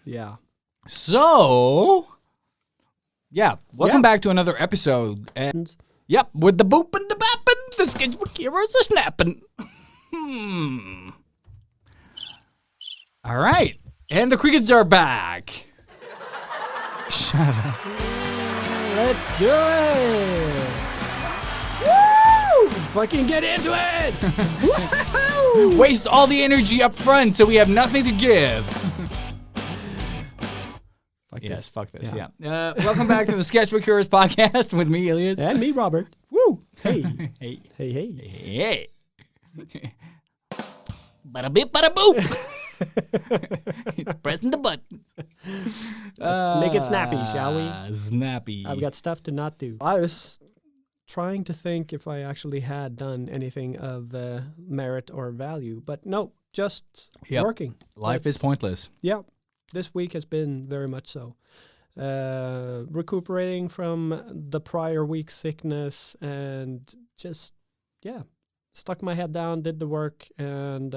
Yeah. So, welcome back to another episode. And with the boop and the bappin', the sketchbook heroes are snapping. All right, and the crickets are back. Shut up. Let's do it. Woo! Fucking get into it. Woo! Waste all the energy up front so we have nothing to give. Fuck this. Yeah. Welcome back to the Sketchbook Heroes podcast with me, Elias. And me, Robert. Woo! Hey. Hey. Hey. Bada beep, bada boop. It's pressing the button. Let's make it snappy, shall we? Snappy. I've got stuff to not do. I was trying to think if I actually had done anything of merit or value, but no, just working. Life is pointless. Yeah. This week has been very much so. Recuperating from the prior week's sickness and just, stuck my head down, did the work, and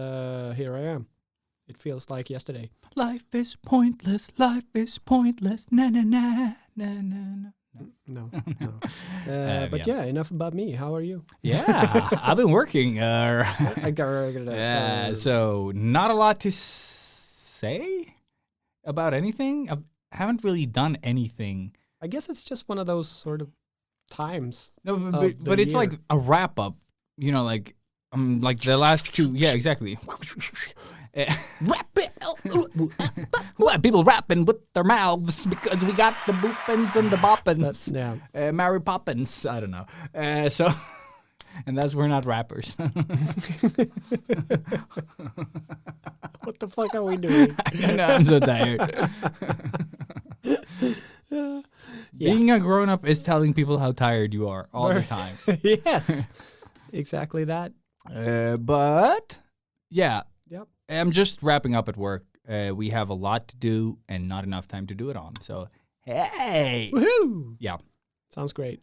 here I am. It feels like yesterday. Life is pointless. Life is pointless. Na na na na na. No. But enough about me. How are you? Yeah, I've been working. So not a lot to say about anything. I haven't really done anything. I guess it's just one of those sort of times. No, but it's like a wrap up. You know, like the last two. Yeah, exactly. Rap it. People rapping with their mouths because we got the boopins and the boppins. Mary Poppins. I don't know. So, and we're not rappers. What the fuck are we doing? I'm so tired. Being a grown-up is telling people how tired you are all the time. Yes, exactly that. But, Yep. I'm just wrapping up at work. We have a lot to do and not enough time to do it on. So, hey! Woohoo! Yeah. Sounds great.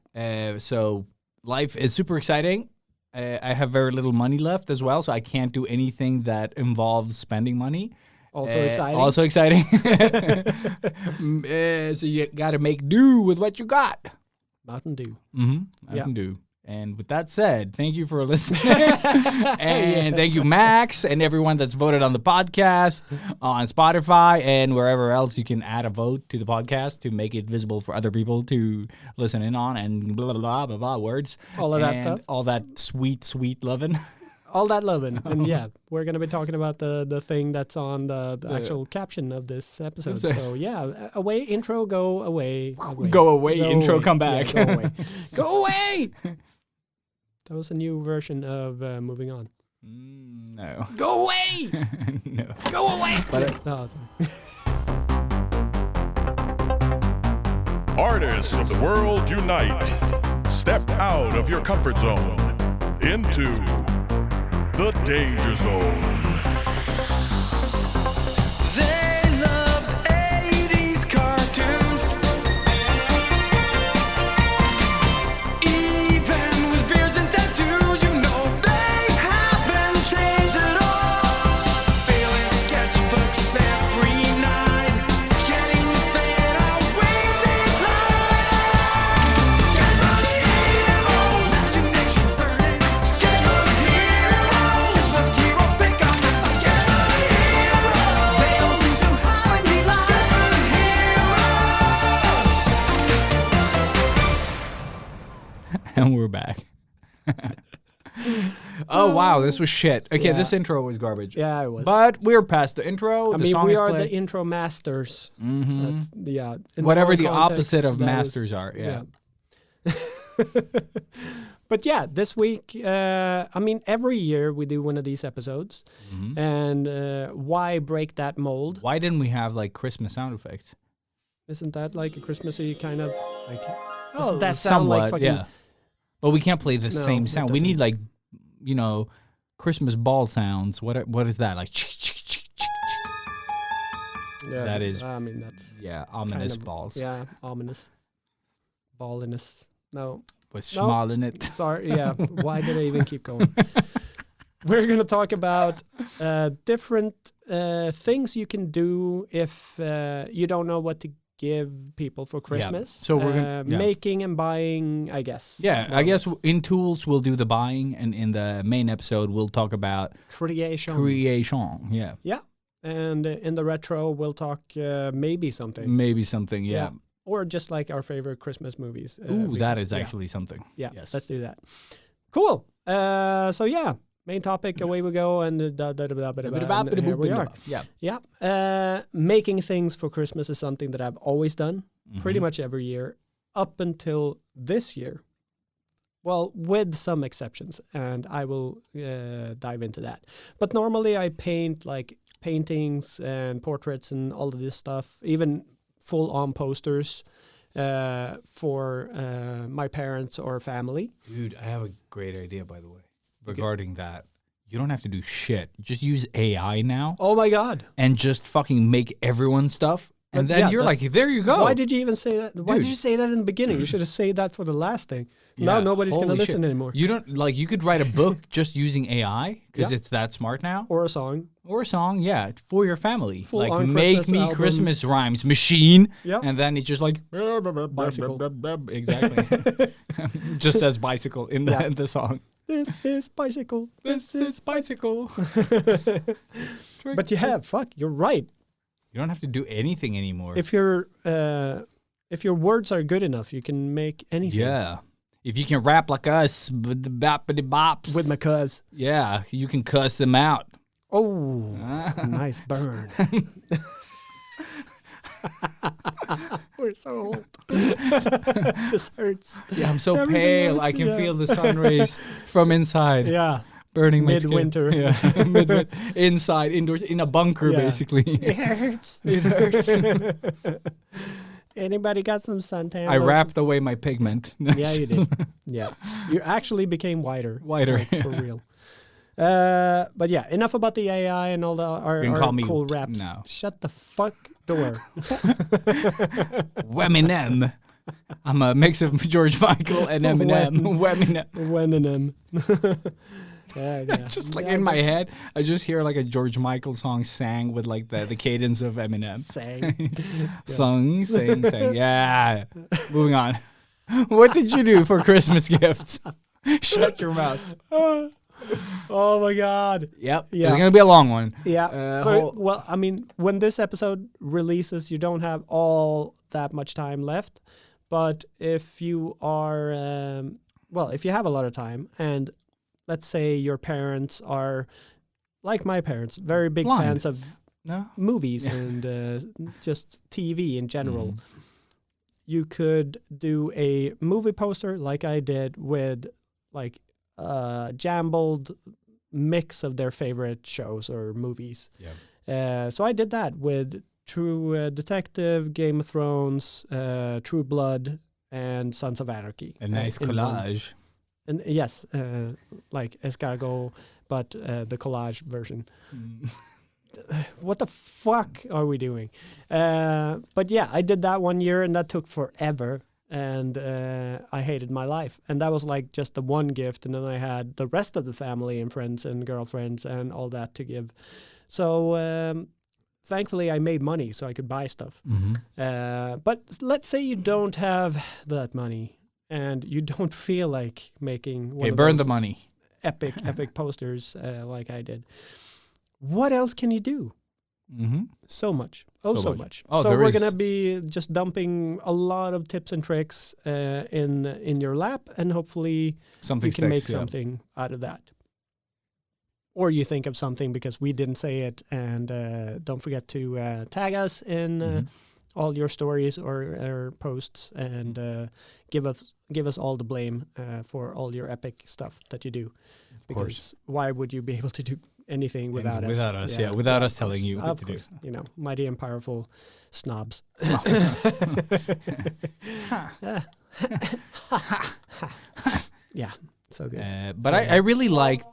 So, life is super exciting. I have very little money left as well, so I can't do anything that involves spending money. Also exciting. Also exciting. So you got to make do with what you got. Mountain Dew. Mountain Dew. And with that said, thank you for listening. And thank you, Max, and everyone that's voted on the podcast, on Spotify, and wherever else you can add a vote to the podcast to make it visible for other people to listen in on, and blah, blah, blah, blah, blah, words. All of that stuff. All that sweet, sweet loving. All that loving. And we're going to be talking about the thing that's on the actual caption of this episode. So, away, intro, go away. Go away, intro, come back. Yeah, go away. Go away! That was a new version of Moving On. No. Go away! No. Go away! Artists of the world unite. Step out of your comfort zone into the danger zone. And we're back. Oh, wow, this was shit. Okay, this intro was garbage. Yeah, it was. But we're past the intro. We are the intro masters. Mm-hmm. Whatever the opposite of masters are. Yeah. But this week, every year we do one of these episodes. Mm-hmm. And why break that mold? Why didn't we have, Christmas sound effects? Isn't that like a Christmassy kind of, doesn't that sound somewhat, like fucking... Yeah. But we can't play the same sound. We need Christmas ball sounds. What is that? Yeah, that is. That's ominous balls. Yeah, ominous. Balliness. No. With schmal in it. Sorry. Yeah. Why did I even keep going? we're going to talk about different things you can do if you don't know what to give people for Christmas. So we're gonna, making and buying, I guess. Yeah, I guess in tools we'll do the buying, and in the main episode we'll talk about creation. Yeah. Yeah. And in the retro we'll talk maybe something. Maybe something, yeah. Or just like our favorite Christmas movies. Ooh, that is actually something. Yeah, yes. Let's do that. Cool. So yeah, main topic, away we go, and here we are. Yeah. Making things for Christmas is something that I've always done, pretty much every year, up until this year. Well, with some exceptions, and I will dive into that. But normally I paint like paintings and portraits and all of this stuff, even full-on posters for my parents or family. Dude, I have a great idea, by the way, regarding that. You don't have to do shit. Just use AI now. Oh my God. And just fucking make everyone stuff. And then you're like, there you go. Why did you even say that? Why did you say that in the beginning? You should have said that for the last thing. Now nobody's going to listen anymore. You don't, like, you could write a book just using AI because it's that smart now. Or a song. For your family. Full like, on make Christmas me album. Christmas rhymes machine. Yep. And then it's just like, Bicycle. Exactly. Just says bicycle in the song. This is bicycle. This is bicycle. But you're right. You don't have to do anything anymore. If your words are good enough, you can make anything. Yeah. If you can rap like us with the bappity bops. With my cuz. Yeah, you can cuss them out. Oh, nice burn. We're so old. It just hurts. Yeah, I'm so Everything pale. hurts, I can feel the sun rays from inside. Yeah. Burning my skin. Midwinter. Yeah. Midwinter. Inside, indoors, in a bunker, basically. It hurts. It hurts. Anybody got some suntan? I wrapped away my pigment. Yeah, you did. Yeah. You actually became whiter. Whiter. Like, for real. But yeah, enough about the AI and all our cool raps. No. Shut the fuck door. Weminem. I'm a mix of George Michael and Eminem. Weminem. Yeah. Just like in my head, I just hear like a George Michael song sang with like the cadence of Eminem. Sang. Yeah. Moving on. What did you do for Christmas gifts? Shut your mouth. Oh my God. Yep. Yeah. It's going to be a long one. Yeah. Well, I mean, when this episode releases, you don't have all that much time left. But if you are, if you have a lot of time, and let's say your parents are, like my parents, very big fans of movies and just TV in general, you could do a movie poster like I did with like jumbled mix of their favorite shows or movies. Yeah. So I did that with True Detective, Game of Thrones, True Blood, and Sons of Anarchy. A nice collage. And yes, like escargot, but the collage version. What the fuck are we doing? But yeah, I did that one year, and that took forever. And I hated my life. And that was like just the one gift. And then I had the rest of the family and friends and girlfriends and all that to give. So thankfully I made money so I could buy stuff. But let's say you don't have that money and you don't feel like making one of burn those the money. epic posters like I did. What else can you do? So much. So much. So we're going to be just dumping a lot of tips and tricks in your lap, and hopefully you can make something out of that. Or you think of something because we didn't say it, and don't forget to tag us in all your stories or posts, and give us all the blame for all your epic stuff that you do. Because why would you be able to do anything without us? Without us, without us telling you what to do. You know, mighty and powerful snobs. Yeah, so good. But I really liked...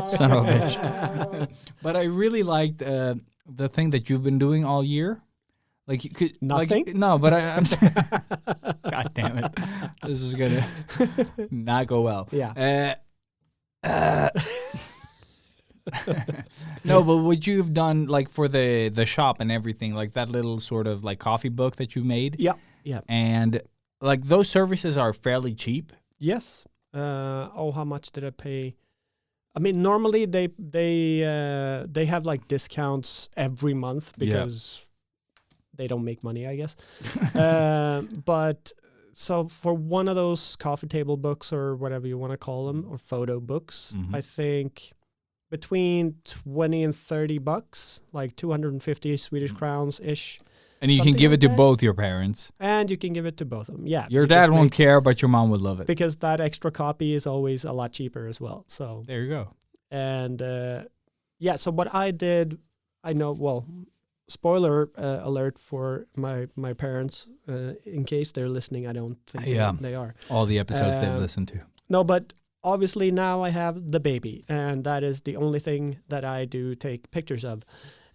Son of a bitch. But I really liked the thing that you've been doing all year. Like you could nothing. Like, no, but I'm God damn it! This is gonna not go well. Yeah. No, but what you've done, like for the shop and everything, like that little sort of like coffee book that you made. Yeah, yeah. And like those services are fairly cheap. Yes. How much did I pay? I mean, normally they have like discounts every month because they don't make money, I guess. But so for one of those coffee table books or whatever you want to call them, or photo books, I think between 20 and 30 bucks, like 250 Swedish crowns ish. And you can give it to both your parents. And you can give it to both of them, yeah. Your dad won't care, but your mom would love it. Because that extra copy is always a lot cheaper as well. So there you go. And so what I did, spoiler alert for my parents, in case they're listening, I don't think they are. All the episodes they've listened to. No, but obviously now I have the baby, and that is the only thing that I do take pictures of.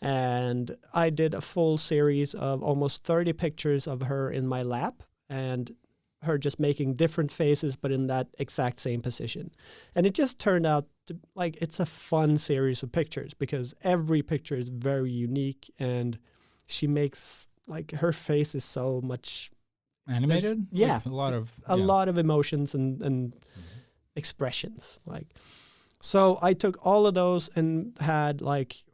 And I did a full series of almost 30 pictures of her in my lap and her just making different faces, but in that exact same position. And it just turned out to, like, it's a fun series of pictures because every picture is very unique, and she makes, like, her face is so much animated. Yeah, like a lot of emotions and expressions. Like, so I took all of those and had like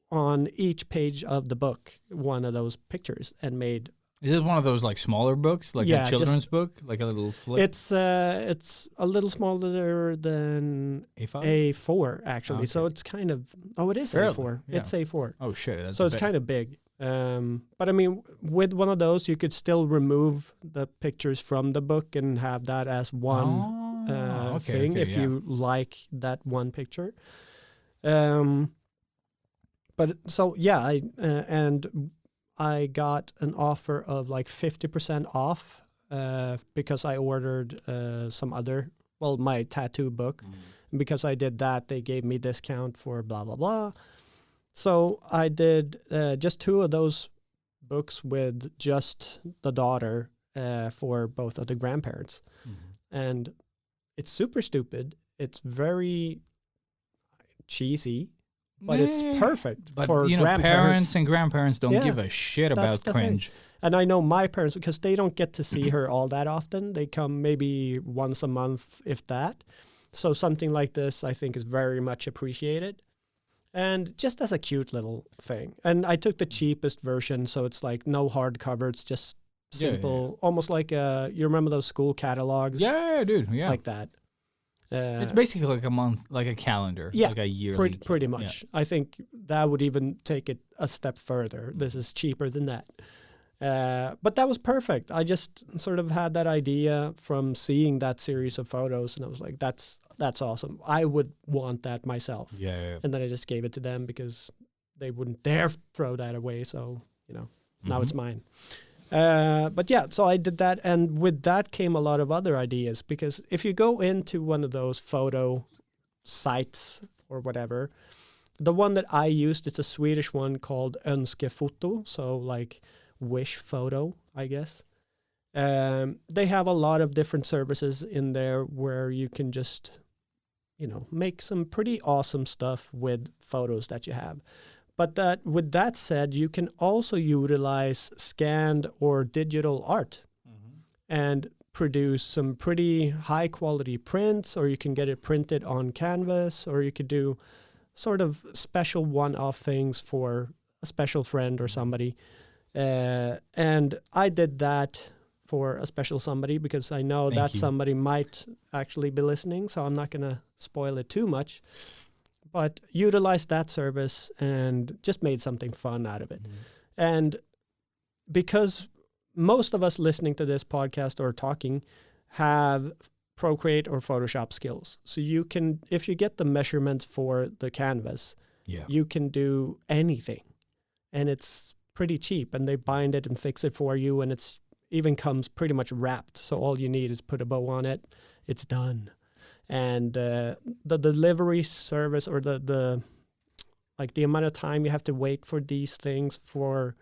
on each page of the book one of those pictures and made. Is this one of those like smaller books, like a children's book, like a little flip? It's a little smaller than A4 actually. Okay. So it's kind of it is fairly, A4. Yeah. It's A4. Oh shit! So it's kind of big. But I mean, with one of those, you could still remove the pictures from the book and have that as one thing if you like that one picture. But so I got an offer of like 50% off because I ordered my tattoo book. And because I did that, they gave me discount for blah, blah, blah. So I did just 2 of those books with just the daughter for both of the grandparents. And it's super stupid. It's very cheesy. But it's perfect for grandparents. Parents and grandparents don't give a shit about cringe. And I know my parents, because they don't get to see her all that often. They come maybe once a month, if that. So something like this, I think, is very much appreciated. And just as a cute little thing. And I took the cheapest version, so it's like no hardcover. It's just simple, almost like you remember those school catalogs? Yeah, dude. Yeah, like that. It's basically like a month, like a calendar, like a yearly. Pretty much. Yeah. I think that would even take it a step further. This is cheaper than that. But that was perfect. I just sort of had that idea from seeing that series of photos, and I was like, that's awesome. I would want that myself. Yeah. And then I just gave it to them because they wouldn't dare throw that away. So, now it's mine. But yeah, so I did that, and with that came a lot of other ideas, because if you go into one of those photo sites or whatever, the one that I used, it's a Swedish one called Önskefoto, so like wish photo, I guess. They have a lot of different services in there where you can just, make some pretty awesome stuff with photos that you have. But with that said, you can also utilize scanned or digital art and produce some pretty high quality prints, or you can get it printed on canvas, or you could do sort of special one-off things for a special friend or somebody. And I did that for a special somebody because I know somebody might actually be listening, so I'm not going to spoil it too much. But utilized that service and just made something fun out of it. And because most of us listening to this podcast or talking have Procreate or Photoshop skills. So you can, if you get the measurements for the canvas, you can do anything. And it's pretty cheap, and they bind it and fix it for you, and it's even comes pretty much wrapped. So all you need is put a bow on it. It's done. And the delivery service, or the amount of time you have to wait for these things for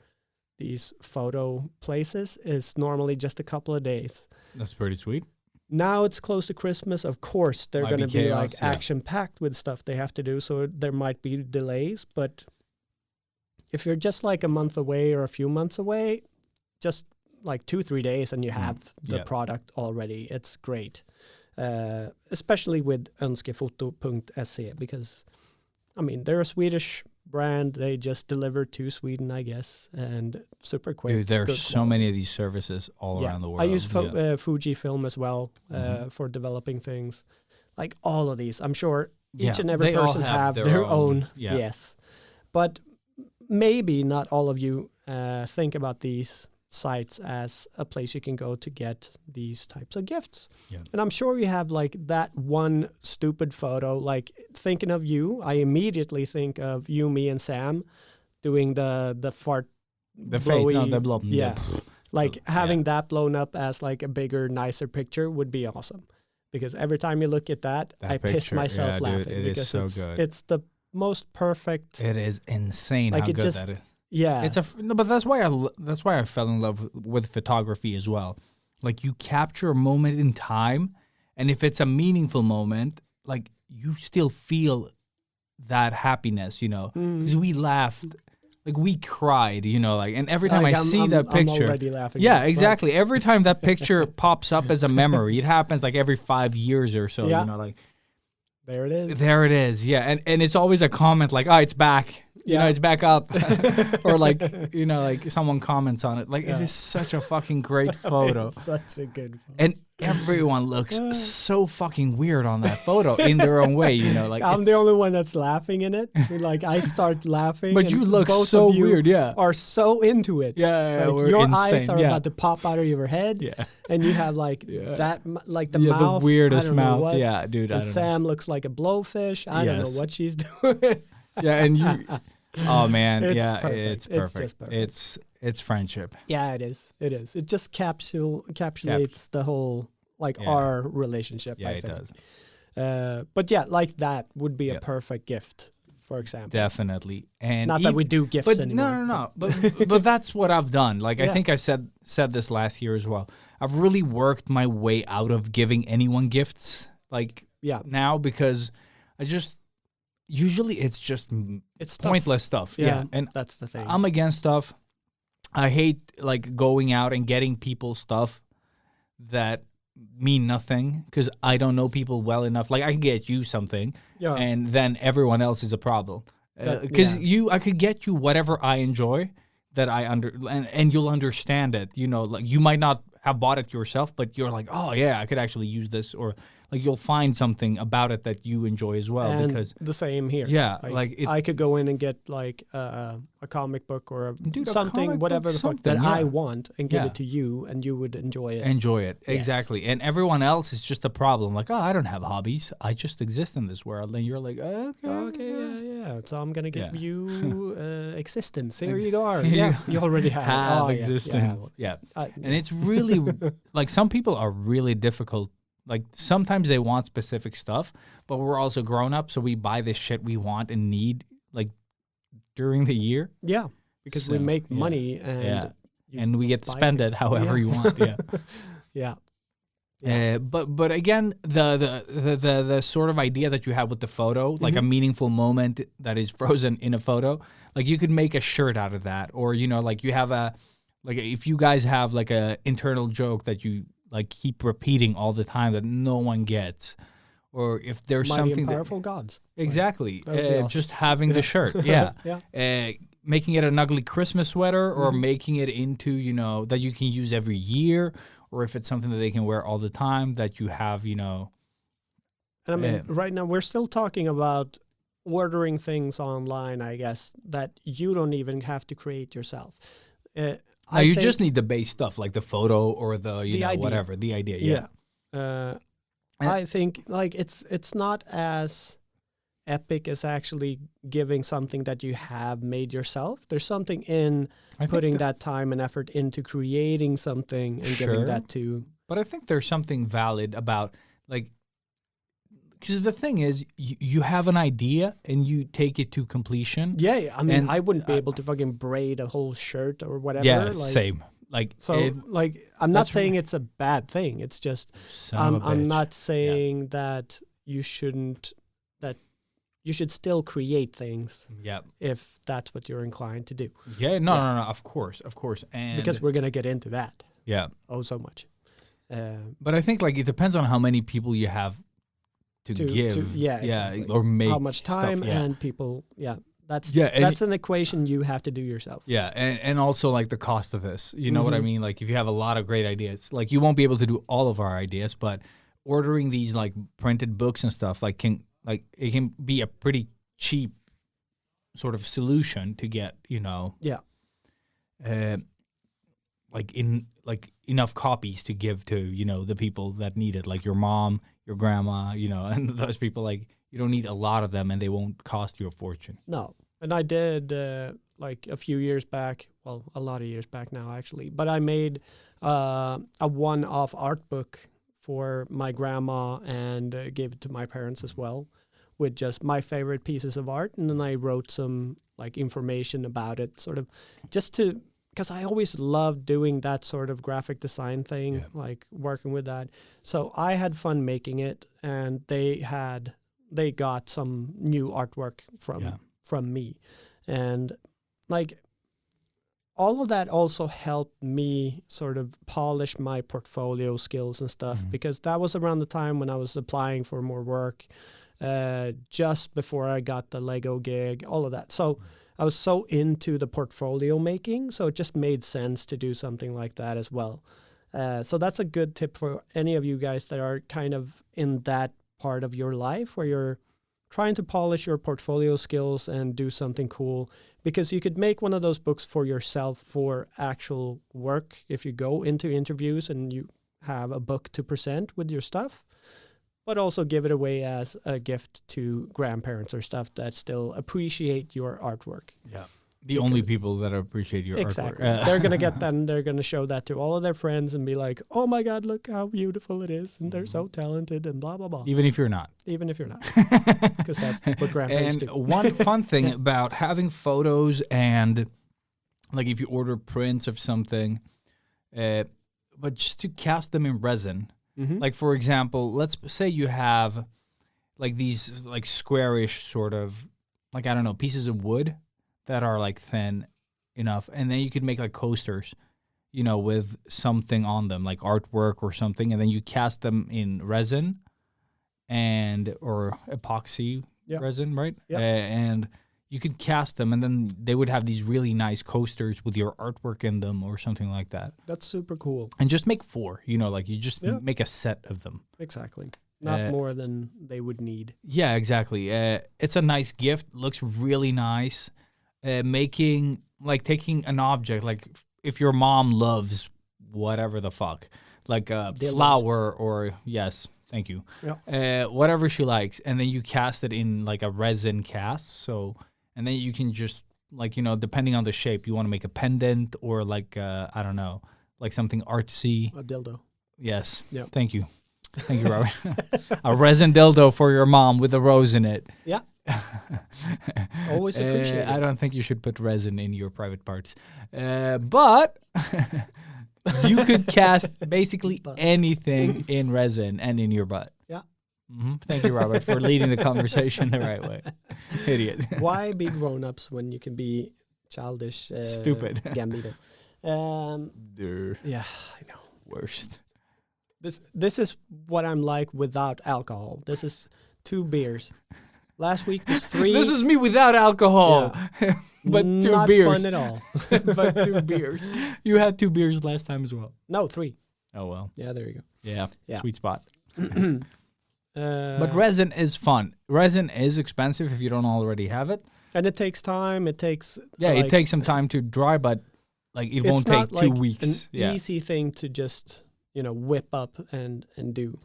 these photo places is normally just a couple of days. That's pretty sweet. now it's close to Christmas. Of course, they're Might going be to be chaos, like yeah. action-packed with stuff they have to do, so there might be delays. But if you're just like a month away or a few months away, just like 2-3 days and you have the Yeah. product already. It's great. Especially with önskefoto.se because, I mean, they're a Swedish brand. They just delivered to Sweden, I guess, and super quick. Dude, there's good so quality. many of these services all around the world. I use Yeah. Fujifilm as well for developing things. Like all of these, I'm sure each Yeah, and every they all person have have their their own, own. yeah. Yes, but maybe not all of you think about these sites as a place you can go to get these types of gifts. Yeah. And I'm sure you have like that one stupid photo. Like thinking of you, I immediately think of you, me, and Sam doing the fart. The face, no, blowy- the blob. Yeah. Like having Yeah. that blown up as like a bigger, nicer picture would be awesome. Because every time you look at that I piss picture, myself yeah, dude, laughing. it is because so it's, good. It's the most perfect. It is insane Like, how it good just- that is. Yeah. It's no, but that's why I fell in love with photography as well. Like you capture a moment in time, and if it's a meaningful moment, like you still feel that happiness, you know, because we laughed, like we cried, you know, like, and every time Like, I see that I'm picture, already laughing. yeah, But- exactly. Every time that picture pops up as a memory, it happens like every 5 years or so, Yeah. you know, like There it is. there it is, yeah, and it's always a comment like, oh, it's back. You know, Yeah. it's back up. Or like, you know, like someone comments on it. Like, Yeah. it is such a fucking great photo. It's such a good photo. And everyone looks so fucking weird on that photo in their own way, you know. Like I'm it's- the only one that's laughing in it. Like I start laughing. But and you look both so of you weird, yeah. Are so into it. Yeah, Like, we're your insane. eyes are yeah. about to pop out of your head. Yeah. And you have like Yeah. that, like the Yeah, mouth. the weirdest I don't know mouth. what. Yeah, dude, I And don't Sam looks like a blowfish. I don't Yes. know what she's doing. know. Yeah, and you oh man, It's yeah, perfect. it's It's perfect. just perfect. It's friendship. Yeah, it is. It is. It just encapsulates the whole like Yeah. our relationship. Yeah, I it think. does. But yeah, like that would be Yeah. a perfect gift, for example. Definitely. And Not that we do gifts but anymore. no. But that's what I've done. Like I Yeah. think I said this last year as well. I've really worked my way out of giving anyone gifts. Like Yeah, now because I just usually it's just it's stuff. pointless stuff. Yeah. And that's the thing. I'm against stuff. I hate like going out and getting people stuff that mean nothing because I don't know people well enough. Like I can get you something yeah, and then everyone else is a problem. Because yeah. I could get you whatever I enjoy that I and you'll understand it. You know, like you might not have bought it yourself, but you're like, oh yeah, I could actually use this, or like you'll find something about it that you enjoy as well. and Because the same here. yeah, like it, I could go in and get like a comic book or Dude, a something, comic whatever book, the fuck that something, I yeah. want, and give Yeah. it to you, and you would enjoy it. enjoy it Yes. exactly, and everyone else is just a problem. Like, oh, I don't have hobbies. I just exist in this world. And you're like, Okay, yeah. So I'm gonna give Yeah. you existence. Here you go. Here you Yeah, go. you already have, have Oh, yeah, existence. Yeah. Yeah. And it's really like some people are really difficult. Like sometimes they want specific stuff, but we're also grown up, so we buy this shit we want and need like during the year. Yeah, because we So, make yeah. money and Yeah. you And we get to buy spend it things. however Yeah. you want. Yeah. Yeah. But again, the sort of idea that you have with the photo, like a meaningful moment that is frozen in a photo, like you could make a shirt out of that, or you know, like you have like if you guys have like a internal joke that you like keep repeating all the time that no one gets, or if there's Mighty something and that powerful gods. exactly, That would be awesome. just having the shirt, yeah. Yeah. Making it an ugly Christmas sweater, or making it into, you know, that you can use every year, or if it's something that they can wear all the time, that you have, you know. And I mean, right now we're still talking about ordering things online, I guess, that you don't even have to create yourself. No, you just need the base stuff, like the photo or the, you The know, idea. whatever, the idea, yeah. Yeah. And- I think like it's not as epic as actually giving something that you have made yourself. There's something in I think putting that- that time and effort into creating something and Sure. giving that to. But I think there's something valid about, like, because the thing is, you have an idea and you take it to completion. Yeah, I mean, And I wouldn't be able to fucking braid a whole shirt or whatever. Yeah, like, same. Like I'm not saying it's a bad thing. It's just I'm not saying that you shouldn't. That you should still create things. Yeah. If that's what you're inclined to do. Yeah. No. Of course. And because we're gonna get into that. Yeah. Oh, so much. But I think like it depends on how many people you have to give. Exactly. Or make how much time stuff, and people. Yeah. That's an equation you have to do yourself. Yeah, and also like the cost of this. You know what I mean? Like if you have a lot of great ideas, like you won't be able to do all of our ideas, but ordering these like printed books and stuff it can be a pretty cheap sort of solution to get, enough copies to give to, the people that need it, like your mom, your grandma, and those people like you don't need a lot of them and they won't cost you a fortune. No. And I did like a few years back, well, a lot of years back now actually, but I made a one-off art book for my grandma and gave it to my parents as well with just my favorite pieces of art. And then I wrote some like information about it sort of just to, because I always loved doing that sort of graphic design thing, like working with that. So I had fun making it and they got some new artwork from me. And like all of that also helped me sort of polish my portfolio skills and stuff because that was around the time when I was applying for more work, just before I got the Lego gig, all of that. So I was so into the portfolio making, so it just made sense to do something like that as well. So that's a good tip for any of you guys that are kind of in that part of your life where you're trying to polish your portfolio skills and do something cool, because you could make one of those books for yourself for actual work if you go into interviews and you have a book to present with your stuff, but also give it away as a gift to grandparents or stuff that still appreciate your artwork. Yeah. The only people that appreciate your artwork. artwork. They're going to get them. They're going to show that to all of their friends and be like, oh my God, look how beautiful it is. And they're so talented and blah, blah, blah. Even if you're not. Because that's what grandparents do. And one fun thing about having photos and like if you order prints of something, but just to cast them in resin. Like, for example, let's say you have like these like squarish sort of, like, I don't know, pieces of wood that are like thin enough, and then you could make like coasters, with something on them, like artwork or something, and then you cast them in resin or epoxy resin, right? Yeah. And you could cast them, and then they would have these really nice coasters with your artwork in them or something like that. That's super cool. And just make 4, like you just make a set of them. Exactly. Not more than they would need. Yeah, exactly. It's a nice gift. Looks really nice. Taking an object, like if your mom loves whatever the fuck, like a flower or, yes, thank you, whatever she likes, and then you cast it in like a resin cast. So, and then you can just like, depending on the shape, you want to make a pendant or like, I don't know, like something artsy. A dildo. Yes. Yep. Thank you. Thank you, Robert. A resin dildo for your mom with a rose in it. Yeah. Always appreciate it. I don't think you should put resin in your private parts. But you could cast basically anything in resin and in your butt. Yeah. Thank you, Robert, for leading the conversation the right way. Idiot. Why be grown-ups when you can be childish? Stupid. Gambito. Yeah, I know. Worst. This is what I'm like without alcohol. This is 2 beers. Last week was 3. This is me without alcohol. Yeah. But 2 Not beers. Not fun at all. But 2 beers. You had 2 beers last time as well. No, 3. Oh, well. Yeah, there you go. Yeah. Sweet spot. But resin is fun. Resin is expensive if you don't already have it. And it takes time. It takes... it takes some time to dry, but like it won't take 2 weeks. An easy thing to just, whip up and do.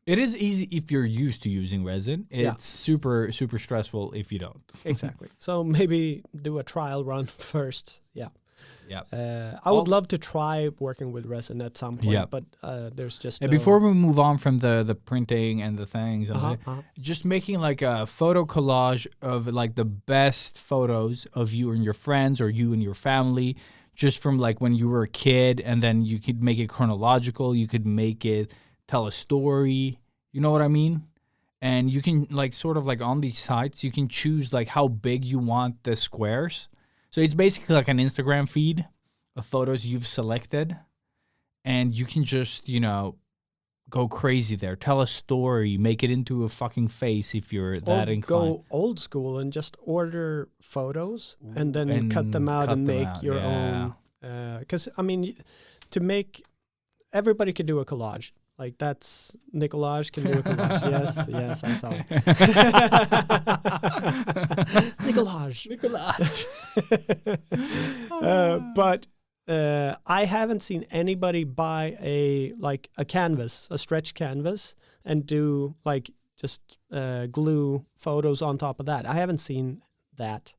It is easy if you're used to using resin. It's super, super stressful if you don't. Exactly. So maybe do a trial run first. Yeah. Yeah. I would love to try working with resin at some point, but there's just no... Before we move on from the printing and the things, just making like a photo collage of like the best photos of you and your friends or you and your family, just from like when you were a kid, and then you could make it chronological. You could make it tell a story. You know what I mean? And you can like sort of like on these sites, you can choose like how big you want the squares. So it's basically like an Instagram feed of photos you've selected, and you can just, you know, go crazy there. Tell a story, make it into a fucking face if you're that inclined. Go old school and just order photos and then cut them out and make your own. Because, I mean, to make, everybody could do a collage. Like that's, Nicolaj can do a collage. Yes, I saw it. Nicolaj. But I haven't seen anybody buy a canvas, a stretch canvas, and do like just glue photos on top of that. I haven't seen that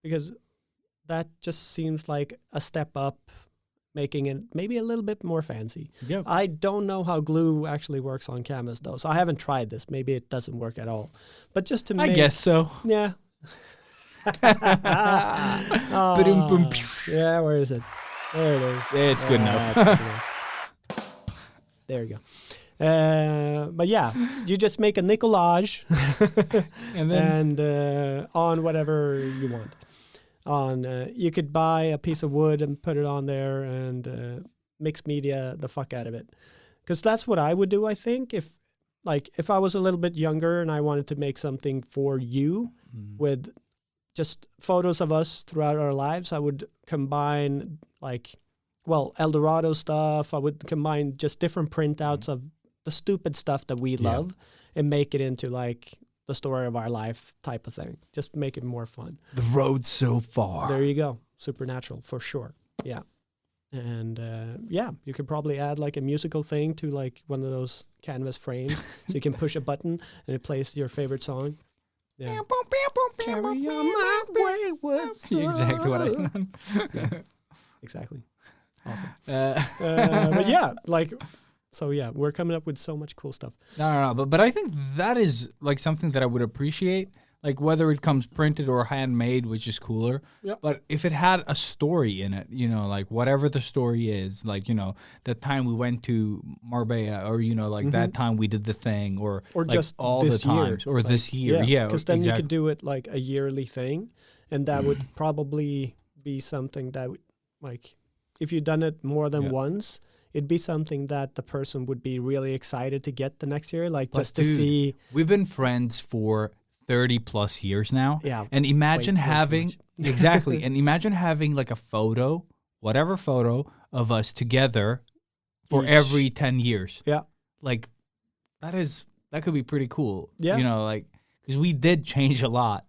because that just seems like a step up, making it maybe a little bit more fancy. Yep. I don't know how glue actually works on canvas though, so I haven't tried this. Maybe it doesn't work at all. But just to make, I guess so. Yeah. Yeah, where is it? There it is. It's good enough. It's good enough. There you go. But yeah, you just make a Nicolaj and on whatever you want. You could buy a piece of wood and put it on there and mix media the fuck out of it. Because that's what I would do, I think. If I was a little bit younger and I wanted to make something for you with just photos of us throughout our lives, I would combine Eldorado stuff. I would combine just different printouts of the stupid stuff that we love and make it into like the story of our life type of thing. Just make it more fun. The road so far. There you go. Supernatural for sure. Yeah. And you could probably add like a musical thing to like one of those canvas frames so you can push a button and it plays your favorite song. Yeah. Carry on my wayward son. Exactly what I meant. Yeah. Exactly. Awesome. But yeah, we're coming up with so much cool stuff. No. But I think that is like something that I would appreciate. Like whether it comes printed or handmade, which is cooler. Yep. But if it had a story in it, you know, like whatever the story is, like, you know, the time we went to Marbella, or, you know, like that time we did the thing, or like just all this the times, year. or this year. Yeah. Because then you could do it like a yearly thing. And that would probably be something that, like, if you've done it more than once, it'd be something that the person would be really excited to get the next year. Like, just to see. We've been friends for 30 plus years now. Yeah. And imagine having exactly. And imagine having like a photo, whatever photo of us together for every 10 years. Yeah. Like that could be pretty cool. Yeah. You know, like, because we did change a lot.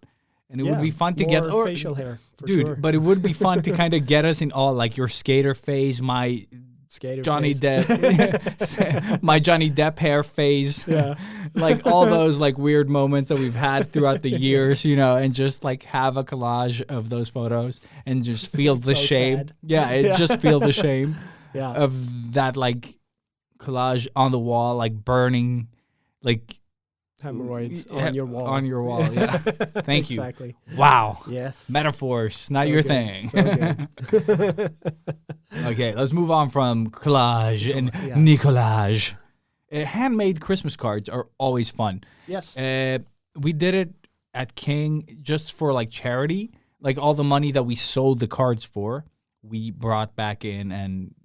And it would be fun to get facial hair, for dude, sure. but it would be fun to kind of get us in all like your skater phase, my skater Johnny face. Depp, my Johnny Depp hair phase, like all those like weird moments that we've had throughout the years, you know, and just like have a collage of those photos and just feel the shame. Sad. Yeah, just feel the shame Yeah. of that like collage on the wall, like burning, like Hemorrhoids on your wall. On your wall, yeah. Thank you. Exactly. Wow. Yes. Metaphors, not So your good. thing. So good. Okay, let's move on from collage and Nicolage. Handmade Christmas cards are always fun. Yes. We did it at King just for like charity. Like all the money that we sold the cards for, we brought back in and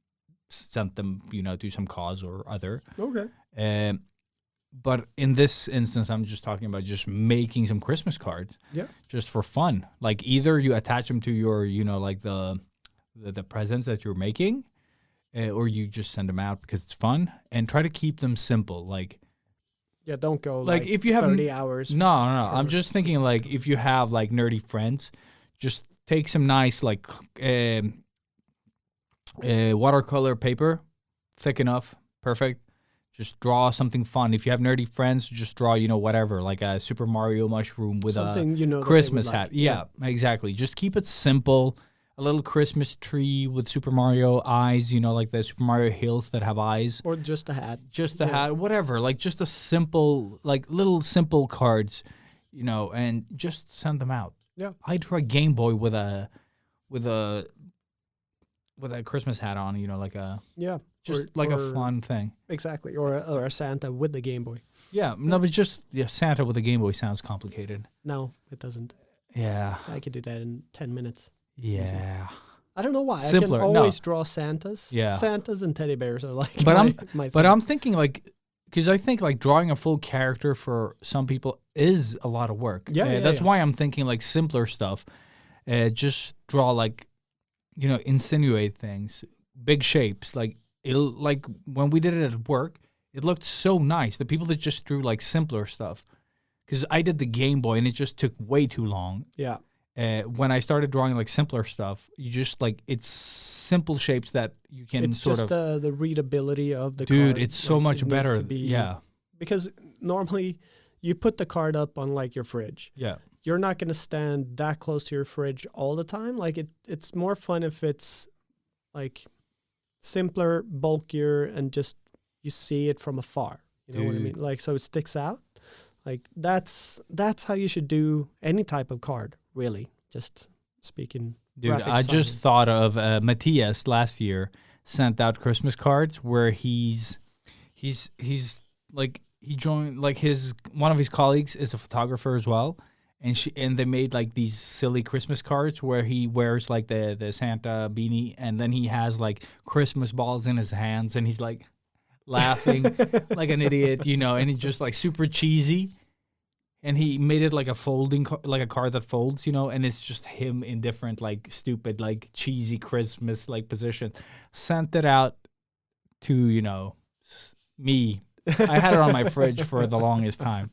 sent them, you know, to some cause or other. Okay. But in this instance, I'm just talking about just making some Christmas cards. Yeah. Just for fun. Like either you attach them to your, you know, like the presents that you're making, or you just send them out because it's fun, and try to keep them simple. Like, yeah, don't go like if you have 30 hours. No. I'm just thinking like if you have like nerdy friends, just take some nice like watercolor paper, thick enough, perfect. Just draw something fun. If you have nerdy friends, just draw, you know, whatever, like a Super Mario mushroom with something, a you know, Christmas like. hat. Yeah, exactly. Just keep it simple. A little Christmas tree with Super Mario eyes, you know, like the Super Mario Hills that have eyes. Or just a hat. Just a hat, whatever. Like just a simple, like little simple cards, you know, and just send them out. Yeah. I drew a Game Boy with a with a Christmas hat on, you know, like a just or a fun thing. Exactly, or a Santa with the Game Boy. Yeah, no, but just Santa with a Game Boy sounds complicated. No, it doesn't. Yeah, I could do that in 10 minutes. yeah. Easy. I don't know why. Simpler, I can always draw Santas. Yeah. Santas and teddy bears are like my But thing. I'm thinking like, because I think like drawing a full character for some people is a lot of work. That's why I'm thinking like simpler stuff. Just draw like, you know, insinuate things, big shapes. Like when we did it at work, it looked so nice. The people that just drew like simpler stuff, because I did the Game Boy and it just took way too long. Yeah. When I started drawing like simpler stuff, you just like it's simple shapes that you can It's sort just of. the readability of the Dude, card. it's so Like, much it needs better. to be- Yeah, Because normally you put the card up on like your fridge. yeah. You're not going to stand that close to your fridge all the time. Like it's more fun if it's like simpler, bulkier, and just you see it from afar. You know what I mean? Like, so it sticks out. Like that's how you should do any type of card, really. Just speaking. Dude, graphic I just design. thought of Matthias last year sent out Christmas cards where he's like he joined like one of his colleagues is a photographer as well, and they made like these silly Christmas cards where he wears like the Santa beanie and then he has like Christmas balls in his hands and he's like laughing like an idiot, you know, and it's just like super cheesy. And he made it like a like a card that folds, you know, and it's just him in different like stupid like cheesy Christmas like position. Sent it out to, you know, me. I had it on my fridge for the longest time.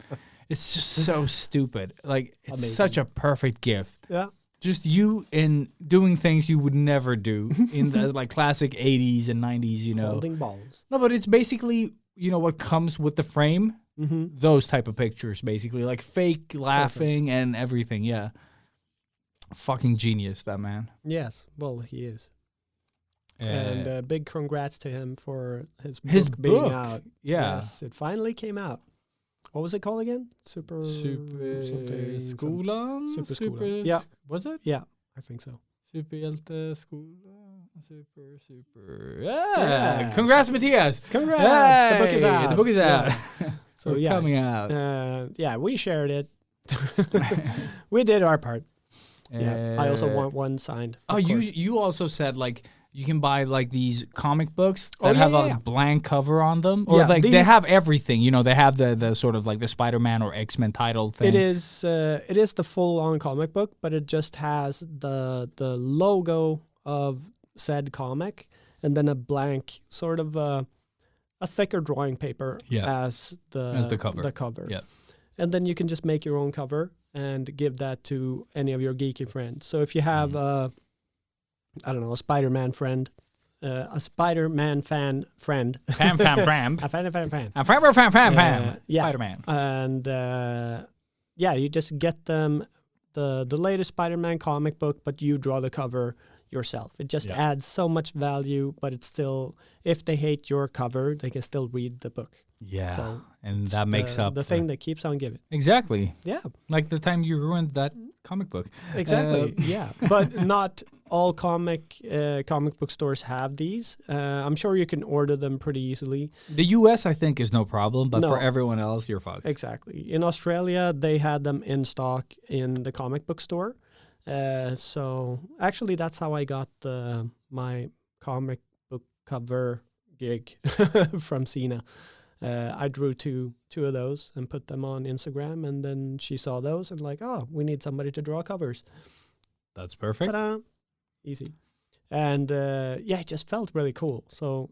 It's just so stupid. Like it's Amazing. such a perfect gift. Yeah. Just you in doing things you would never do in the like classic 80s and 90s, you know. Holding balls. No, but it's basically, you know, what comes with the frame. Mm-hmm. Those type of pictures, basically, like fake laughing and everything. Yeah, fucking genius, that man. Yes. Well, he is. Uh, And big congrats to him for his book being book. out. Yeah. Yes, it finally came out. What was it called again? Super something, Skolan? Superskolan. Yeah. Was it? Yeah, I think so. Superhjälteskolan? Super. Yeah. Yeah. Congrats, Matthias. Congrats! Hey, The book is out. The book is out. Yeah. So We're yeah, coming out. yeah, we shared it. We did our part. Yeah, I also want one signed. Oh, of course. you also said like you can buy like these comic books that Oh, yeah, have yeah, a yeah. blank cover on them, or Yeah, like they these- have everything. You know, they have the sort of like the Spider-Man or X-Men title thing. It is the full-on comic book, but it just has the logo of said comic and then a blank sort of a thicker drawing paper as the cover. The cover. Yeah. And then you can just make your own cover and give that to any of your geeky friends. So if you have I don't know, a Spider-Man friend, a Spider-Man fan friend, Fam. a fan, yeah. Spider-Man. And yeah, you just get them the latest Spider-Man comic book, but you draw the cover yourself. It just adds so much value, but it's still, if they hate your cover, they can still read the book. Yeah, So and that makes up the for- thing that keeps on giving. Exactly. Yeah, Like the time you ruined that comic book. exactly. Yeah, but not all comic book stores have these. I'm sure you can order them pretty easily. The US, I think, is no problem, but No. for everyone else, you're fucked. Exactly. In Australia, they had them in stock in the comic book store. So actually, that's how I got my comic book cover gig from Sina. I drew two of those and put them on Instagram, and then she saw those and like, oh, we need somebody to draw covers. That's perfect. Ta-da! Easy. And yeah, it just felt really cool. So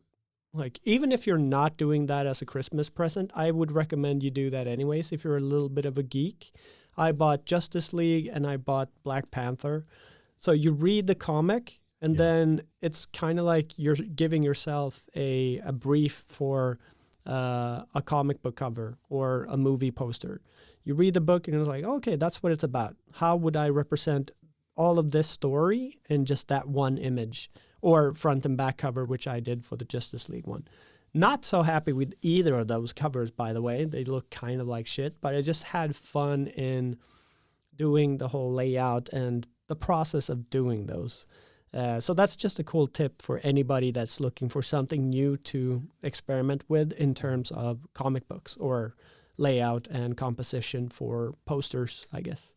like, even if you're not doing that as a Christmas present, I would recommend you do that anyways if you're a little bit of a geek. I bought Justice League and I bought Black Panther. So you read the comic and then it's kind of like you're giving yourself a brief for a comic book cover or a movie poster. You read the book and it's like, okay, that's what it's about. How would I represent all of this story in just that one image or front and back cover, which I did for the Justice League one. Not so happy with either of those covers, by the way. They look kind of like shit, but I just had fun in doing the whole layout and the process of doing those. So that's just a cool tip for anybody that's looking for something new to experiment with in terms of comic books or layout and composition for posters, I guess.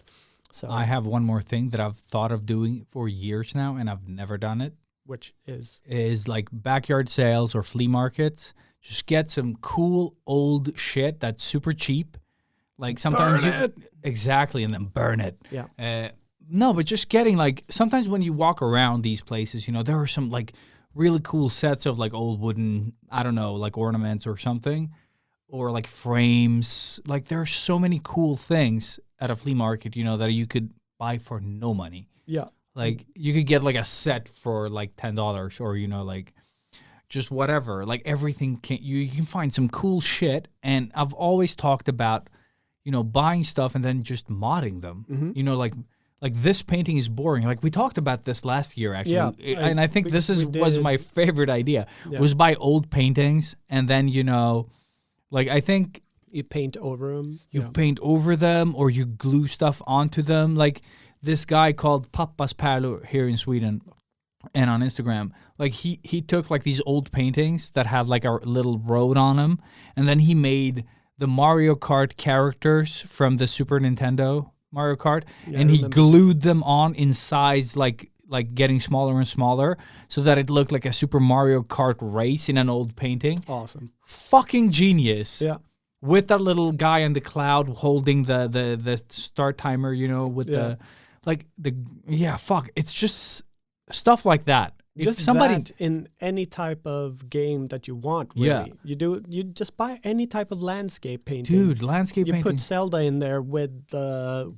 So I have one more thing that I've thought of doing for years now, and I've never done it. which is Like backyard sales or flea markets. Just get some cool old shit that's super cheap. Like sometimes exactly, and then burn it. Yeah. No, but just getting like sometimes when you walk around these places, there are some like really cool sets of like old wooden, I don't know, like ornaments or something, or like frames. Like there are so many cool things at a flea market, that you could buy for no money. Yeah. Like you could get like a set for like $10 or like just whatever. Like everything you can find some cool shit. And I've always talked about, buying stuff and then just modding them. Mm-hmm. Like this painting is boring. Like we talked about this last year actually. Yeah, and I think this was my favorite idea. Yeah. Was buy old paintings and then like I think you paint over them. You paint over them or you glue stuff onto them. Like this guy called Pappas Pärlor here in Sweden and on Instagram, like he took like these old paintings that had like a little road on them, and then he made the Mario Kart characters from the Super Nintendo Mario Kart, and he glued them on in size, like getting smaller and smaller, so that it looked like a Super Mario Kart race in an old painting. Awesome. Fucking genius. Yeah. With that little guy in the cloud holding the start timer, with fuck. It's just stuff like that. Just that in any type of game that you want, really. Yeah. You just buy any type of landscape painting. Dude, landscape painting. You put Zelda in there with the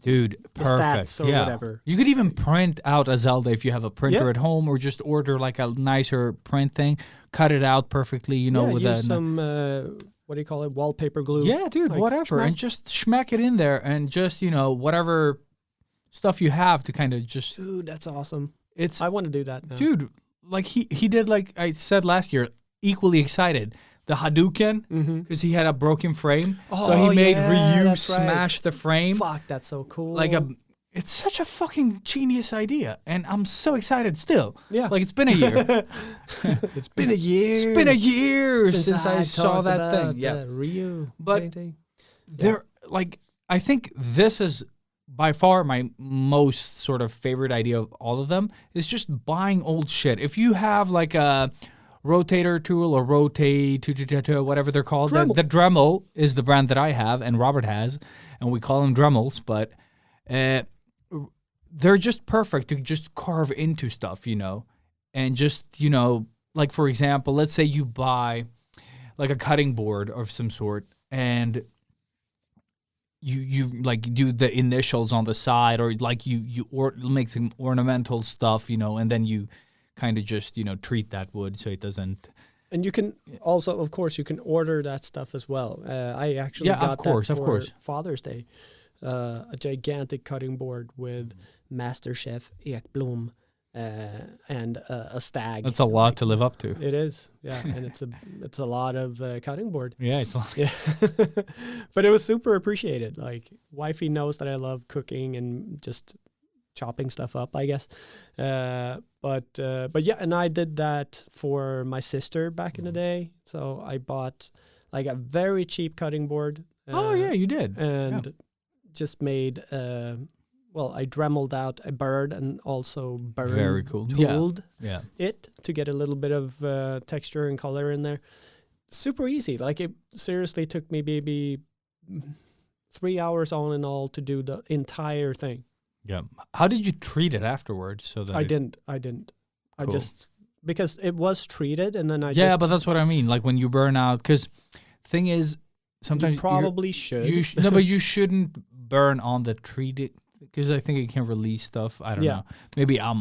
perfect. stats or whatever. You could even print out a Zelda if you have a printer at home, or just order like a nicer print thing, cut it out perfectly, with use some what do you call it? Wallpaper glue. Yeah, dude, like, whatever. And just smack it in there and just, whatever stuff you have to kind of just... Dude, that's awesome. I want to do that now. Dude, like he did, like I said last year, equally excited. The Hadouken, because he had a broken frame. So he made Ryu smash the frame. Fuck, that's so cool. It's such a fucking genius idea. And I'm so excited still. Yeah. Like, it's been a year. It's been a year. It's been a year since I saw that thing. Yeah. Ryu painting. I think this is by far my most sort of favorite idea of all of them, is just buying old shit. If you have like a rotator tool or whatever they're called. The Dremel is the brand that I have and Robert has, and we call them Dremels, but they're just perfect to just carve into stuff, and just, like for example, let's say you buy like a cutting board of some sort and you like do the initials on the side, or like you make some ornamental stuff, and then you kind of just, treat that wood so it doesn't. And you can also, of course, you can order that stuff as well. I actually got that for Father's Day. A gigantic cutting board with Master Chef Ekblom and a stag. That's a lot to live up to. It is, yeah, and it's a lot of cutting board. Yeah, it's a lot. Yeah. But it was super appreciated. Like, wifey knows that I love cooking and just chopping stuff up, I guess. But yeah, and I did that for my sister back in the day. So I bought like a very cheap cutting board. Oh yeah, you did. And just made I dremeled out a bird and also very cool. tooled it to get a little bit of texture and color in there. Super easy. Like, it seriously took me maybe 3 hours all in all to do the entire thing. Yeah. How did you treat it afterwards? So that I didn't. Cool. I just, because it was treated, and then but that's what I mean. Like when you burn out, because thing is, sometimes you probably should. No, but you shouldn't burn on the treated, because I think it can release stuff. I don't know. Maybe I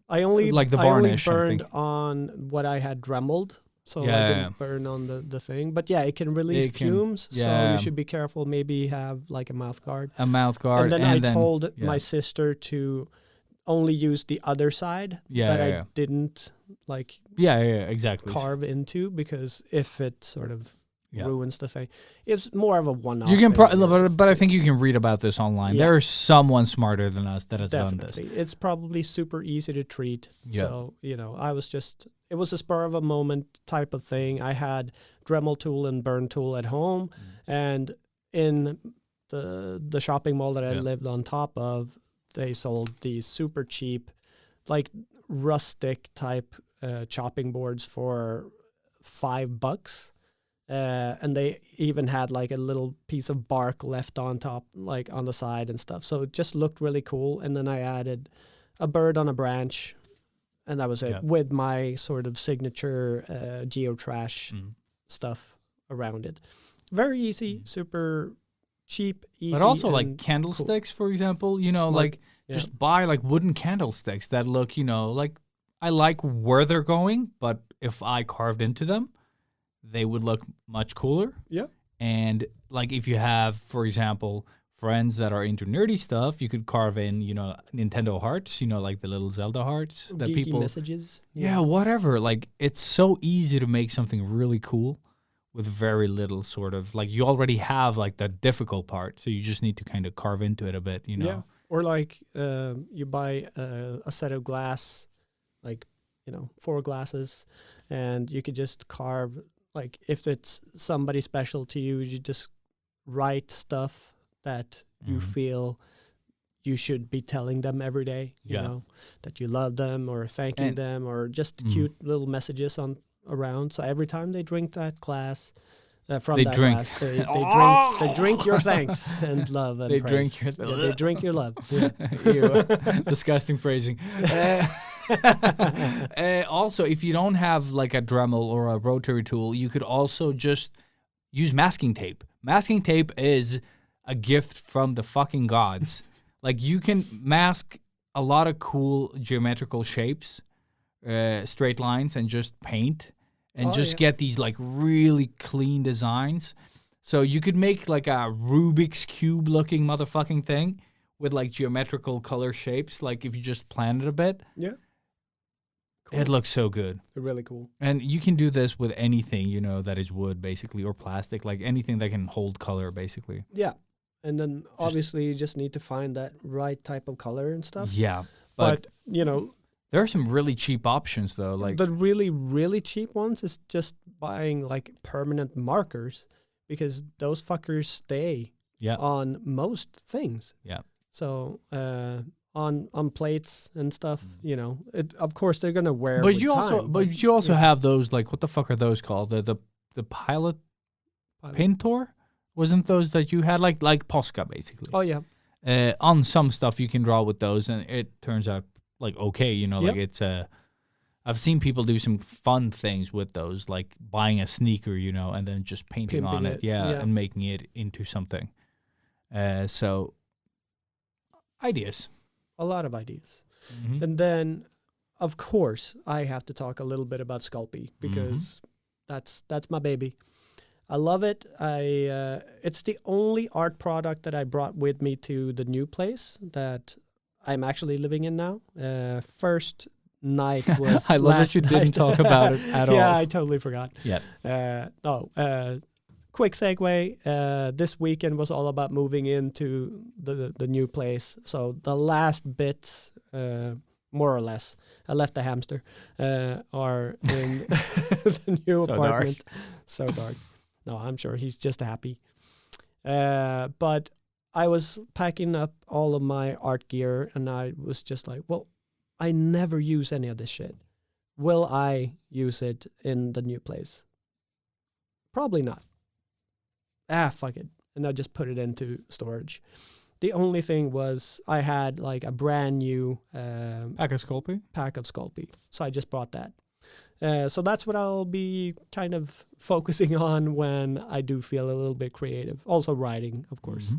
only like the varnish. I only burned on what I had dremeled. So I didn't burn on the thing. But yeah, it can release fumes. So you should be careful. Maybe have like a mouth guard. A mouth guard. And then I told my sister to only use the other side that I didn't like exactly carve into, because if it sort of ruins the thing. It's more of a one-off. You can, thing, but I think you can read about this online. Yeah. There's someone smarter than us that has done this. It's probably super easy to treat. Yeah. So, it was a spur of a moment type of thing. I had Dremel tool and burn tool at home, and in the shopping mall that I lived on top of, they sold these super cheap, like rustic type chopping boards for $5. And they even had like a little piece of bark left on top, like on the side and stuff. So it just looked really cool. And then I added a bird on a branch, and that was it, with my sort of signature geotrash stuff around it. Very easy, super cheap, easy. But also like candlesticks, for example, Smart. Just buy like wooden candlesticks that look, like I like where they're going, but if I carved into them, they would look much cooler. Yeah. And like if you have, for example, friends that are into nerdy stuff, you could carve in, Nintendo hearts, like the little Zelda hearts that geeky people messages. Yeah, whatever. Like it's so easy to make something really cool with very little sort of like you already have like the difficult part, so you just need to kind of carve into it a bit, Yeah. Or like you buy a set of glass, like 4 glasses, and you could just carve. Like, if it's somebody special to you, you just write stuff that you feel you should be telling them every day, you know, that you love them or thanking them, or just cute little messages around. So every time they drink that glass, glass, they drink your thanks and love and praise. They drink your love. Yeah. Ew. Disgusting phrasing. Also, if you don't have like a Dremel or a rotary tool, you could also just use masking tape. Masking tape is a gift from the fucking gods. Like you can mask a lot of cool geometrical shapes, straight lines, and just paint and get these like really clean designs. So you could make like a Rubik's Cube looking motherfucking thing with like geometrical color shapes. Like if you just plan it a bit. Yeah. Cool. It looks so good. Really cool. And you can do this with anything, that is wood, basically, or plastic, like anything that can hold color, basically. Yeah. And then obviously you just need to find that right type of color and stuff. Yeah. But there are some really cheap options, though. Like the really, really cheap ones is just buying like permanent markers, because those fuckers stay on most things. Yeah. So, on plates and stuff, of course they're gonna wear. But you also have those, like, what the fuck are those called? The pilot Pintor? Wasn't those that you had like Posca basically? Oh yeah. On some stuff you can draw with those, and it turns out like okay, like it's I've seen people do some fun things with those, like buying a sneaker, and then just painting Pimping on it, and making it into something. So ideas. A lot of ideas. Mm-hmm. And then, of course, I have to talk a little bit about Sculpey, because that's my baby. I love it. It's the only art product that I brought with me to the new place that I'm actually living in now. First night was I love that you didn't talk about it at all. Yeah, I totally forgot. Yeah. Quick segue. This weekend was all about moving into the new place. So the last bits, more or less, I left the hamster, are in the new apartment. Dark. So dark. No, I'm sure he's just happy. But I was packing up all of my art gear, and I was just like, well, I never use any of this shit. Will I use it in the new place? Probably not. Fuck it. And I just put it into storage. The only thing was I had like a brand new pack of Sculpey. So I just brought that. So that's what I'll be kind of focusing on when I do feel a little bit creative. Also writing, of course. Mm-hmm.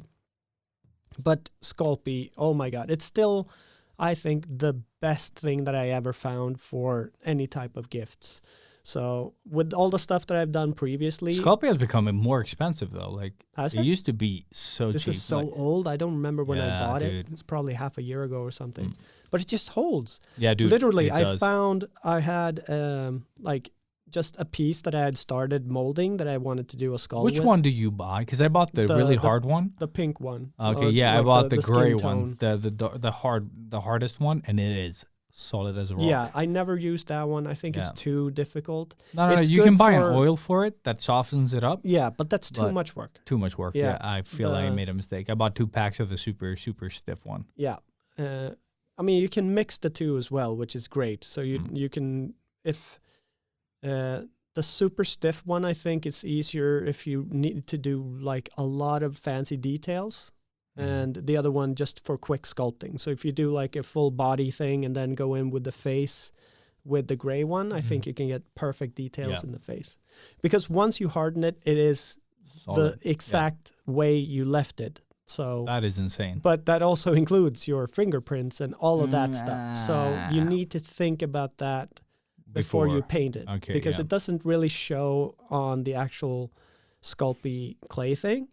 But Sculpey, oh my God, it's still, I think, the best thing that I ever found for any type of gifts. So with all the stuff that I've done previously, Sculpey has become more expensive though. Like it used to be so cheap. This is so old. I don't remember when I bought it. It's probably half a year ago or something. But it just holds. Yeah, dude. Literally, I found I had like just a piece that I had started molding that I wanted to do a skull Which with. one do you buy? Because I bought the really hard one. The pink one. Okay, yeah, I bought the gray one, the hardest one, and it is solid as a rock. Yeah, I never used that one. I think it's too difficult. No, you can buy an oil for it that softens it up. Yeah, but that's too much work. Too much work. Yeah, I feel I made a mistake. I bought 2 packs of the super stiff one. Yeah, I mean you can mix the two as well, which is great. So you can the super stiff one, I think it's easier if you need to do like a lot of fancy details. And the other one just for quick sculpting. So if you do like a full body thing and then go in with the face with the gray one, I think you can get perfect details in the face. Because once you harden it, it is solid. The exact way you left it. So that is insane. But that also includes your fingerprints and all of that stuff. So you need to think about that before you paint it. Okay, because it doesn't really show on the actual Sculpey clay thing.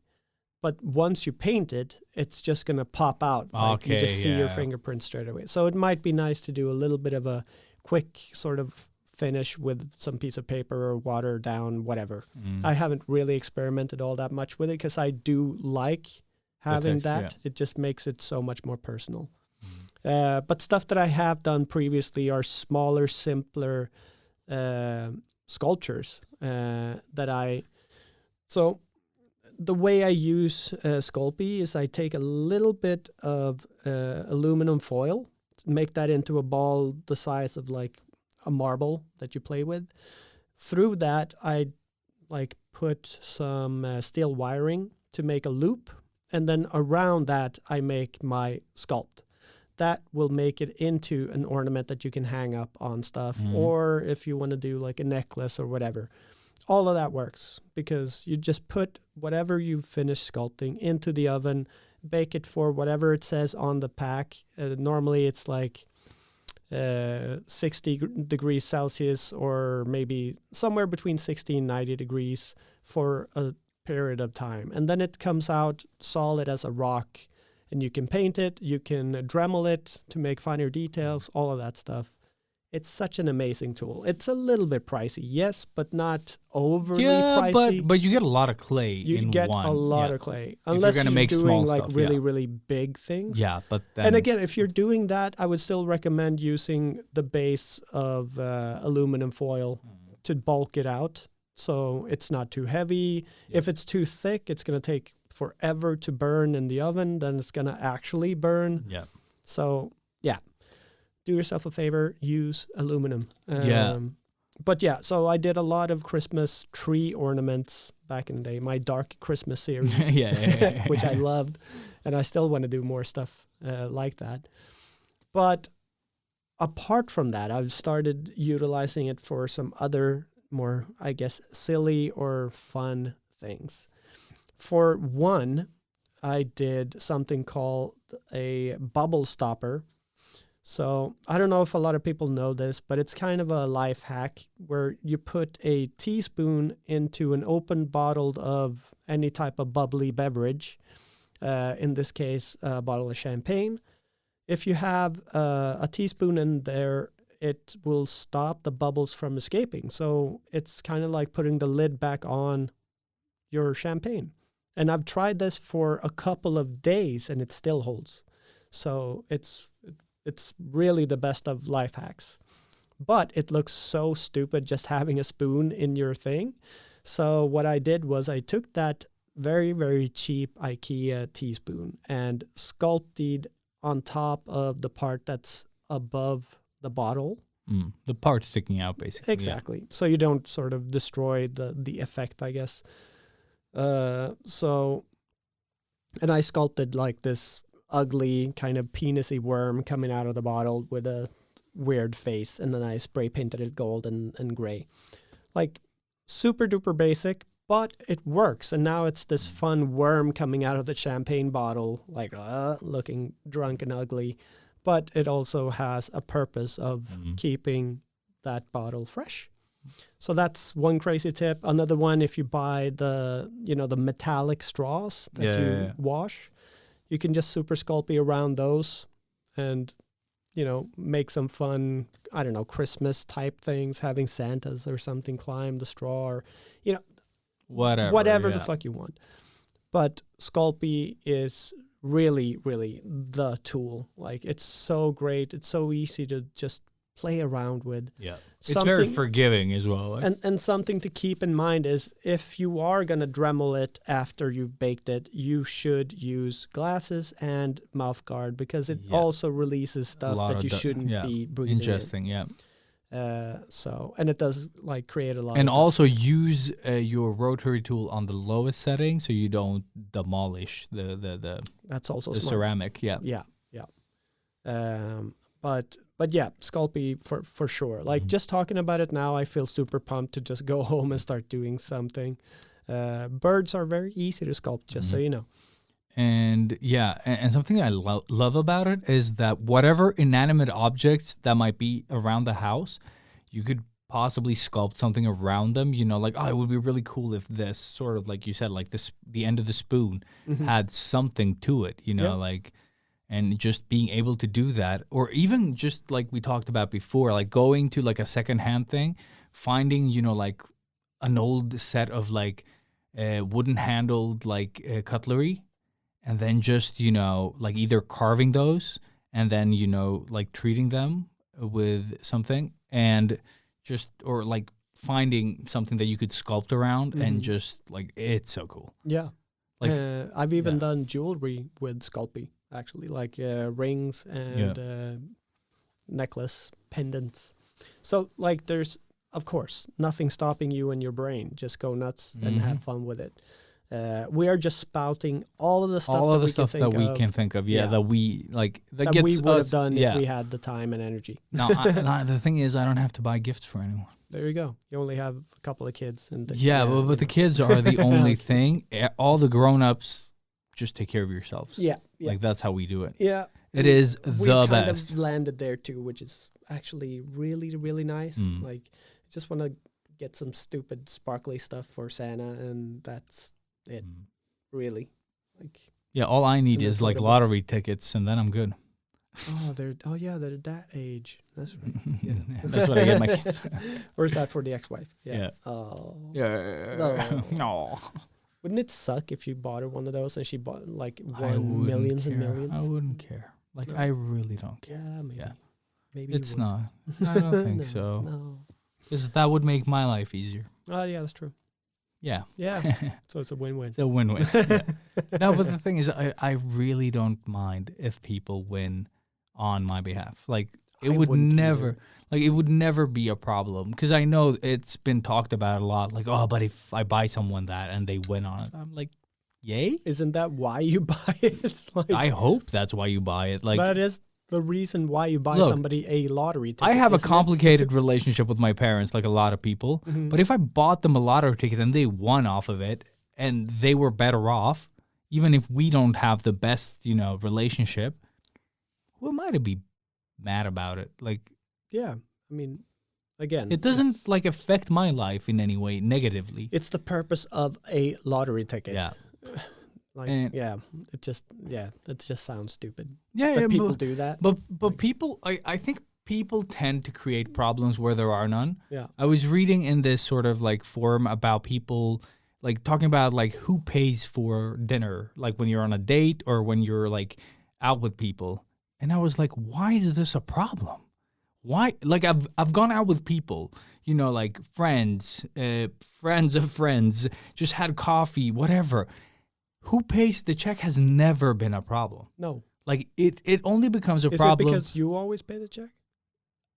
But once you paint it, it's just going to pop out. Like you just see your fingerprints straight away. So it might be nice to do a little bit of a quick sort of finish with some piece of paper or water down, whatever. I haven't really experimented all that much with it because I do like having that. It just makes it so much more personal. But stuff that I have done previously are smaller, simpler sculptures So the way I use Sculpey is I take a little bit of aluminum foil, make that into a ball the size of like a marble that you play with. Through that, I like put some steel wiring to make a loop, and then around that I make my sculpt. That will make it into an ornament that you can hang up on stuff, or if you want to do like a necklace or whatever. All of that works because you just put whatever you've finished sculpting into the oven, bake it for whatever it says on the pack. Normally it's like 60 degrees Celsius or maybe somewhere between 60 and 90 degrees for a period of time. And then it comes out solid as a rock, and you can paint it, you can Dremel it to make finer details, all of that stuff. It's such an amazing tool. It's a little bit pricey, yes, but not overly pricey. But you get a lot of clay in one. You get a lot of clay. Unless you're doing like stuff, really big things. Yeah, but then... And again, if you're doing that, I would still recommend using the base of aluminum foil to bulk it out so it's not too heavy. Yeah. If it's too thick, it's going to take forever to burn in the oven. Then it's going to actually burn. Yeah. So, yeah. Do yourself a favor, use aluminum. But yeah, so I did a lot of Christmas tree ornaments back in the day, my Dark Christmas series, which I loved. And I still want to do more stuff like that. But apart from that, I've started utilizing it for some other more, I guess, silly or fun things. For one, I did something called a bubble stopper. So I don't know if a lot of people know this, but it's kind of a life hack where you put a teaspoon into an open bottle of any type of bubbly beverage, in this case, a bottle of champagne. If you have a teaspoon in there, it will stop the bubbles from escaping. So it's kind of like putting the lid back on your champagne. And I've tried this for a couple of days and it still holds. So it's really the best of life hacks. But it looks so stupid just having a spoon in your thing. So what I did was I took that very, very cheap IKEA teaspoon and sculpted on top of the part that's above the bottle. The part sticking out, basically. Exactly. Yeah. So you don't sort of destroy the effect, I guess. And I sculpted like this ugly kind of penisy worm coming out of the bottle with a weird face, and then I spray painted it gold and gray. Like super duper basic, but it works. And now it's this fun worm coming out of the champagne bottle, like looking drunk and ugly. But it also has a purpose of keeping that bottle fresh. So that's one crazy tip. Another one, if you buy the metallic straws that you wash, you can just super Sculpey around those, and make some fun, I don't know, Christmas type things, having Santas or something climb the straw, or, whatever the fuck you want. But Sculpey is really, really the tool. Like, it's so great. It's so easy to just play around with. Yeah. It's very forgiving as well. And something to keep in mind is if you are going to Dremel it after you've baked it, you should use glasses and mouth guard, because it also releases stuff that you shouldn't be breathing ingesting, and it does like create a lot and of also use your rotary tool on the lowest setting so you don't demolish the that's also the smart. ceramic. But yeah, Sculpey for sure. Like, just talking about it now, I feel super pumped to just go home and start doing something. Birds are very easy to sculpt, just so you know. And and something I love about it is that whatever inanimate objects that might be around the house, you could possibly sculpt something around them. Like, it would be really cool if this, sort of like you said, like the end of the spoon had something to it. Like. And just being able to do that, or even just like we talked about before, like going to like a secondhand thing, finding, like an old set of like wooden handled like cutlery, and then just, like either carving those and then, like treating them with something, and just, or like finding something that you could sculpt around and just like, it's so cool. Yeah. Like I've even done jewelry with Sculpey. Actually, like rings and necklace, pendants. So, like, there's, of course, nothing stopping you and your brain. Just go nuts and have fun with it. We are just spouting all of the stuff that we can think of. That we, like, that we would have done if we had the time and energy. No, the thing is, I don't have to buy gifts for anyone. There you go. You only have a couple of kids. But the kids are the only thing. All the grown-ups, just take care of yourselves. Yeah. Like, that's how we do it. Yeah. It is the best. We kind of landed there too, which is actually really, really nice. Like, I just want to get some stupid sparkly stuff for Santa, and that's it. Really. Like. Yeah, all I need is like lottery tickets, and then I'm good. They're that age. That's right. Yeah. That's what I get my kids. Or is that for the ex-wife? Yeah. Oh. Yeah. No. Wouldn't it suck if you bought her one of those and she bought like won millions and millions? I wouldn't care. Like, I really don't care. Yeah, maybe. Yeah. Maybe it's not. I don't think so. No. Because that would make my life easier. Oh, yeah, that's true. Yeah. Yeah. So it's a win-win. It's a win-win. No, but the thing is, I really don't mind if people win on my behalf. Like, it would never be a problem, because I know it's been talked about a lot. Like, but if I buy someone that and they win on it, I'm like, yay? Isn't that why you buy it? Like, I hope that's why you buy it. Like, that is the reason why you buy somebody a lottery ticket. I have a complicated relationship with my parents, like a lot of people. But if I bought them a lottery ticket and they won off of it and they were better off, even if we don't have the best, relationship, who am I to be mad about it? Like, yeah, I mean, again, it doesn't like affect my life in any way negatively. It's the purpose of a lottery ticket. Yeah. Like, it just sounds stupid. Yeah, that people do that. But people, I think people tend to create problems where there are none. Yeah. I was reading in this sort of like forum about people like talking about like who pays for dinner, like when you're on a date or when you're like out with people. And I was like, why is this a problem? Why? Like, I've gone out with people, like friends, friends of friends, just had coffee, whatever. Who pays the check has never been a problem. No. Like, it only becomes a Is problem. it because you always pay the check?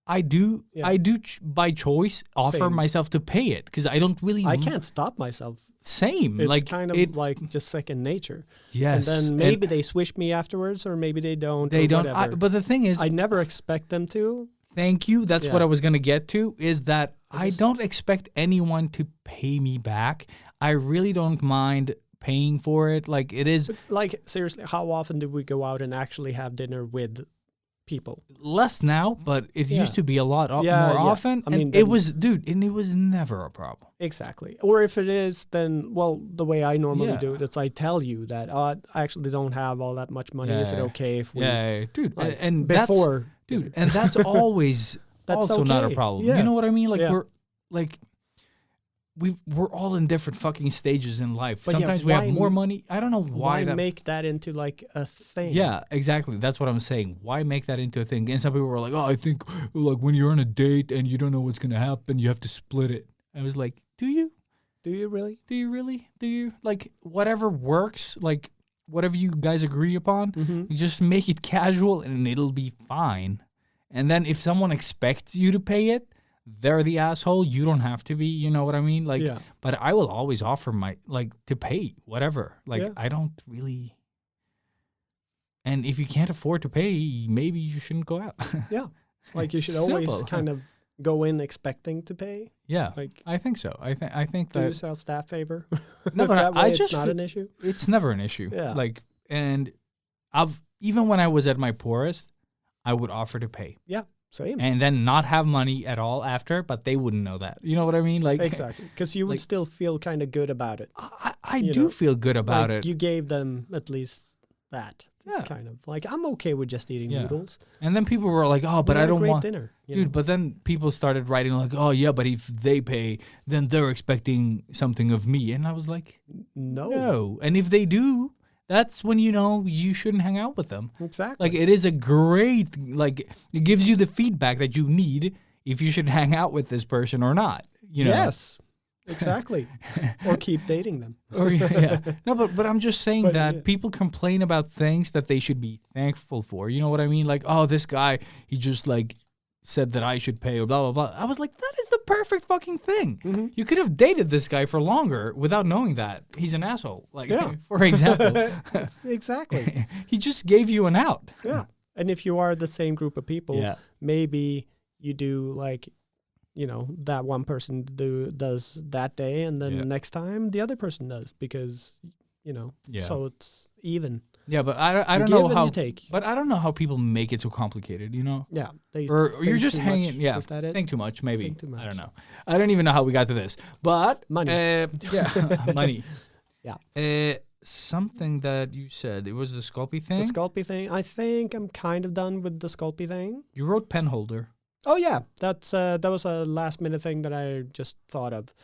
I do. Yeah. I do by choice offer myself to pay it, because I don't really. I can't stop myself. Same. It's like kind of like just second nature. Yes. And then maybe they swish me afterwards, or maybe they don't. They don't. But the thing is, I never expect them to. Thank you. That's what I was gonna get to. Is that I don't expect anyone to pay me back. I really don't mind paying for it. Like, it is. But, like, seriously, how often do we go out and actually have dinner with people? Less now, but it used to be a lot more often. I mean, it was never a problem. Exactly. Or if it is, then, well, the way I normally do it is I tell you that I actually don't have all that much money. Is it okay if we... Yeah, dude. Like, and before dude, and that's always also not a okay. problem. Yeah. You know what I mean? Like Yeah. we're all in different fucking stages in life. But yeah, Sometimes we have why more money. I don't know why that. make that into like a thing? Yeah, exactly. That's what I'm saying. Why make that into a thing? And some people were like, "Oh, I think like when you're on a date and you don't know what's gonna happen, you have to split it." I was like, "Do you? Do you really? Do you really? Do you like whatever works? Like whatever you guys agree upon, you just make it casual and it'll be fine. And then if someone expects you to pay it, they're the asshole. You don't have to be. You know what I mean? Like, Yeah. but I will always offer my to pay whatever. Like, Yeah. I don't really. And if you can't afford to pay, maybe you shouldn't go out. Yeah. Like you should always Simple. kind of go in expecting to pay. Yeah, Like I think so. I think do that yourself that favor. No, but that way I it's just not fe- an issue. it's never an issue. Yeah. Like, and even when I was at my poorest, I would offer to pay. Yeah. Same. And then not have money at all after, but they wouldn't know that. You know what I mean? Like Exactly. Because you would like- still feel kind of good about it. I You do know, feel good about like it. you gave them at least that. Yeah. Kind of like I'm okay with just eating Yeah. noodles. And then people were like, "Oh, but We I had a don't great want." dinner. you Dude, know? but then people started writing like, "Oh, yeah, but if they pay, then they're expecting something of me." And I was like, no. "No." And if they do, that's when you know you shouldn't hang out with them. Exactly. Like it is a great it gives you the feedback that you need if you should hang out with this person or not. You know? Yes. Exactly. Or keep dating them. Or yeah. No, but I'm just saying But, that yeah. people complain about things that they should be thankful for. You know what I mean? Like, oh, this guy, he just like said that I should pay or blah blah blah. I was like, that is the perfect fucking thing. Mm-hmm. You could have dated this guy for longer without knowing that he's an asshole. Like, Yeah. for example, Exactly. he just gave you an out. Yeah. And if you are the same group of people, Yeah. maybe you do like, that one person does that day, and then Yeah. next time the other person does because, Yeah. so it's even. Yeah, but I You don't give know and how. you take. But I don't know how people make it so complicated. You know. Yeah. They Or you're think just too hanging. much. Yeah, Is that it? think too much. Maybe. Think too I much. don't know. I don't even know how we got to this. But Money. Yeah, money. Yeah. Something that you said, it was the Sculpey thing. The Sculpey thing. I think I'm kind of done with the Sculpey thing. You wrote pen holder. Oh yeah, that was a last minute thing that I just thought of.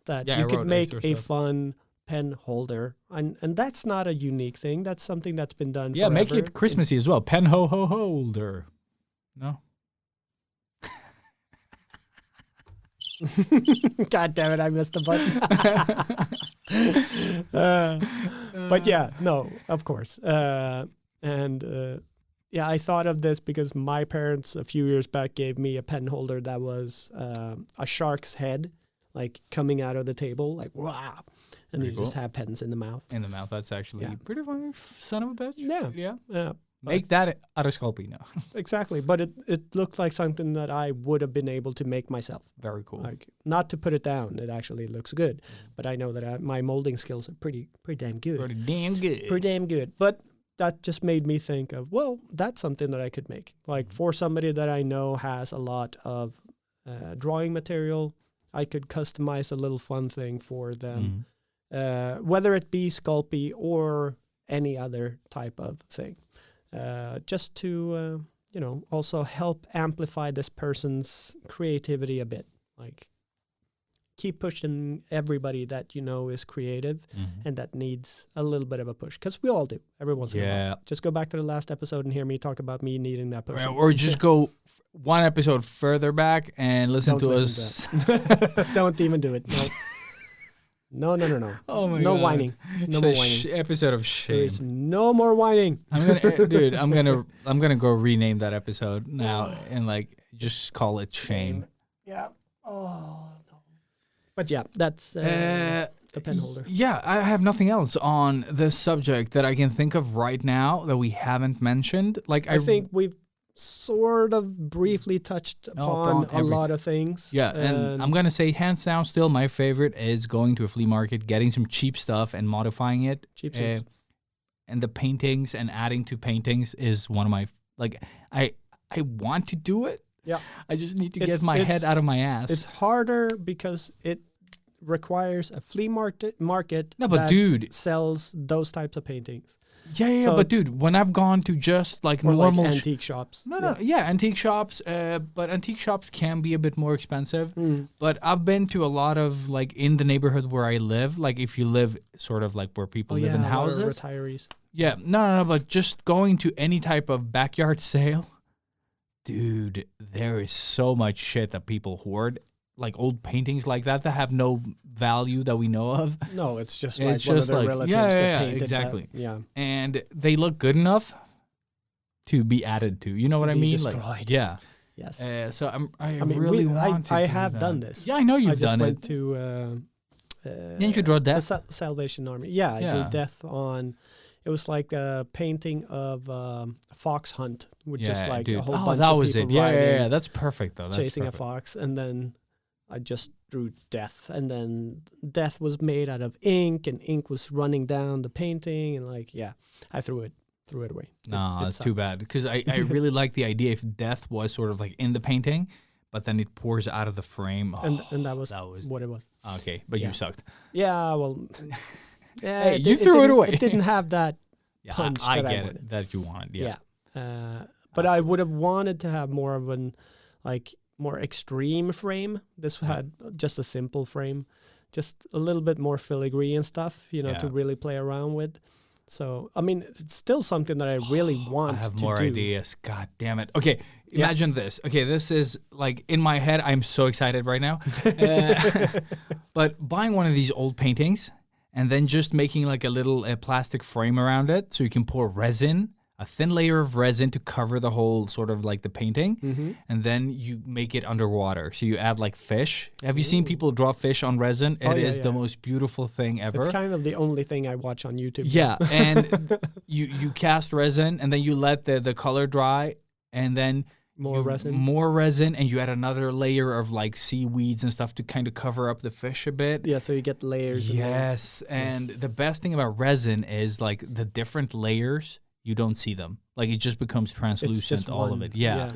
That Yeah, I you could wrote make extra a stuff. fun pen holder, and that's not a unique thing. That's something that's been done. Yeah, make forever. it Christmassy as well. Pen holder. No. God damn it! I missed the button. But yeah, no, of course. Yeah, I thought of this because my parents a few years back gave me a pen holder that was a shark's head, like coming out of the table, like wow, and Pretty you just cool. have pens in the mouth. In the mouth. That's actually Yeah. pretty funny. Son of a bitch. Yeah. Yeah. Yeah, Make that out of Sculpey now. exactly. But it looked like something that I would have been able to make myself. Very cool. Like not to put it down, it actually looks good. But I know that my molding skills are pretty damn good. Pretty damn good. Pretty damn good. But that just made me think of, well, that's something that I could make. Like for somebody that I know has a lot of drawing material, I could customize a little fun thing for them, whether it be Sculpey or any other type of thing. Just to, also help amplify this person's creativity a bit. Like keep pushing everybody that you know is creative and that needs a little bit of a push. Because we all do, every once in a Yeah. while. Just go back to the last episode and hear me talk about me needing that push. Or just go one episode further back and listen to us. Don't even do it. No. No. Oh my No God. whining. No more whining. Episode of There shame. is no more whining. I'm gonna go rename that episode now and just call it shame. Yeah. Oh no. But yeah, that's the pen holder. Yeah, I have nothing else on this subject that I can think of right now that we haven't mentioned. Like I think we've sort of briefly touched upon a lot of things. Yeah, and I'm gonna say hands down, still my favorite is going to a flea market, getting some cheap stuff and modifying it. Cheap stuff. And the paintings and adding to paintings is one of my I want to do it. Yeah. I just need to get my head out of my ass. It's harder because it requires a flea market No, but that dude, sells those types of paintings. Yeah, So but dude, when I've gone to just like or normal like antique shops. No, antique shops. But antique shops can be a bit more expensive. Mm. But I've been to a lot of like in the neighborhood where I live. Like if you live sort of like where people live in a lot of houses. retirees. Yeah, no. But just going to any type of backyard sale, dude, there is so much shit that people hoard. Like old paintings like that have no value that we know of. No, it's just It's like just one of their like- relatives yeah, that painted exactly. that. Yeah. And they look good enough to be added to. You know what I be mean? destroyed. Like, yeah. Yes. So I I mean, really want to I do have that. done this. Yeah, I know I you've just done went it. to Didn't you draw the death? Salvation Army. Yeah, I Yeah. drew death on. It was like a painting of a fox hunt with just like dude. a whole oh, bunch that of was people it. Yeah, riding, yeah. That's perfect though. That's chasing perfect. a fox, and then I just drew death, and then death was made out of ink, and ink was running down the painting, and like I threw it away. No, It that's sucked. too bad because I really like the idea if death was sort of like in the painting, but then it pours out of the frame. Oh, And that was what it was. okay, but Yeah. you sucked. Yeah, well, yeah, Hey, you threw it didn't- away. It didn't have that Yeah, punch I that I get wanted. it that you wanted. Yeah. But I would have wanted to have more of an more extreme frame. This had just a simple frame, just a little bit more filigree and stuff, to Yeah. really play around with. So I mean, it's still something that I really want I have to more do. ideas. God damn it. Okay, Yeah. imagine this. Okay, this is like in my head. I'm so excited right now. Uh, but buying one of these old paintings and then just making like a little plastic frame around it so you can pour resin, a thin layer of resin to cover the whole sort of like the painting. Mm-hmm. And then you make it underwater. So you add like fish. Have you seen people draw fish on resin? It is the most beautiful thing ever. It's kind of the only thing I watch on YouTube. Yeah, and you cast resin, and then you let the color dry, and then More resin. and you add another layer of like seaweeds and stuff to kind of cover up the fish a bit. Yeah, so you get layers. and layers. Yes, and the best thing about resin is like the different layers, you don't see them. Like it just becomes It's translucent, just all of one. it. Yeah.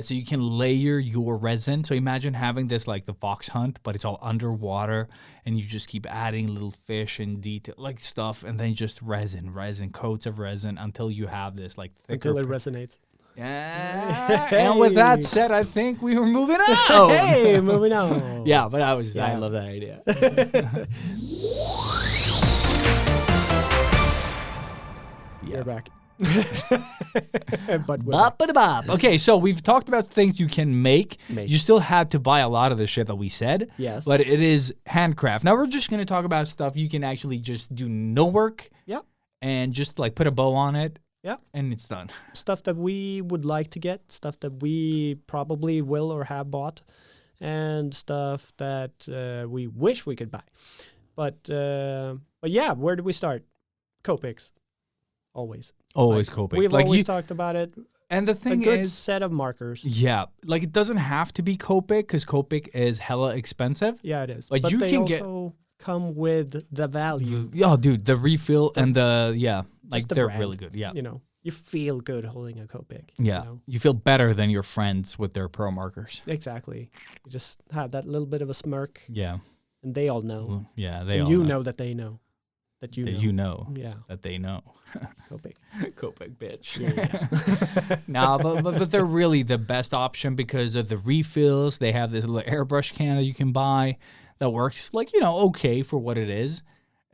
So you can layer your resin. So imagine having this like the fox hunt, but it's all underwater, and you just keep adding little fish and detail like stuff, and then just resin, coats of resin until you have this like thicker. Until it resonates. Yeah. And with that said, I think we were moving on. Hey, moving on. Yeah, but I Yeah. love that idea. You're back. But we're Bop, back. bop. Okay, so we've talked about things you can make. Make. You still have to buy a lot of the shit that we said. Yes. But it is handcraft. Now we're just going to talk about stuff you can actually just do no work. Yeah. And just like put a bow on it. Yeah. And it's done. Stuff that we would like to get, stuff that we probably will or have bought, and stuff that we wish we could buy. But yeah, where do we start? Copics. Always. Always Like, Copics. We've like always you, talked about it. and the A thing good is, set of markers. yeah, like it doesn't have to be Copic because Copic is hella expensive. Yeah, it is. But you they can also come with the value. Oh, dude, the refill and like the they're brand. really good. Yeah. You feel good holding a Copic. Yeah. You feel better than your friends with their pro markers. Exactly. You just have that little bit of a smirk, Yeah. and they all know. Yeah, they And all you know. know that they know. That you That know. you know. Yeah, That they know. Copic. Copic, bitch. Yeah. No, but they're really the best option because of the refills. They have this little airbrush can that you can buy that works like, okay for what it is.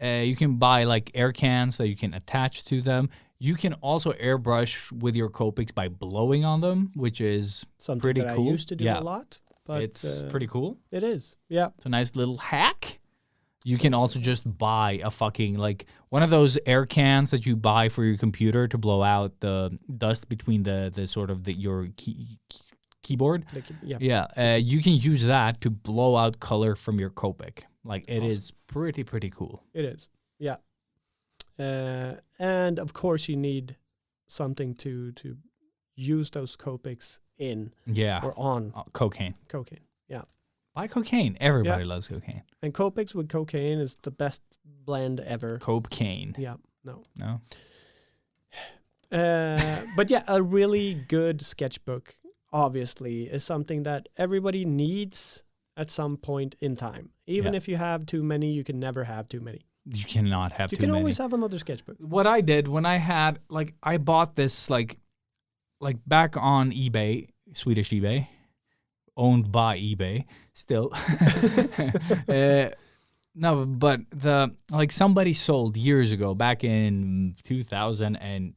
You can buy like air cans that you can attach to them. You can also airbrush with your Copics by blowing on them, which is Something pretty that cool. I used to do Yeah. a lot. But it's pretty cool. It is. Yeah. It's a nice little hack. You can also just buy a fucking like one of those air cans that you buy for your computer to blow out the dust between the sort of your keyboard. Yeah. Yeah, you can use that to blow out color from your Copic. Like it Awesome. is pretty cool. It is. Yeah. And of course you need something to use those Copics in Yeah, or on cocaine. cocaine. Yeah. Buy cocaine. Everybody loves cocaine. And Copics with cocaine is the best blend ever. Cocaine. Yeah. No. No. But yeah, a really good sketchbook, obviously, is something that everybody needs at some point in time. Even Yeah. if you have too many, you can never have too many. You cannot have You too can many. always have another sketchbook. What I did when I had, like, I bought this, like back on eBay, Swedish eBay, owned by eBay still. No, but somebody sold years ago, back in 2000 and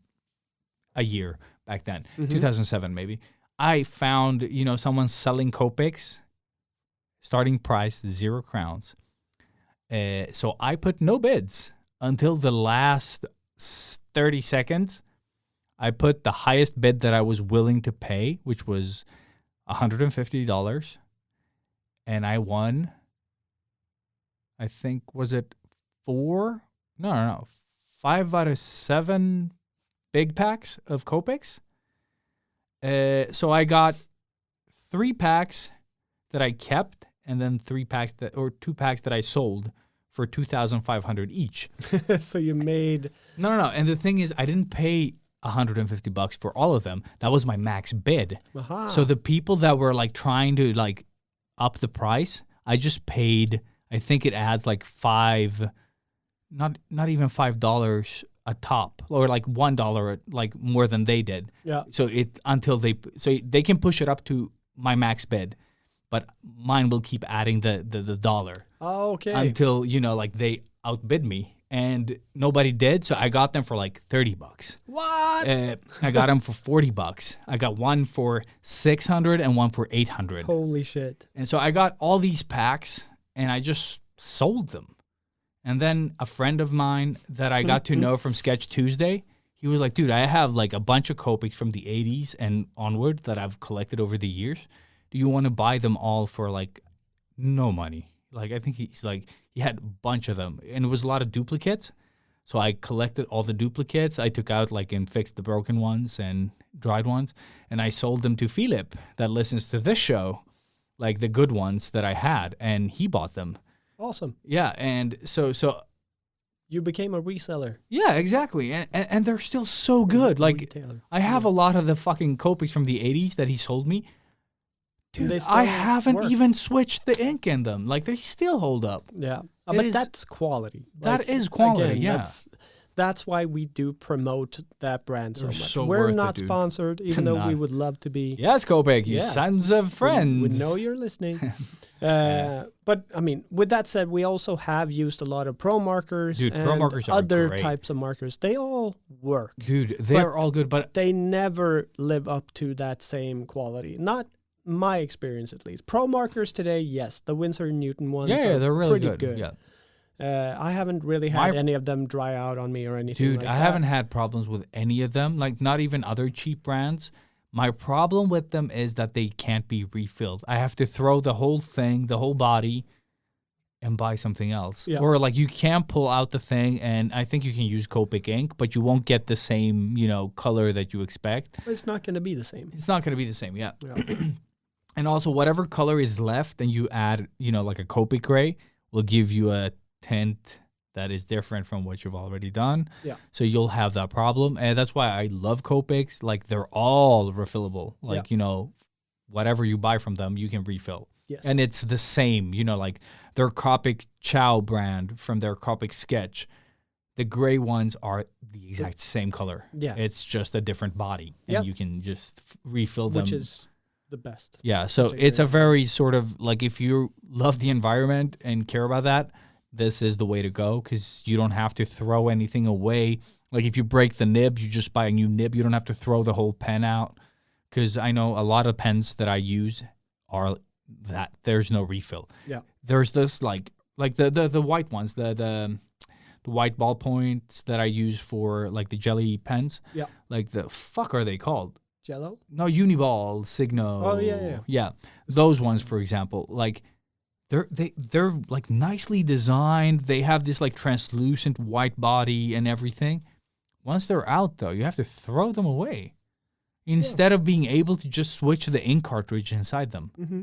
a year back then, 2007 maybe. I found, someone selling Copics, starting price 0 crowns. So I put no bids until the last 30 seconds. I put the highest bid that I was willing to pay, which was $150. And I won, I think, was it 4? No. 5 out of 7 big packs of Copics. So I got 3 packs that I kept, and then 2 packs that I sold for $2,500 each. So you made... No. And the thing is, I didn't pay $150 for all of them. That was my max bid. Aha. So the people that were like trying to like up the price, I just paid, I think it adds like not even $5 a top, or like $1 like more than they did. Yeah. So they can push it up to my max bid, but mine will keep adding the dollar. Oh, okay. Until, like they outbid me, and nobody did. So I got them for like $30. What? I got them for $40. I got one for $600 and one for $800. Holy shit. And so I got all these packs and I just sold them. And then a friend of mine that I got to know from Sketch Tuesday, he was like, dude, I have like a bunch of Copics from the 80s and onward that I've collected over the years. Do you want to buy them all for like no money? Like, I think he had a bunch of them, and it was a lot of duplicates. So I collected all the duplicates. I took out and fixed the broken ones and dried ones, and I sold them to Philip that listens to this show, like the good ones that I had, and he bought them. Awesome. Yeah, and so you became a reseller. Yeah, exactly, and they're still so good. Like, retailer. I have a lot of the fucking Copics from the 80s that he sold me. Dude, I haven't even switched the ink in them. Like, they still hold up. Yeah. But that's quality. That is quality, again, yeah. That's why we do promote that brand so much. So We're worth not it, dude. sponsored, even though we would love to be. Yes, Copic, you sons of friends. We know you're listening. But, I mean, with that said, we also have used a lot of pro markers Dude, and pro markers are other great. types of markers. They all work. Dude, they're all good, but they never live up to that same quality. Not my experience, at least. Pro markers today, yes. The Winsor & Newton ones are they're really pretty good. Yeah. I haven't really had any of them dry out on me or anything Dude, like I haven't had problems with any of them, like not even other cheap brands. My problem with them is that they can't be refilled. I have to throw the whole thing, the whole body, and buy something else. Yeah. Or like you can't pull out the thing, and I think you can use Copic ink, but you won't get the same, color that you expect. It's not going to be the same. It's not going to be the same, yeah. And also, whatever color is left, and you add, like a Copic gray, will give you a tint that is different from what you've already done. Yeah. So you'll have that problem. And that's why I love Copics. Like, they're all refillable. Like, whatever you buy from them, you can refill. Yes. And it's the same, like their Copic Chow brand from their Copic Sketch. The gray ones are the exact same color. Yeah. It's just a different body. And you can just refill them. Which is the best. Yeah, so it's a very sort of, like, if you love the environment and care about that, this is the way to go, because you don't have to throw anything away. Like, if you break the nib, you just buy a new nib. You don't have to throw the whole pen out, because I know a lot of pens that I use are that there's no refill. Yeah. There's this, like the white ones, the white ballpoints that I use for, like, the jelly pens. Yeah. Like, the fuck are they called? Jello? No, Uniball, Signo. Oh, yeah. Yeah, those ones, for example, like, they're like nicely designed. They have this like translucent white body and everything. Once they're out, though, you have to throw them away instead of being able to just switch the ink cartridge inside them. Mm-hmm.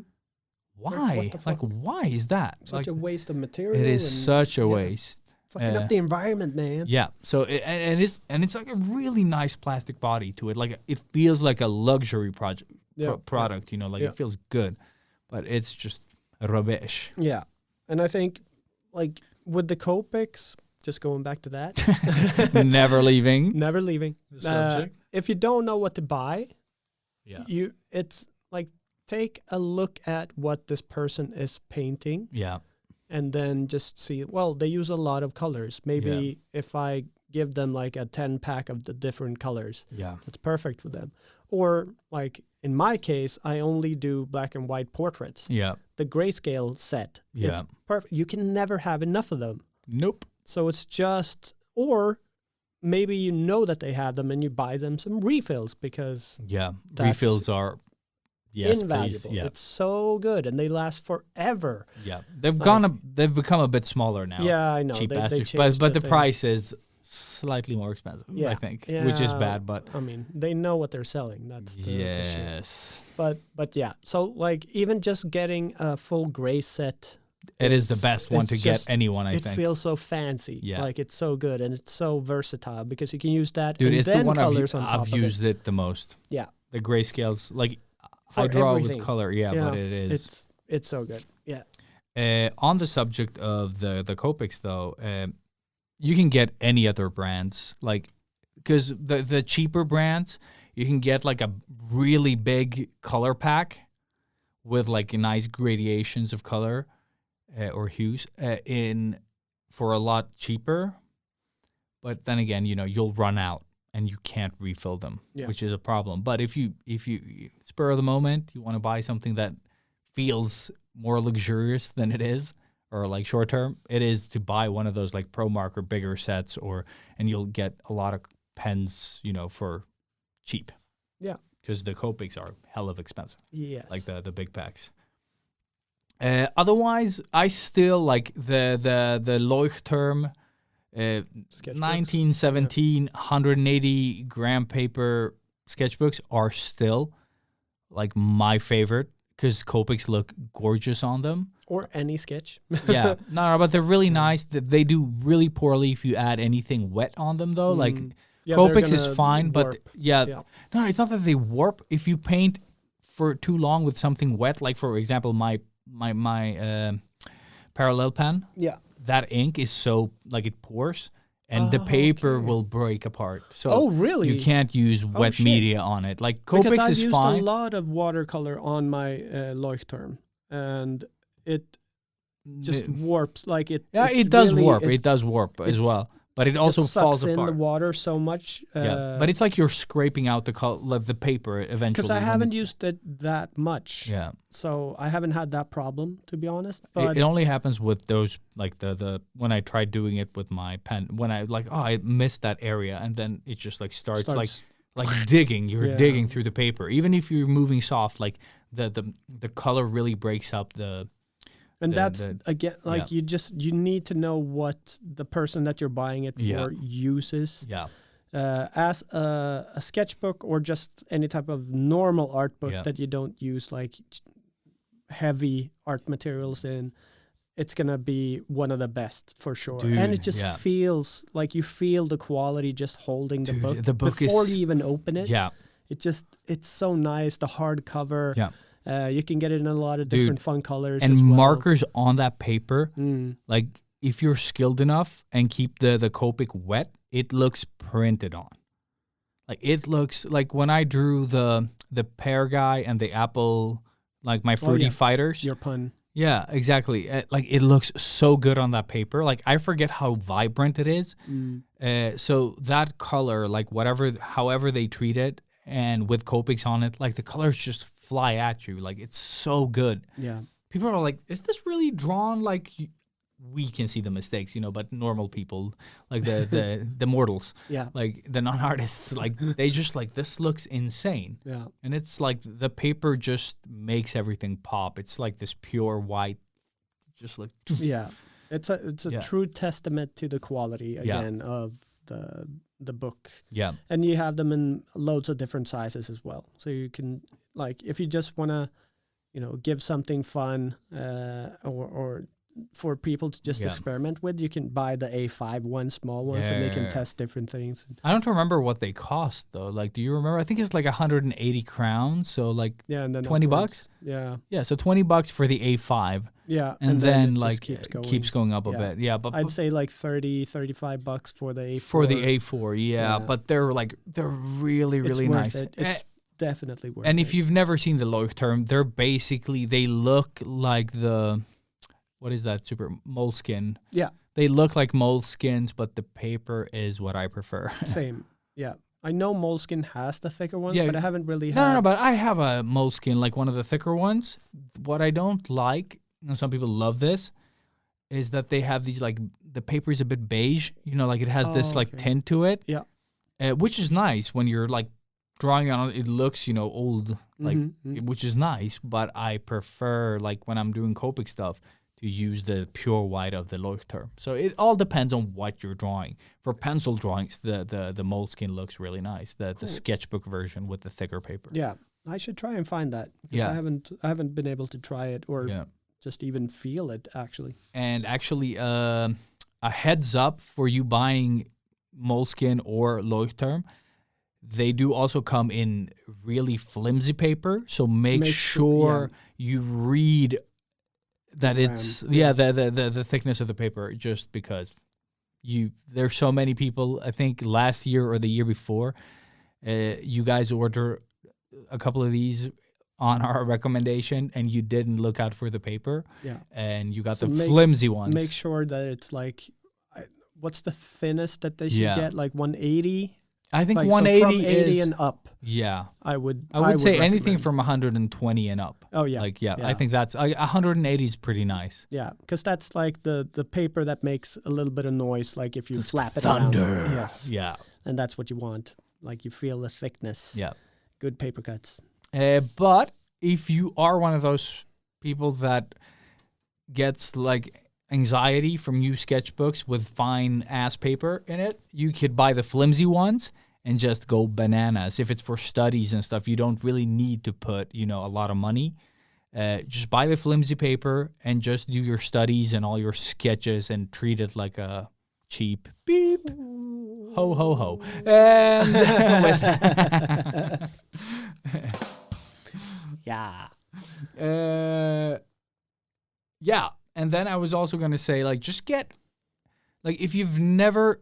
Why? Like, why is that? Such a waste of material. It is such a waste. Fucking up the environment, man. Yeah. So it's like a really nice plastic body to it. Like, it feels like a luxury product. Like, it feels good, but it's just rubbish. Yeah. And I think, like, with the Copics, just going back to that. Never leaving. Never leaving. The subject. If you don't know what to buy, Yeah. it's like take a look at what this person is painting. Yeah. And then just see, well, they use a lot of colors. Maybe if I give them like a 10 pack of the different colors, that's perfect for them. Or like in my case, I only do black and white portraits. Yeah. The grayscale set, it's perfect. You can never have enough of them. Nope. So it's just, or maybe you know that they have them and you buy them some refills because refills are invaluable. Please. Yeah. It's so good and they last forever. Yeah, they've become a bit smaller now. Yeah, I know. Cheap They bastards, changed but the thing. price is slightly more expensive. I think, which is bad. But I mean, they know what they're selling. That's the yes. But yeah, so like even just getting a full gray set. It is the best one to get anyone, I think. It feels so fancy. Yeah. Like it's so good and it's so versatile because you can use that Dude, and it's then the one colors on top I've of used it the most. Yeah. The grayscales, like For I draw everything. with color, but it is. It's so good. Yeah. On the subject of the Copics, though, you can get any other brands, like because the cheaper brands, you can get like a really big color pack with like nice gradations of color or hues in for a lot cheaper. But then again, you'll run out and you can't refill them, which is a problem. But if you spur of the moment, you want to buy something that feels more luxurious than it is, or like short term, it is to buy one of those like Pro Marker bigger sets, and you'll get a lot of pens, for cheap. Yeah. Because the Copics are hell of expensive. Yes. Like the big packs. Otherwise, I still like the Leuchtturm 1917 180 gram paper sketchbooks are still like my favorite because Copics look gorgeous on them. Or any sketch. Yeah, no, but they're really nice. They do really poorly if you add anything wet on them, though. Like Copics is fine, warp. but no, it's not that they warp. If you paint for too long with something wet, like for example, my parallel pen. Yeah. That ink is so like it pours and the paper will break apart. So really? You can't use wet media on it. Like Copics because I've is used fine. a lot of watercolor on my Leuchtturm and it just warps like it. Yeah, it does warp. It does warp as well. But it also falls apart. In the water so much. But it's like you're scraping out the paper eventually. Because I haven't used it that much. Yeah. So I haven't had that problem, to be honest. But it only happens with those, like the when I tried doing it with my pen, when I I missed that area, and then it just like starts like digging. You're digging through the paper. Even if you're moving soft, like the color really breaks up the. And again, like you need to know what the person that you're buying it for uses. Yeah. As a sketchbook or just any type of normal art book that you don't use like heavy art materials in, it's gonna be one of the best for sure. Dude, and it just feels like you feel the quality just holding the book. The book before you even open it. Yeah. It's so nice. The hardcover. Yeah. You can get it in a lot of different fun colors and as well. markers on that paper. Like if you're skilled enough and keep the Copic wet, it looks printed on. Like it looks like when I drew the pear guy and the apple, like my fruity fighters. Your pun. Yeah, exactly. Like it looks so good on that paper. Like I forget how vibrant it is. So that color, like however they treat it, and with Copics on it, like the colors just fly at you. Like it's so good. Yeah. People are like, is this really drawn? Like we can see the mistakes, but normal people, like the mortals, like the non-artists, like they just like, this looks insane. Yeah. And it's like the paper just makes everything pop. It's like this pure white, just like. Yeah. It's a true testament to the quality again of the book. Yeah. And you have them in loads of different sizes as well. So you can, like, if you just want to, give something fun or for people to just experiment with, you can buy the A5 one, small ones, and they can test different things. I don't remember what they cost, though. Like, do you remember? I think it's like 180 crowns. So, like, and then $20? Yeah. Yeah, so $20 for the A5. Yeah. and then it just like keeps going up a bit. Yeah, but I'd say like $30-$35 for the A4. for the A4, yeah, but they're really It's really worth nice. it. It's definitely worth And it. if you've never seen the Leuchtturm, they look like what is that, super moleskin? Yeah. They look like moleskins, but the paper is what I prefer. Same. Yeah. I know Moleskin has the thicker ones, Yeah. but I haven't really No, but I have a moleskin, like one of the thicker ones. What I don't like, and some people love this, is that they have these, like, the paper is a bit beige, like it has this like tint to it. Yeah. Which is nice when you're like drawing on it. It looks, old, like, which is nice, but I prefer, like, when I'm doing Copic stuff, to use the pure white of the Leuchtturm. So it all depends on what you're drawing. For pencil drawings, the moleskin looks really nice. The sketchbook version with the thicker paper. Yeah, I should try and find that. Yeah, I haven't been able to try it or just even feel it actually. And actually, a heads up for you buying moleskin or Leuchtturm. They do also come in really flimsy paper, so make sure you read that it's the thickness of the paper, just because there's so many people. I think last year or the year before, you guys order a couple of these on our recommendation, and you didn't look out for the paper, and you got the flimsy ones. Make sure that it's like, what's the thinnest that they should get? Like 180. I think like, 180 so from 80 is, and up. Yeah, I would say recommend. anything from 120 and up. Oh yeah, I think that's 180 is pretty nice. Yeah, because that's like the paper that makes a little bit of noise, like if you flap it thunder. around. Yes. Yeah, and that's what you want. Like you feel the thickness. Yeah, good paper cuts. But if you are one of those people that gets like anxiety from new sketchbooks with fine ass paper in it, you could buy the flimsy ones and just go bananas. If it's for studies and stuff, you don't really need to put, a lot of money. Just buy the flimsy paper and just do your studies and all your sketches and treat it like a cheap beep. Ho, ho, ho. And yeah. Yeah. And then I was also going to say, like, just get, like, if you've never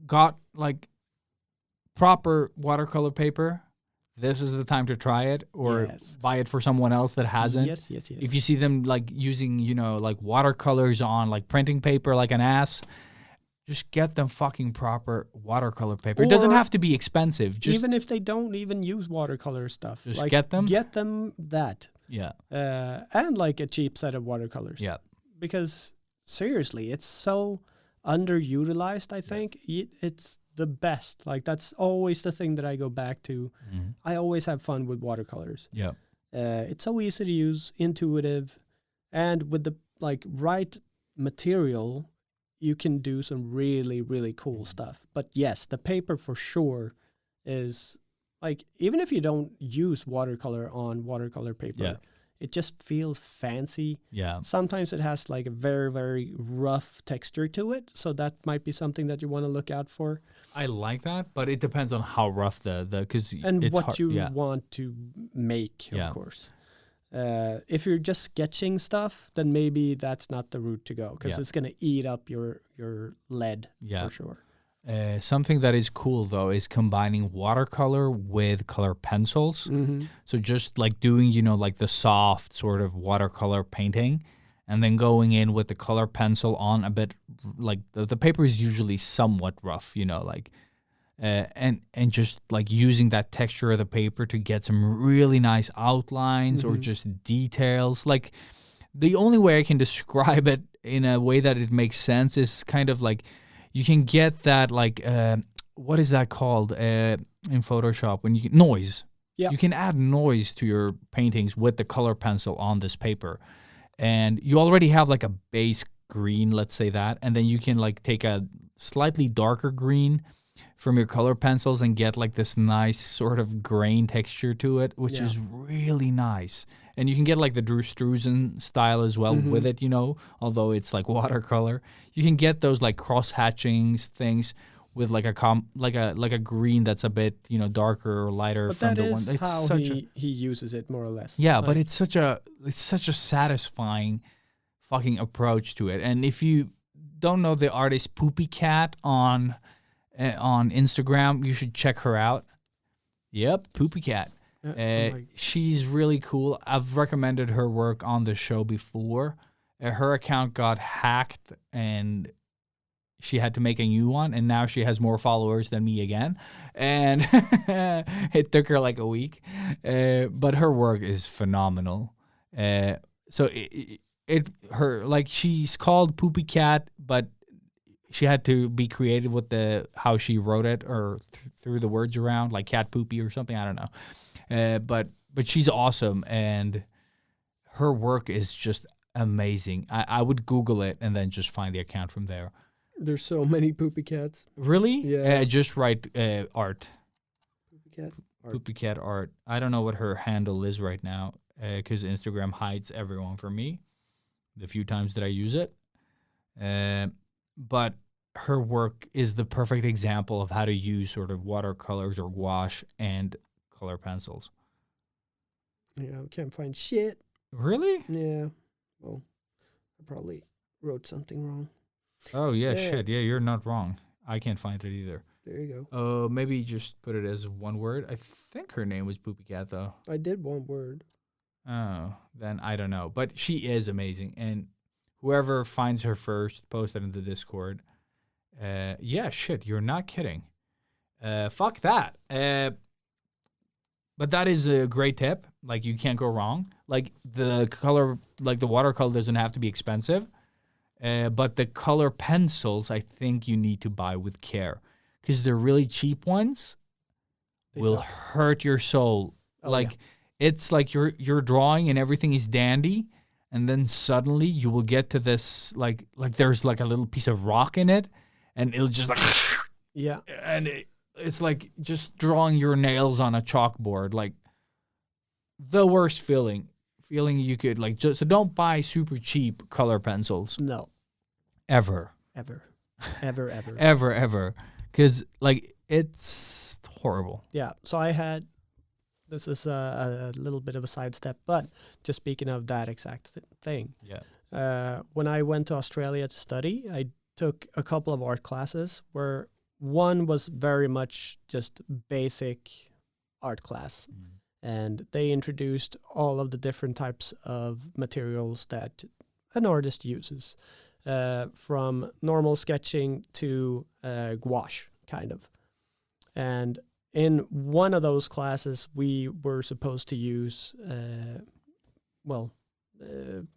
got, like, proper watercolor paper, this is the time to try it, or buy it for someone else that hasn't. Yes. If you see them, like, using, like, watercolors on, like, printing paper like an ass, just get them fucking proper watercolor paper. It doesn't have to be expensive. Just even if they don't even use watercolor stuff. Just like, get them? Get them that. Yeah. And like a cheap set of watercolors. Yeah. Because seriously, it's so underutilized, I think. It's the best. Like that's always the thing that I go back to. Mm-hmm. I always have fun with watercolors. Yeah. It's so easy to use, intuitive, and with the like right material, you can do some really, really cool stuff. But yes, the paper for sure is like, even if you don't use watercolor on watercolor paper, it just feels fancy. Yeah. Sometimes it has like a very, very rough texture to it. So that might be something that you want to look out for. I like that, but it depends on how rough because and it's what hard, you want to make, of course. If you're just sketching stuff, then maybe that's not the route to go, because it's going to eat up your lead for sure. Something that is cool, though, is combining watercolor with color pencils. Mm-hmm. So just like doing, like the soft sort of watercolor painting, and then going in with the color pencil on a bit, like the paper is usually somewhat rough, and just like using that texture of the paper to get some really nice outlines or just details. Like the only way I can describe it in a way that it makes sense is kind of like, you can get that, like, what is that called in Photoshop? When you noise. Yeah. You can add noise to your paintings with the color pencil on this paper. And you already have, like, a base green, let's say that. And then you can, like, take a slightly darker green from your color pencils and get, like, this nice sort of grain texture to it, which is really nice. And you can get, like, the Drew Struzan style as well with it, although it's, like, watercolor. You can get those, like, cross-hatchings things with like a green that's a bit darker or lighter But from that the one. is It's how such he uses it more or less. yeah, but it's such a satisfying fucking approach to it. And if you don't know the artist Poopy Cat on Instagram, you should check her out. Yep, Poopy Cat. She's really cool. I've recommended her work on the show before. Her account got hacked and she had to make a new one, and now she has more followers than me again. And it took her like a week. But her work is phenomenal. So she's called Poopy Cat, but she had to be creative with how she wrote it or threw the words around, like cat poopy or something. I don't know. But she's awesome, and her work is just amazing. I would Google it and then just find the account from there. There's so many Poopy Cats. Really? Yeah. Just write art. Poopy Cat art. Poopy Cat art. I don't know what her handle is right now because Instagram hides everyone from me the few times that I use it. But her work is the perfect example of how to use sort of watercolors or gouache and color pencils. Yeah, I can't find shit. Really? Yeah. Well, I probably wrote something wrong. Oh, yeah, shit. Yeah, you're not wrong. I can't find it either. There you go. Maybe just put it as one word. I think her name was Poopy Cat, though. I did one word. Oh, then I don't know. But she is amazing. And whoever finds her first, post it in the Discord. Yeah, shit, you're not kidding. Fuck that. But that is a great tip. Like, you can't go wrong. Like, the color, like the watercolor doesn't have to be expensive. But the color pencils, I think you need to buy with care. Because the really cheap ones will hurt your soul. It's like you're drawing and everything is dandy. And then suddenly you will get to this, like there's like a little piece of rock in it. And it'll just like... Yeah. And it's like just drawing your nails on a chalkboard. Like, the worst feeling you could, like, so don't buy super cheap color pencils. No. Ever. Because, like, it's horrible. Yeah. So this is a little bit of a sidestep, but just speaking of that exact thing. Yeah. When I went to Australia to study, I took a couple of art classes where one was very much just basic art class. And they introduced all of the different types of materials that an artist uses, from normal sketching to gouache, kind of. And in one of those classes, we were supposed to use,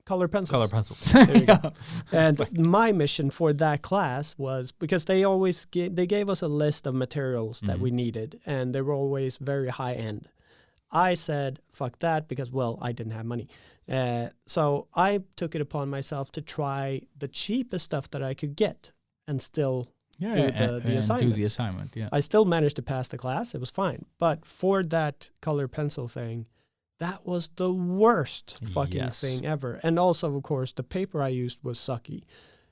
color pencils. Color pencils. There you go. And my mission for that class was, because they always they gave us a list of materials that we needed, and they were always very high end. I said, fuck that, because, I didn't have money. So I took it upon myself to try the cheapest stuff that I could get and still do the assignment. Do the assignment, yeah. I still managed to pass the class. It was fine. But for that color pencil thing, that was the worst fucking thing ever. And also, of course, the paper I used was sucky.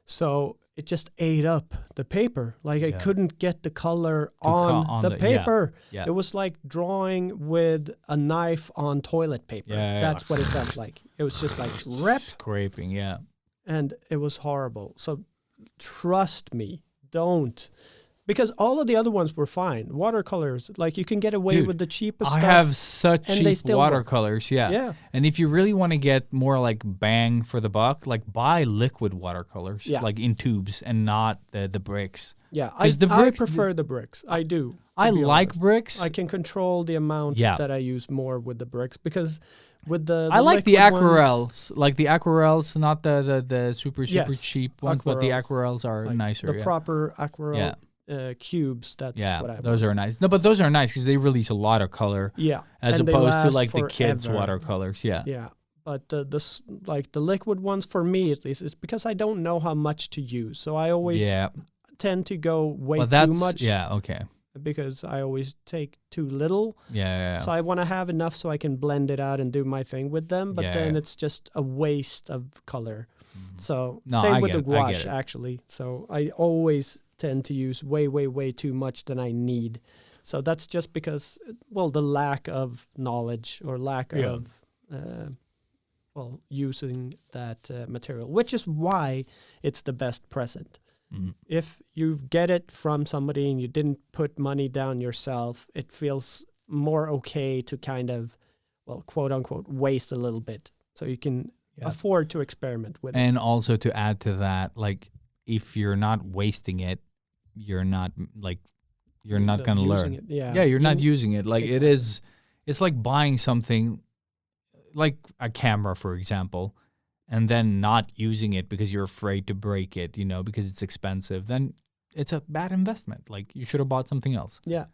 So it just ate up the paper. Like, I couldn't get the color on the paper. Yeah. It was like drawing with a knife on toilet paper. That's what it felt like. It was just like scraping, yeah. And it was horrible. So trust me, don't. Because all of the other ones were fine. Watercolors, like, you can get away with the cheapest stuff. I have such cheap watercolors, yeah. And if you really want to get more, like, bang for the buck, like, buy liquid watercolors, like in tubes, and not the bricks. Yeah, I prefer the bricks. I do. I like bricks. I can control the amount that I use more with the bricks, because with the I like the aquarels. Like the aquarels, not the super cheap ones, but the aquarels are like nicer. The proper aquarel. Cubes, that's what I those are nice. No, but those are nice because they release a lot of color. Yeah, as opposed to like the kids' watercolors. Yeah. But the liquid ones, for me at least, is because I don't know how much to use. So I always tend to go way too much. Yeah, okay. Because I always take too little. Yeah. So I want to have enough so I can blend it out and do my thing with them. But then it's just a waste of color. So same with the gouache, actually. So I always tend to use way too much than I need. So that's just because, well, the lack of knowledge or lack of, using that material, which is why it's the best present. Mm. If you get it from somebody and you didn't put money down yourself, it feels more okay to kind of, well, quote unquote, waste a little bit. So you can afford to experiment with it. And also to add to that, like, if you're not wasting it, you're not going to learn. It. Yeah. Yeah, you're not using it. Like, Exactly. it's like buying something like a camera, for example, and then not using it because you're afraid to break it, because it's expensive. Then it's a bad investment. Like, you should have bought something else. Yeah.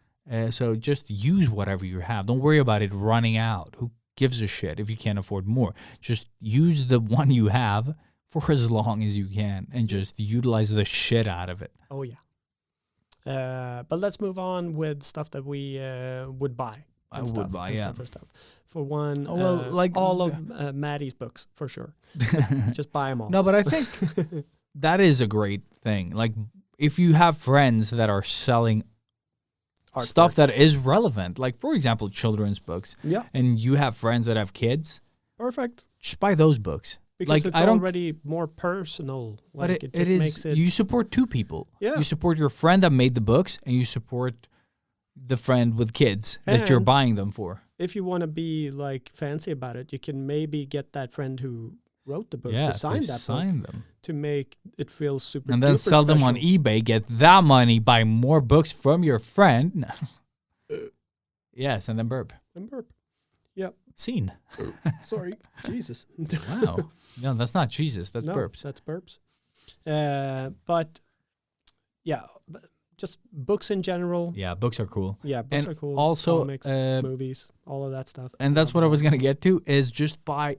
So just use whatever you have. Don't worry about it running out. Who gives a shit if you can't afford more? Just use the one you have for as long as you can and just utilize the shit out of it. Oh, yeah. But let's move on with stuff that we would buy. I would buy, yeah. Stuff. For one, like all of Maddie's books, for sure. Just buy them all. No, but I think that is a great thing. Like, if you have friends that are selling stuff that is relevant, like, for example, children's books, and you have friends that have kids, perfect. Just buy those books. Because like, it's already more personal. Like, but it just makes it... You support two people. Yeah. You support your friend that made the books, and you support the friend with kids that you're buying them for. If you want to be, like, fancy about it, you can maybe get that friend who wrote the book to sign that book them. To make it feel super and then sell special. them on eBay, get that money, buy more books from your friend. Yes, and then burp. Yep. Scene. Sorry. Jesus. Wow. No, that's not Jesus. That's burps. That's burps. But, yeah, just books in general. Yeah, books are cool. Yeah, books and are cool. Also, comics, movies, all of that stuff. And that's what I was going to get to, is just buy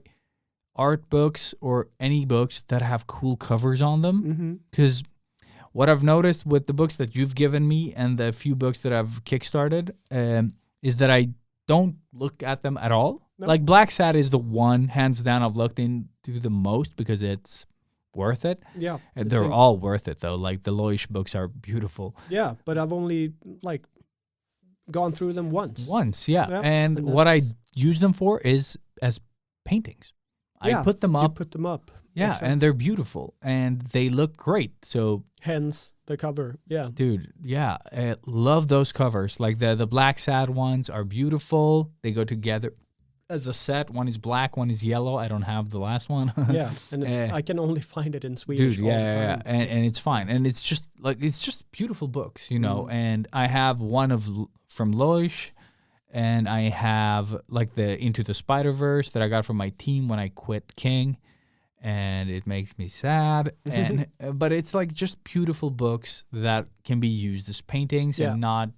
art books or any books that have cool covers on them. Because what I've noticed with the books that you've given me and the few books that I've kickstarted is that I don't look at them at all. No. Like, Black Sad is the one, hands down, I've looked into the most because it's worth it. Yeah. And they're all worth it, though. Like, the Loish books are beautiful. Yeah, but I've only, like, gone through them once. Yeah. And what I use them for is as paintings. I put them up. You put them up. Yeah, exactly. And they're beautiful. And they look great. So hence the cover. Yeah. Dude, yeah. I love those covers. Like, the Black Sad ones are beautiful. They go together as a set. One is black, one is yellow. I don't have the last one. Yeah, and I can only find it in Swedish. Dude, yeah. And it's fine. And it's just beautiful books, And I have one from Loish, and I have, like, the Into the Spider-Verse that I got from my team when I quit King, and it makes me sad. And but it's, like, just beautiful books that can be used as paintings and not,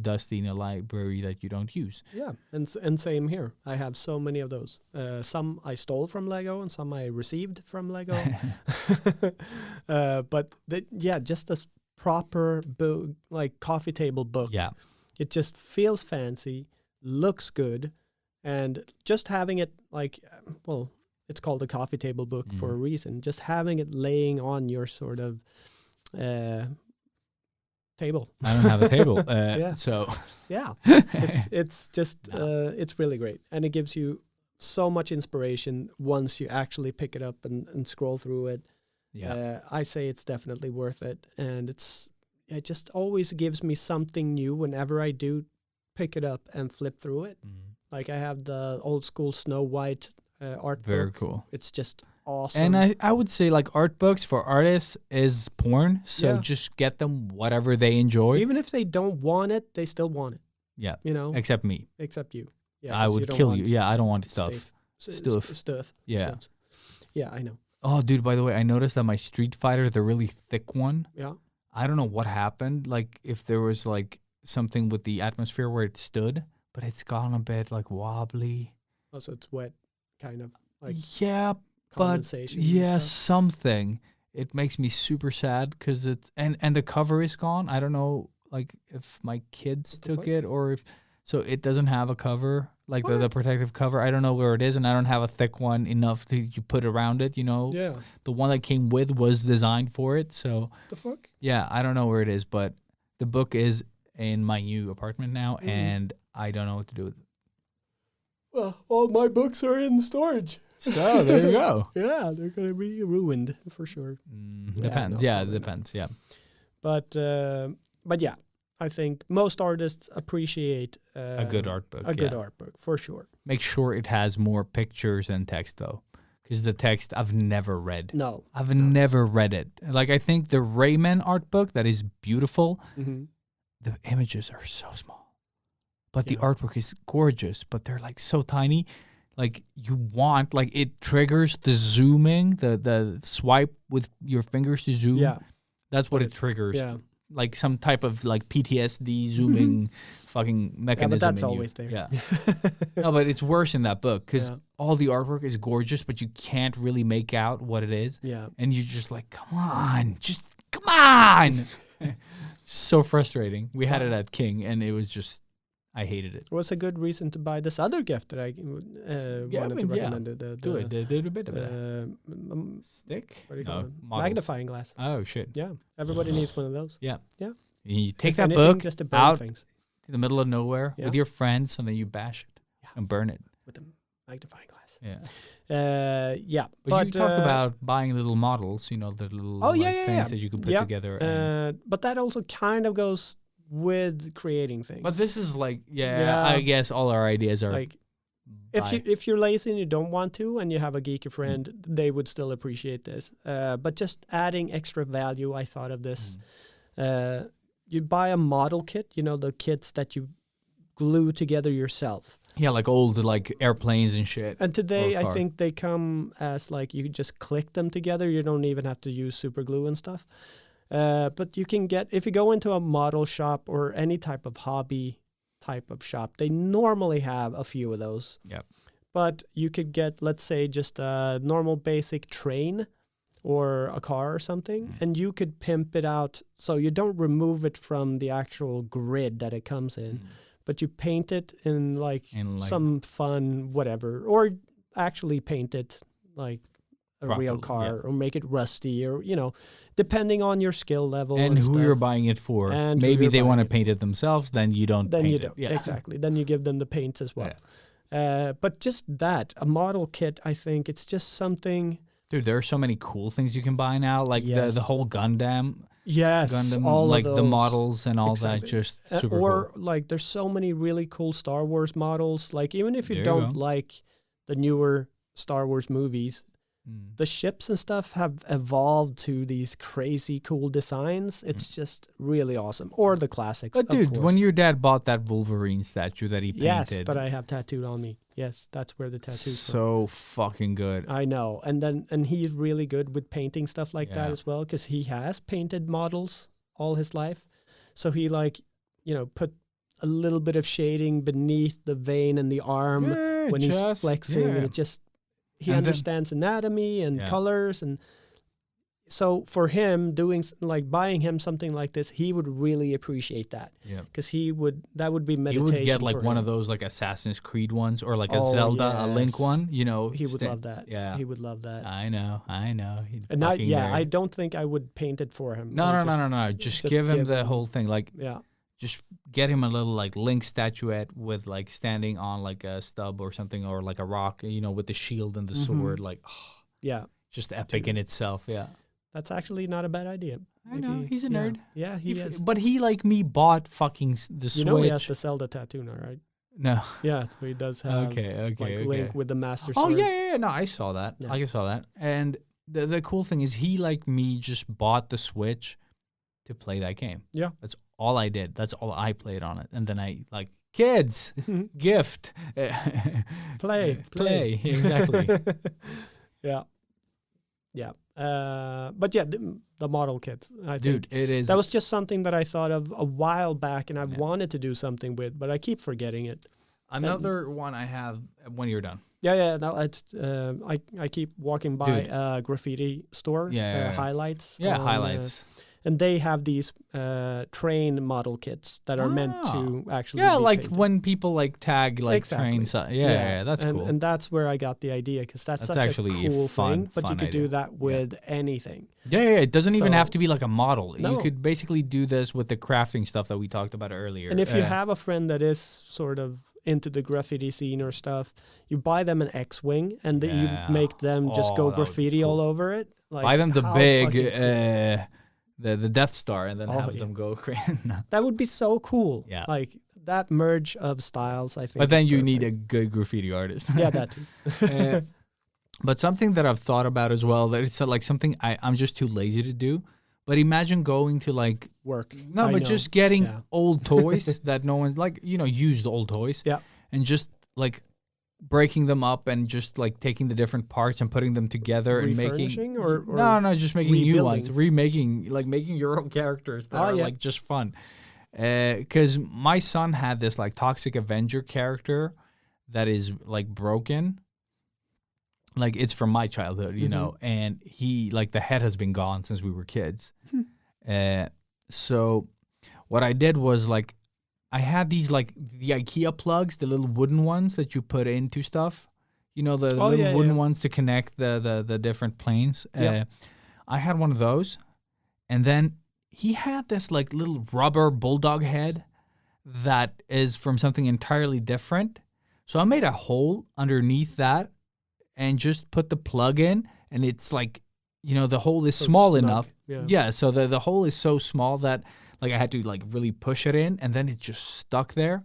dusty in a library that you don't use. Yeah, and same here. I have so many of those. Some I stole from Lego and some I received from Lego. But just this proper book, like coffee table book. Yeah. It just feels fancy, looks good, and just having it, like, it's called a coffee table book for a reason. Just having it laying on your sort of table. I don't have a table, so yeah, it's just it's really great, and it gives you so much inspiration once you actually pick it up and scroll through it. Yeah, I say it's definitely worth it, and it just always gives me something new whenever I do pick it up and flip through it. Like, I have the old school Snow White art book. Very cool. It's just awesome. And I would say, like, art books for artists is porn, so just get them whatever they enjoy. Even if they don't want it, they still want it. Yeah. Except me. Except you. Yeah, I would kill you. Yeah, I don't want stuff. Stuff. Yeah. Yeah, I know. Oh, dude, by the way, I noticed that my Street Fighter, the really thick one, yeah, I don't know what happened. Like, if there was, like, something with the atmosphere where it stood, but it's gone a bit, like, wobbly. Oh, so it's wet, kind of, like, condensation. But something. It makes me super sad because it's and the cover is gone. I don't know, like, if my kids took it or if So it doesn't have a cover, like the protective cover. I don't know where it is, and I don't have a thick one enough to you put around it, you know? Yeah. The one that came with was designed for it, so... The fuck? Yeah, I don't know where it is, but the book is in my new apartment now, and I don't know what to do with it. Well, all my books are in storage. So, there you go. Yeah, they're going to be ruined for sure. Depends. no, Yeah, it probably depends. Yeah. But yeah, I think most artists appreciate A good art book. a good art book for sure. Make sure it has more pictures and text, though. Because the text I've never read. No. I've never read it. Like, I think the Rayman art book, that is beautiful. Mm-hmm. The images are so small. But the art book is gorgeous, but they're like so tiny. Like it triggers the zooming, the swipe with your fingers to zoom. Yeah. That's what it triggers. Yeah. Like some type of like PTSD zooming fucking mechanism. Yeah, but that's in always you. there. Yeah. No, but it's worse in that book because Yeah. all the artwork is gorgeous, but you can't really make out what it is. Yeah. And you're just like, come on. So frustrating. We had it at King, and it was just, I hated it. It was a good reason to buy this other gift that I wanted to recommend. Do it. Do a bit of it. Stick? What do you call it? models. Magnifying glass. Oh, shit. Yeah. Everybody needs one of those. Yeah. Yeah. You take If that anything, book just to burn out things to the middle of nowhere Yeah. with your friends, and then you bash it and burn it. with a magnifying glass. Yeah. Yeah. But you talked about buying little models, you know, the little things that you could put together. And But that also kind of goes with creating things. but this is like, Yeah. I guess all our ideas are like if you're lazy and you don't want to, and you have a geeky friend, they would still appreciate this. But just adding extra value, I thought of this. You buy a model kit, you know, the kits that you glue together yourself. Yeah, like old like airplanes and shit. And today, Or a I car. think they come as like you just click them together. You don't even have to use super glue and stuff. But you can get, if you go into a model shop or any type of hobby type of shop, they normally have a few of those. Yep. But you could get, let's say, just a normal basic train or a car or something, and you could pimp it out so you don't remove it from the actual grid that it comes in, but you paint it in like some fun whatever, or actually paint it like a real car, or make it rusty, or, you know, depending on your skill level and who stuff. you're buying it for. And who maybe you're they want to buying it. paint it themselves, then you don't Then paint you it. don't. Exactly. Then you give them the paints as well. Yeah. But just that, a model kit, I think it's just something. Dude, there are so many cool things you can buy now, like Yes. the whole Gundam, All like of the those. models and all that, Exactly. just super Or cool. like there's so many really cool Star Wars models. Like even if you There you don't go. like the newer Star Wars movies, the ships and stuff have evolved to these crazy cool designs. It's just really awesome. Or the classics. But of dude, course. when your dad bought that Wolverine statue that he painted, Yes, that I have tattooed on me. Yes, that's where the tattoo's from. so fucking good. I know. And he's really good with painting stuff like that Yeah. as well, because he has painted models all his life. So he put a little bit of shading beneath the vein and the arm when he's flexing, and it just, he And then- understands anatomy and colors. And so for him buying him something like this, he would really appreciate that, because that would be He meditation. would get like for one him. of those like Assassin's Creed ones, or like a Oh, Zelda, a Link yes. one. You know, He would love that. Yeah, He would love that. I know. He'd And fucking nerd. I don't think I would paint it for him. No. I would No. Just give him the whole thing. Like, Yeah. just get him a little like Link statuette with like standing on like a stub or something, or like a rock, you know, with the shield and the sword. Like, Yeah. just epic in itself. Yeah. That's actually not a bad idea. I know, he's a nerd. Yeah, he is. But he, like me, bought fucking the Switch. You know he has the Zelda tattoo now, right? No. Yeah, so he does have Okay. Link with the Master Oh, Sword. yeah. No, I saw that. Yeah. I saw that. And the cool thing is he, like me, just bought the Switch to play that game. Yeah. That's all I did. That's all I played on it. And then I, like, kids, gift. Play. Exactly. Yeah. But yeah, the model kits, I Dude, think. it is. That was just something that I thought of a while back, and I wanted to do something with, but I keep forgetting it. another one I have when you're done. Yeah. No, it's I keep walking by Dude. a graffiti store. Yeah. Highlights. Yeah, on, highlights. and they have these train model kits that are meant to actually yeah, be like painted. when people like tag like Exactly. trains. Yeah, that's and, cool. And that's where I got the idea, because that's such actually a a cool fun- thing. But you fun could do idea. that with anything. Yeah, it doesn't even have So- to be like a model. You No. could basically do this with the crafting stuff that we talked about earlier. And if you have a friend that is sort of into the graffiti scene or stuff, you buy them an X-wing and then Yeah. you make them just Oh, go that would be graffiti cool. all over it. Like, buy them the how big, fucking cool. the Death Star, and then Oh, have yeah. them go crazy. No. That would be so cool. Yeah. Like that merge of styles, I think. But then is you need a perfect. good graffiti artist. Yeah, that too. But something that I've thought about as well, that it's like something I'm just too lazy to do. But imagine going to like Work. no, I but know. just getting Yeah. old toys that no one like, used old toys. Yeah. And just like breaking them up and just like taking the different parts and putting them together and making Refurnishing or no, just making new ones, rebuilding? making your own characters that Oh, are yeah. like just fun. Because my son had this like Toxic Avenger character that is like broken. Like it's from my childhood, and he like the head has been gone since we were kids. So what I did was like I had these like the IKEA plugs, the little wooden ones that you put into stuff. The little yeah, wooden yeah. ones to connect the different planes. Yeah. I had one of those, and then he had this like little rubber bulldog head that is from something entirely different. So I made a hole underneath that and just put the plug in, and it's like, the hole is So small snug. enough. Yeah. Yeah, so the hole is so small that like I had to like really push it in, and then it just stuck there.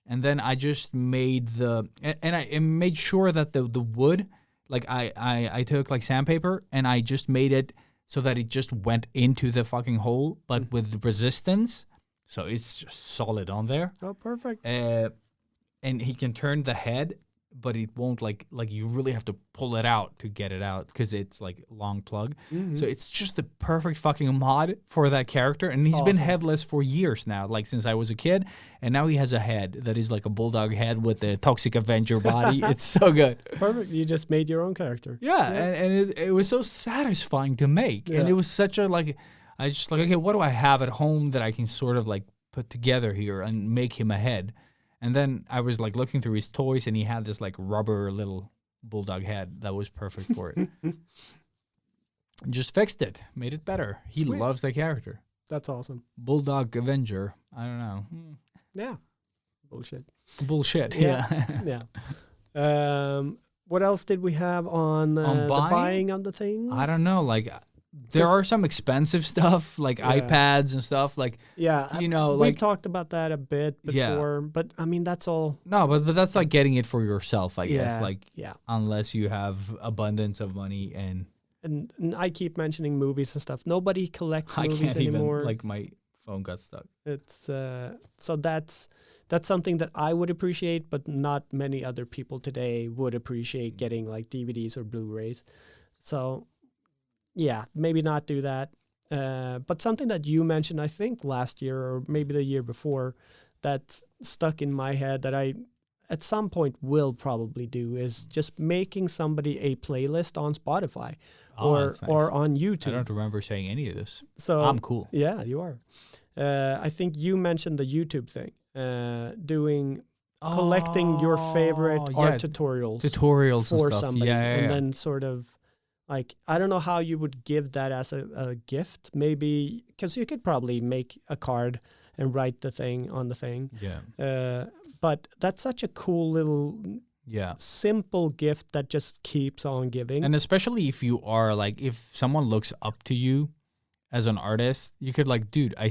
And then I just made I made sure that the wood, like I took like sandpaper and I just made it so that it just went into the fucking hole, but with resistance. So it's just solid on there. Oh, perfect. And he can turn the head, but it won't like you really have to pull it out to get it out because it's like long plug. Mm-hmm. So it's just the perfect fucking mod for that character. And he's been Awesome. headless for years now, like since I was a kid. And now he has a head that is like a bulldog head with the Toxic Avenger body. It's so good. Perfect. You just made your own character. Yeah, and it was so satisfying to make. And Yeah. it was such a like, I just like, okay, what do I have at home that I can sort of like put together here and make him a head? And then I was like looking through his toys, and he had this like rubber little bulldog head that was perfect for it. Just fixed it, made it better. He Sweet. loves the character. That's awesome. Bulldog Avenger. I don't know. Yeah. Bullshit. Bullshit. Yeah. Yeah. Yeah. What else did we have on, On the buying? buying of the things? I don't know. Like, there 'Cause- are some expensive stuff, like Yeah. iPads and stuff. Like, Yeah. we've we've talked about that a bit Yeah. before, but I mean, that's all. no, but that's like getting it for yourself, I guess. Yeah. Like, Yeah. unless you have abundance of money, and And I keep mentioning movies and stuff. Nobody collects I movies can't anymore. even, like, my phone got stuck. It's so that's something that I would appreciate, but not many other people today would appreciate getting like DVDs or Blu-rays. So yeah, maybe not do that. But something that you mentioned, I think last year or maybe the year before, that stuck in my head that I at some point will probably do is just making somebody a playlist on Spotify That's nice. or on I YouTube. don't remember saying any of this. So I'm cool. yeah, you are. I think you mentioned the YouTube thing, doing collecting your favorite art tutorials for and stuff. somebody, Yeah. and then sort of like I don't know how you would give that as a gift. Maybe because you could probably make a card and write the thing on the thing. Yeah. But that's such a cool little Yeah. simple gift that just keeps on giving. And especially if you are like, if someone looks up to you as an artist, you could like, dude, I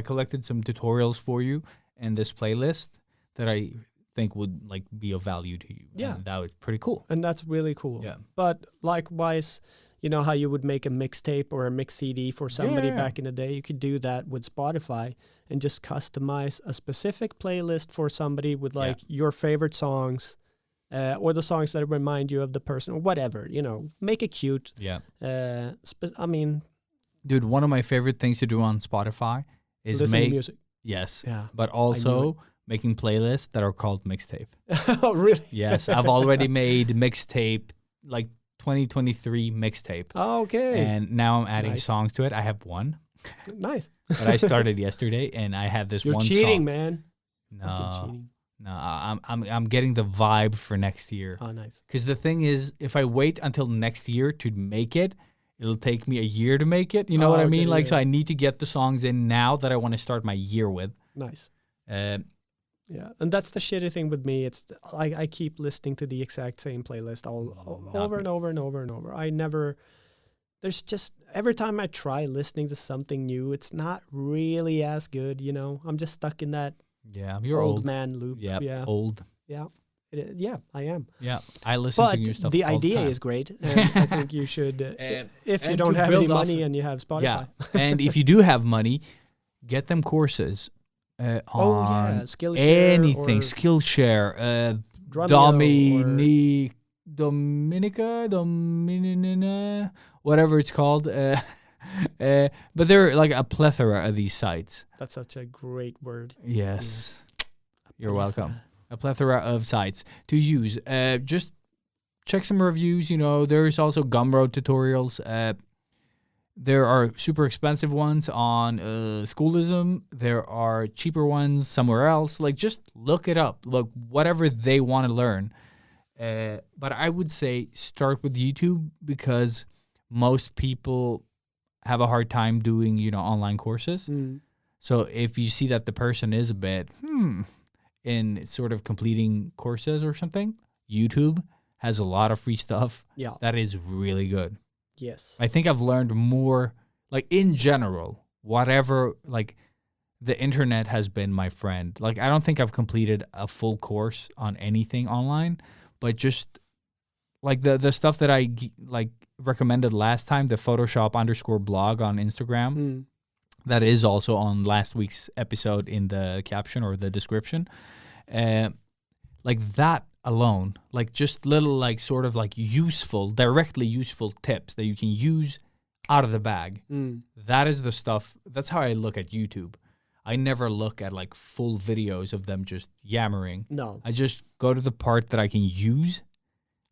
collected some tutorials for you and this playlist that I think would like be of value to you. Yeah. And that was pretty cool. And that's really cool. Yeah. But likewise, you know how you would make a mixtape or a mix CD for somebody Yeah. back in the day? You could do that with Spotify and just customize a specific playlist for somebody with like your favorite songs or the songs that remind you of the person or whatever, make it cute. Yeah. I mean, Dude, one of my favorite things to do on Spotify is listening to make, music. yes, Yeah. but also making playlists that are called mixtape. Oh, really? Yes, I've already made mixtape, like 2023 mixtape. Okay. And now I'm adding Nice. songs to it. I have one. Nice. But I started yesterday, and I have this You're one cheating, song. man. No, Fucking cheating. no, I'm getting the vibe for next year. Oh, nice. Because the thing is, if I wait until next year to make it, it'll take me a year to make it. You know what I mean? Okay, So I need to get the songs in now that I want to start my year with. Nice. Yeah, and that's the shitty thing with me. It's I keep listening to the exact same playlist over and over and over and over. I never. There's just every time I try listening to something new, it's not really as good. I'm just stuck in that. Yeah, you're old old. man loop. Yep, Yeah, old. Yeah, yeah, I am. Yeah, I listen But to new stuff. the all idea the time. is great, and I think you should. If you and don't to have any build off money it. and you have Spotify. Yeah, and if you do have money, get them courses on Skillshare anything. or Skillshare, Drumeo Dominica, whatever it's called. But there are like a plethora of these sites. That's such a great word. Yes, you're welcome. A plethora of sites to use. Just check some reviews. There's also Gumroad tutorials. There are super expensive ones on Schoolism. There are cheaper ones somewhere else. Just look it up. Look, whatever they want to learn. But I would say start with YouTube because most people have a hard time doing, online courses. Mm. So if you see that the person is a bit, in sort of completing courses or something, YouTube has a lot of free stuff. Yeah. That is really good. Yes. I think I've learned more, in general, whatever, the internet has been my friend. I don't think I've completed a full course on anything online, but just, the stuff that I, recommended last time, the Photoshop_blog on Instagram, that is also on last week's episode in the caption or the description. That alone, just little directly useful tips that you can use out of the bag. That is the stuff. That's how I look at YouTube. I never look at full videos of them just yammering. No. I just go to the part that I can use.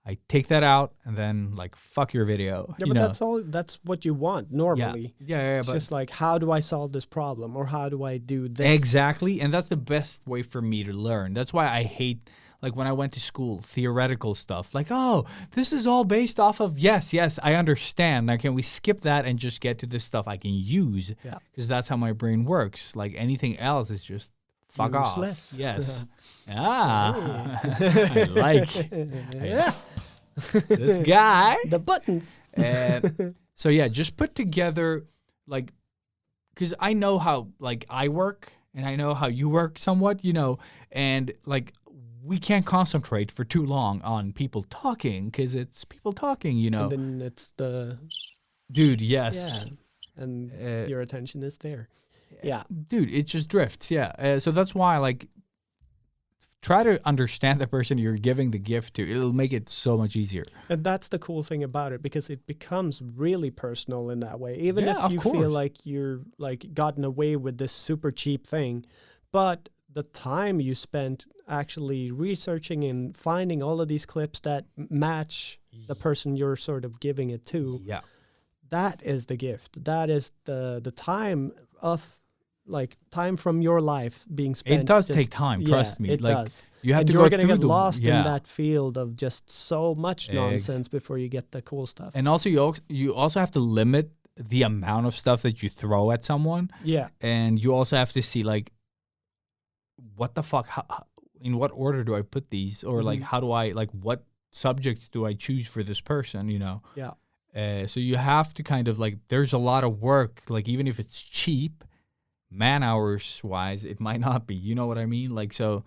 I take that out and then fuck your video. Yeah, but that's all. That's what you want normally. Yeah. It's just how do I solve this problem or how do I do this? Exactly, and that's the best way for me to learn. That's why I hate when I went to school, theoretical stuff. Oh, this is all based off of yes, I understand. Now can we skip that and just get to this stuff I can use? Yeah, because that's how my brain works. Anything else is just fuck useless. Off. Yes. I like this guy. The buttons. So yeah, just put together because I know how I work and I know how you work somewhat, and we can't concentrate for too long on people talking because it's people talking, And then it's the dude. Yes. Yeah. And your attention is there. Yeah. Dude, it just drifts. Yeah. So that's why try to understand the person you're giving the gift to. It'll make it so much easier. And that's the cool thing about it because it becomes really personal in that way. Even Yeah, if you of course. feel like you're gotten away with this super cheap thing, but the time you spent actually researching and finding all of these clips that match the person you're sort of giving it to. Yeah. That is the gift. That is the time of time from your life being spent. It does take time, trust me. It does. You have and to you're go gonna through get lost in that field of just so much Ex- nonsense before you get the cool stuff. And also you also have to limit the amount of stuff that you throw at someone. Yeah. And you also have to see what the fuck, how, in what order do I put these? Or how do I, what subjects do I choose for this person, Yeah. So you have to kind of there's a lot of work, even if it's cheap, man hours wise, it might not be, you know what I mean? So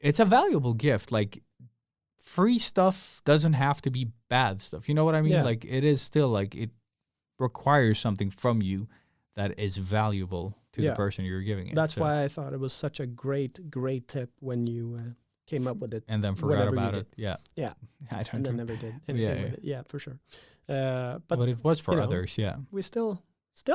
it's a valuable gift. Free stuff doesn't have to be bad stuff. You know what I mean? Yeah. It is still it requires something from you that is valuable to the person you're giving it. That's why I thought it was such a great tip when you came up with it. And then forgot about it. Yeah. Yeah. I don't And then know. never did anything with it. Yeah, for sure. But it was for others, yeah. We still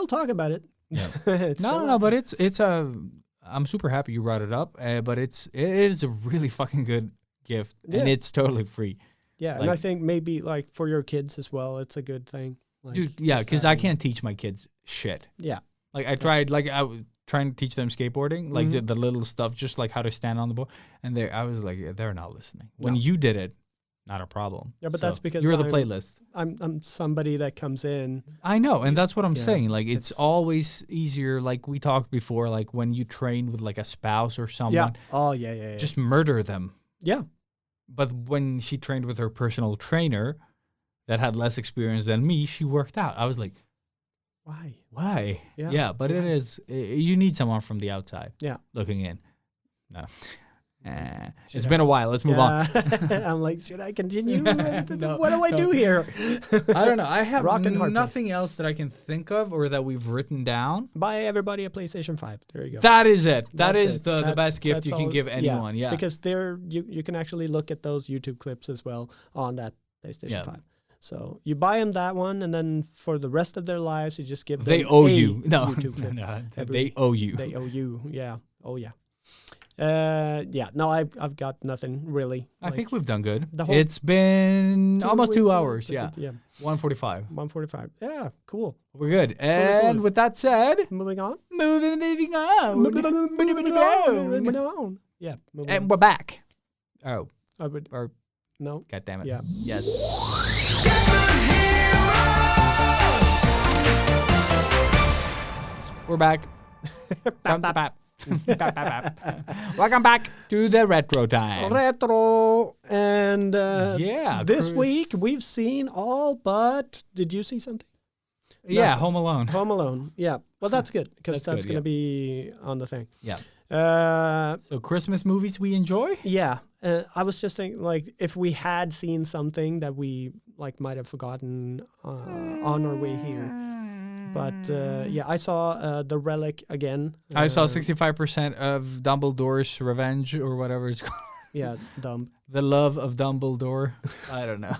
talk about it. Yeah. It's No, but it's I'm super happy you brought it up. But it is a really fucking good gift, and it's totally free. Yeah, and I think maybe for your kids as well, it's a good thing. Dude, yeah, because I can't teach my kids shit. Yeah. Like I tried, like I was trying to teach them skateboarding, like Mm-hmm. the little stuff, just like how to stand on the board. And I was like, they're not listening. When No. you did it, not a problem. Yeah, but So that's because you're the I'm- playlist. I'm somebody that comes in. I know, and that's what I'm Yeah, saying. Like it's it's- always easier. Like we talked before, like when you train with like a spouse or someone, Yeah. Oh yeah. just murder them. yeah. But when she trained with her personal trainer that had less experience than me, she worked out. I was like, Why? why? Yeah, Yeah, but it why? is, you need someone from the outside Yeah. looking in. No. It's I- been a while. Let's move on. Yeah. I'm like, should I continue? No, What do I do here? I don't know. I have Rock and hard nothing else that I can think of or that we've written down. Buy everybody a PlayStation 5. There you go. That is it. That That's is it. the That's- best gift that's you can all- give anyone. Yeah. Because there you can actually look at those YouTube clips as well on that PlayStation Yeah. 5. So you buy them that one, and then for the rest of their lives, you just give them They owe a you. No, YouTube clip. no, Every- they owe you. They owe you. Yeah. Oh yeah. Yeah. No, I've got nothing really. I think we've done good. the whole It's been almost 2 weeks, hours. Yeah. Yeah. 1:45. 1:45. Yeah. Cool. We're good. And cool. with that said, Moving on. moving on. Moving on. Yeah. Moving And on. we're back. Oh, I would, or no. God damn it. Yeah. Yes. We're back. Bap, bap, bap. Bap, bap, bap. Welcome back to the retro time. Retro and Yeah, this Chris. week we've seen all but did you see something? Yeah, Nothing. Home Alone. Home Alone. Yeah. Well, that's good because That's that's good, going to be on the thing. Yeah. Uh, So Christmas movies we enjoy? yeah. I was just thinking like if we had seen something that we like might have forgotten on our way here. But yeah, I saw The Relic again. I saw 65% of Dumbledore's Revenge or whatever it's called. Yeah, dumb. The Love of Dumbledore. I don't know.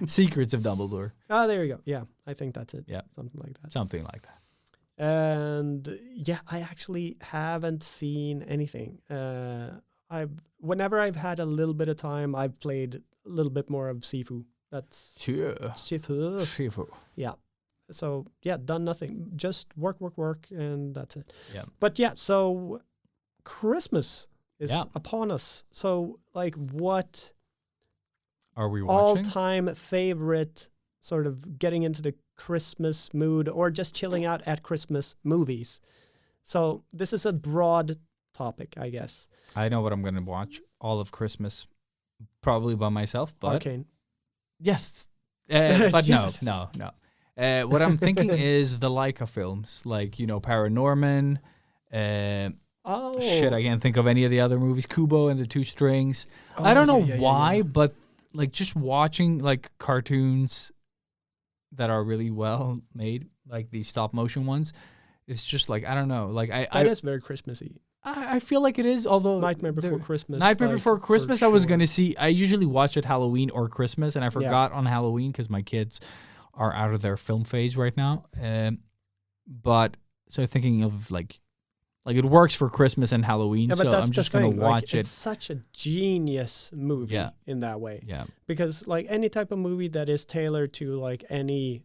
Secrets of Dumbledore. Oh, there you go. Yeah, I think that's it. Yeah. Something like that. Something like that. And yeah, I actually haven't seen anything. Whenever I've had a little bit of time, I've played a little bit more of Sifu. That's Sure. Sifu. Shifu. Yeah. So yeah, done nothing. Just work, and that's it. Yeah. But yeah, so Christmas is Yeah. upon us. So like, what Are we watching? all-time favorite sort of getting into the Christmas mood or just chilling out at Christmas movies? So this is a broad topic, I guess. I know what I'm going to watch all of Christmas, probably by myself, but Arcane. yes. But Jesus. no. What I'm thinking is the Leica films, like, Paranorman. Oh. Shit, I can't think of any of the other movies. Kubo and the Two Strings. Oh, I don't know yeah, why, but like just watching like cartoons that are really well made, like these stop motion ones, it's just like I don't know. Like That is very Christmassy. I feel like it is. Although Nightmare Before there- Christmas. Nightmare like, Before for Christmas, I was sure. gonna see. I usually watch at Halloween or Christmas, and I forgot on Halloween because my kids are out of their film phase right now. But so thinking of like it works for Christmas and Halloween, Yeah, but so that's I'm the just gonna thing, like, watch it. It's such a genius movie Yeah. in that way. Yeah, Because like any type of movie that is tailored to like any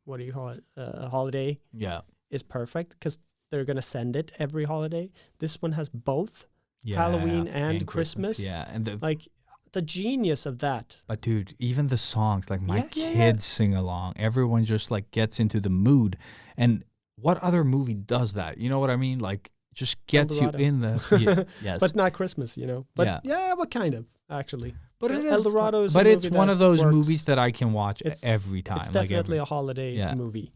what do you call it, holiday yeah, is perfect because they're gonna send it every holiday. This one has both yeah. Halloween and Christmas. Yeah, and like the genius of that. but dude, even the songs, like my Yeah. kids sing along. Everyone just like gets into the mood. And what other movie does that? You know what I mean? Like just gets Eldorado. you in the yes. But not Christmas, But Yeah. yeah, what kind of actually? But it is, Eldorado is a but it's movie one that of those works. movies that I can watch It's- every time. It's like definitely every, a holiday Yeah. movie.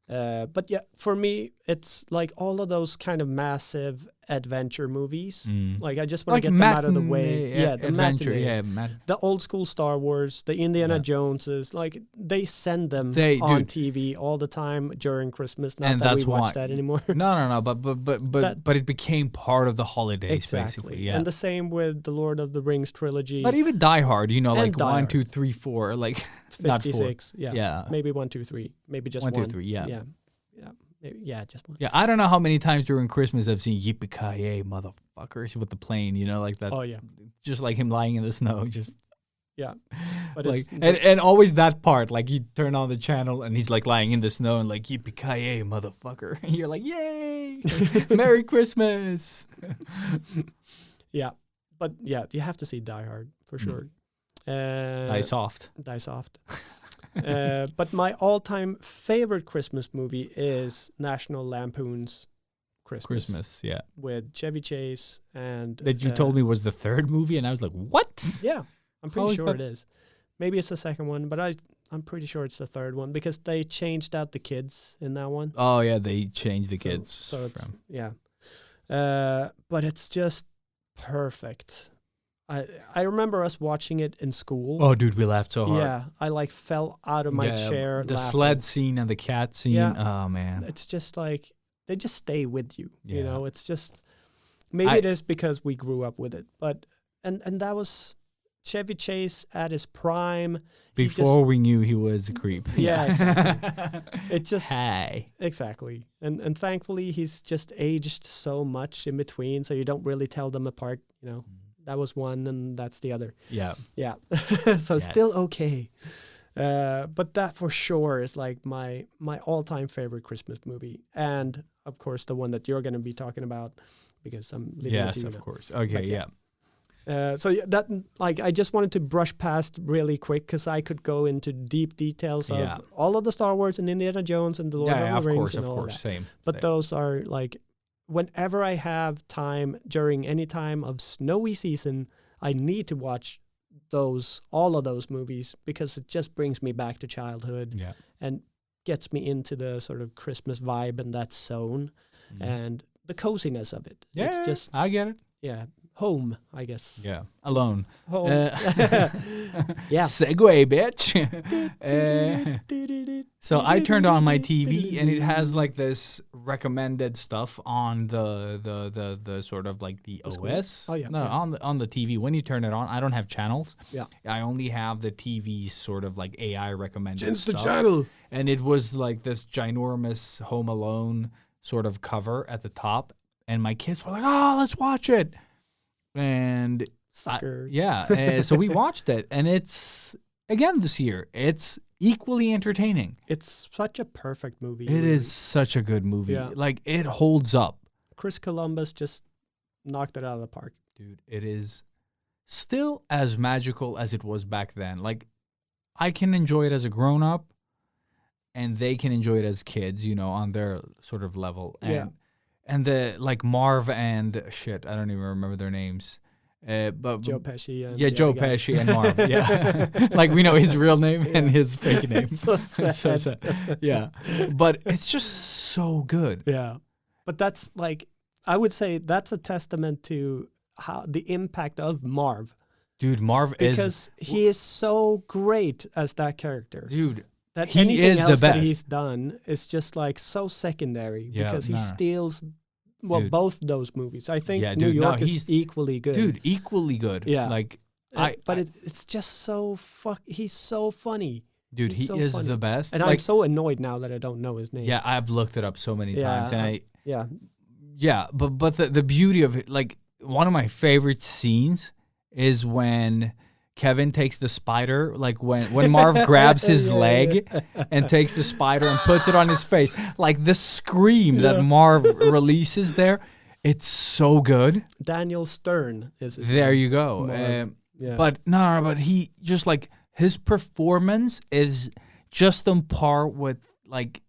But yeah, for me, it's like all of those kind of massive adventure movies. Like I just want to get them out of the way. Yeah, the adventure. matinees. Yeah, The old school Star Wars, the Indiana Yeah. Joneses, like they send them They on do. TV all the time during Christmas. Not And that that's we watch why- that anymore. no. That- But it became part of the holidays, Exactly. basically. Yeah. And the same with the Lord of the Rings trilogy. But even Die Hard, And like Die 1, Hard. 2, 3, 4, like not 4. 56. Yeah. Yeah. Maybe 1, 2, 3. Maybe just 1, 2, one. 3. Yeah. Yeah. Maybe, yeah, just one. Yeah, I don't know how many times during Christmas I've seen Yippee-ki-yay, motherfuckers, with the plane, like that. Oh yeah. Just like him lying in the snow, just Yeah. But Like and always that part, like you turn on the channel and he's like lying in the snow and like yippee-ki-yay, motherfucker. And you're like, yay, Merry Christmas. Yeah, but yeah, you have to see Die Hard for sure. Die soft. Die soft. But my all-time favorite Christmas movie is National Lampoon's Christmas. Yeah. With Chevy Chase and That you told me was the third movie, and I was like, what? Yeah, I'm How pretty is sure that? it is. Maybe it's the second one, but I'm pretty sure it's the third one because they changed out the kids in that one. Oh yeah, they changed the kids. So it's from. yeah. But it's just perfect. I remember us watching it in school. Oh, dude, we laughed so hard. Yeah, I like fell out of my chair. The laughing. sled scene and the cat scene. Yeah. Oh man. It's just like they just stay with you. You Yeah. know, it's just maybe it is because we grew up with it, but and that was Chevy Chase at his prime. Before we knew he was a creep. Yeah, exactly. It just Hi. exactly, and thankfully he's just aged so much in between, so you don't really tell them apart. You know, that was one and that's the other. Yeah. Yeah, so still okay. But that for sure is like my all-time favorite Christmas movie, and of course the one that you're going to be talking about because I'm leaving it to you Yes, of now. course. Okay, But yeah. So yeah, that like I just wanted to brush past really quick because I could go into deep details Yeah. of all of the Star Wars and Indiana Jones and the Lord Yeah, of the of Rings course, and of all course. that. Same. But same. those are like whenever I have time during any time of snowy season, I need to watch all of those movies because it just brings me back to childhood Yeah. and gets me into the sort of Christmas vibe and that zone and the coziness of it. Yeah, It's just I get it. home, I guess. Yeah. Alone. Home. Yeah. Segue, bitch. So I turned on my TV and it has like this recommended stuff on the sort of like the OS. Oh, yeah, No, yeah. on the TV. When you turn it on, I don't have channels. Yeah. I only have the TV sort of like AI recommended Change the stuff. channel. And it was like this ginormous Home Alone sort of cover at the top. And my kids were like, "Oh, let's watch it." And Sucker. so we watched it, and it's again this year. It's equally entertaining. It's such a perfect movie. It is such a good movie. Yeah. Like it holds up, Chris Columbus just knocked it out of the park. dude. It is still as magical as it was back then. Like I can enjoy it as a grown up, and they can enjoy it as kids. You know, on their sort of level. And, Yeah. And the like Marv and shit, I don't even remember their names. But Joe Pesci. And yeah, the Joe other guy. Pesci and Marv. Yeah, like we know his real name and his fake name. So sad. So sad. Yeah, but it's just so good. Yeah. But that's like, I would say that's a testament to how the impact of Marv. Dude, Marv is Because he is so great as that character. dude. That he anything is the else that best. he's done is just like so secondary Yeah, because he no. steals, Dude. both those movies. I think Yeah, New dude, no, York is he's- equally good. Dude, equally good. Yeah. like But it's just so he's so funny. dude, he's he so is funny. the best. And I'm like, so annoyed now that I don't know his name. yeah, I've looked it up so many Yeah, times, and yeah. but the beauty of it, like one of my favorite scenes is when Kevin takes the spider, like when Marv grabs his Yeah, leg and takes the spider and puts it on his face. Like the scream that Marv releases there, it's so good. Daniel Stern is his There name. you go. Marv. Yeah. But but he just like his performance is just on par with like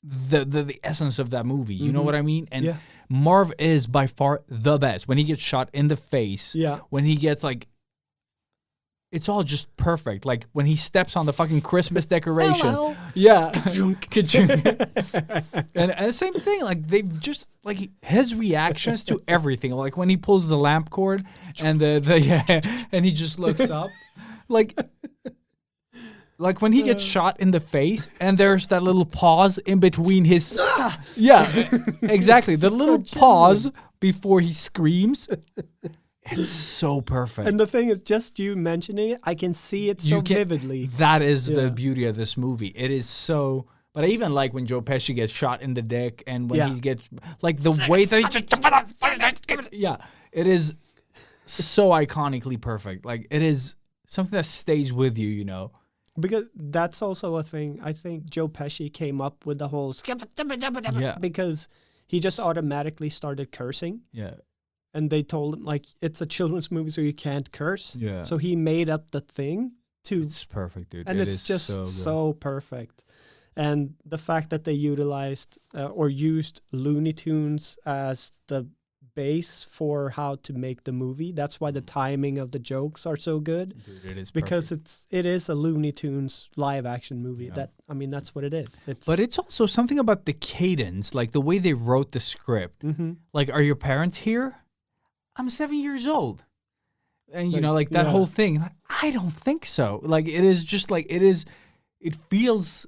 the essence of that movie. You know what I mean? And Yeah. Marv is by far the best. When he gets shot in the face, Yeah. when he gets like, it's all just perfect. Like when he steps on the fucking Christmas decorations. Hello. Yeah. Ka-chunk. and same thing, like they've just like his reactions to everything. Like when he pulls the lamp cord and and he just looks up. Like when he gets shot in the face and there's that little pause in between his yeah, exactly. The little pause before he screams. It's so perfect. And the thing is, just you mentioning it, I can see it so vividly. That is Yeah. the beauty of this movie. It is so. But I even like when Joe Pesci gets shot in the dick, and when Yeah. he gets like the way that he just it is. so iconically perfect. Like it is something that stays with you, you know. Because that's also a thing. I think Joe Pesci came up with the whole because he just automatically started cursing. Yeah. And they told him, like, it's a children's movie, so you can't curse. Yeah. So he made up the thing to... It's perfect, dude. And it's just so perfect. And the fact that they utilized or used Looney Tunes as the base for how to make the movie. That's why the timing of the jokes are so good. Dude, it is because perfect. it is a Looney Tunes live action movie. Yeah. That's what it is. But it's also something about the cadence, like the way they wrote the script. Mm-hmm. Like, are your parents here? I'm 7 years old. And you Like, know, like that yeah. whole thing. Like, I don't think so. Like it is just like it feels,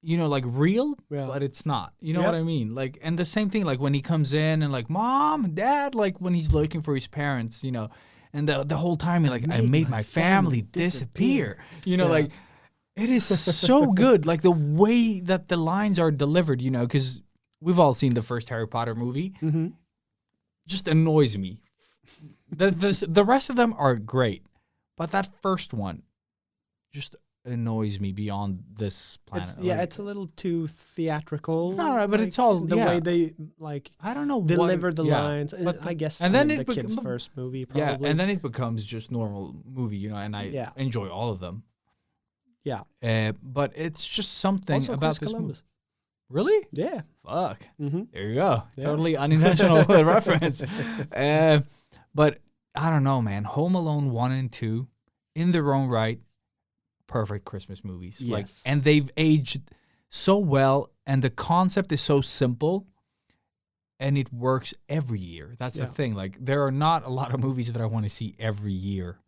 you know, like real, but it's not. You know what I mean? Like, and the same thing, like when he comes in and like, Mom, Dad, like when he's looking for his parents, you know, and the whole time he like, I made my family disappear. You know, like it is so good. Like the way that the lines are delivered, you know, because we've all seen the first Harry Potter movie. Mm-hmm. Just annoys me. The rest of them are great, but that first one just annoys me beyond this planet. It's a little too theatrical. No, but it's all the way they like. I don't know deliver the yeah, lines. I guess. And then the kid's first movie, probably. Yeah, and then it becomes just normal movie, you know. And I enjoy all of them. Yeah. But it's just something also about Chris this Columbus. movie. Really? Yeah. Fuck. Mm-hmm. There you go. Yeah. Totally unintentional reference. But I don't know, man. Home Alone 1 and 2, in their own right, perfect Christmas movies. Yes. Like, and they've aged so well, and the concept is so simple, and it works every year. That's the thing. Like, there are not a lot of movies that I want to see every year.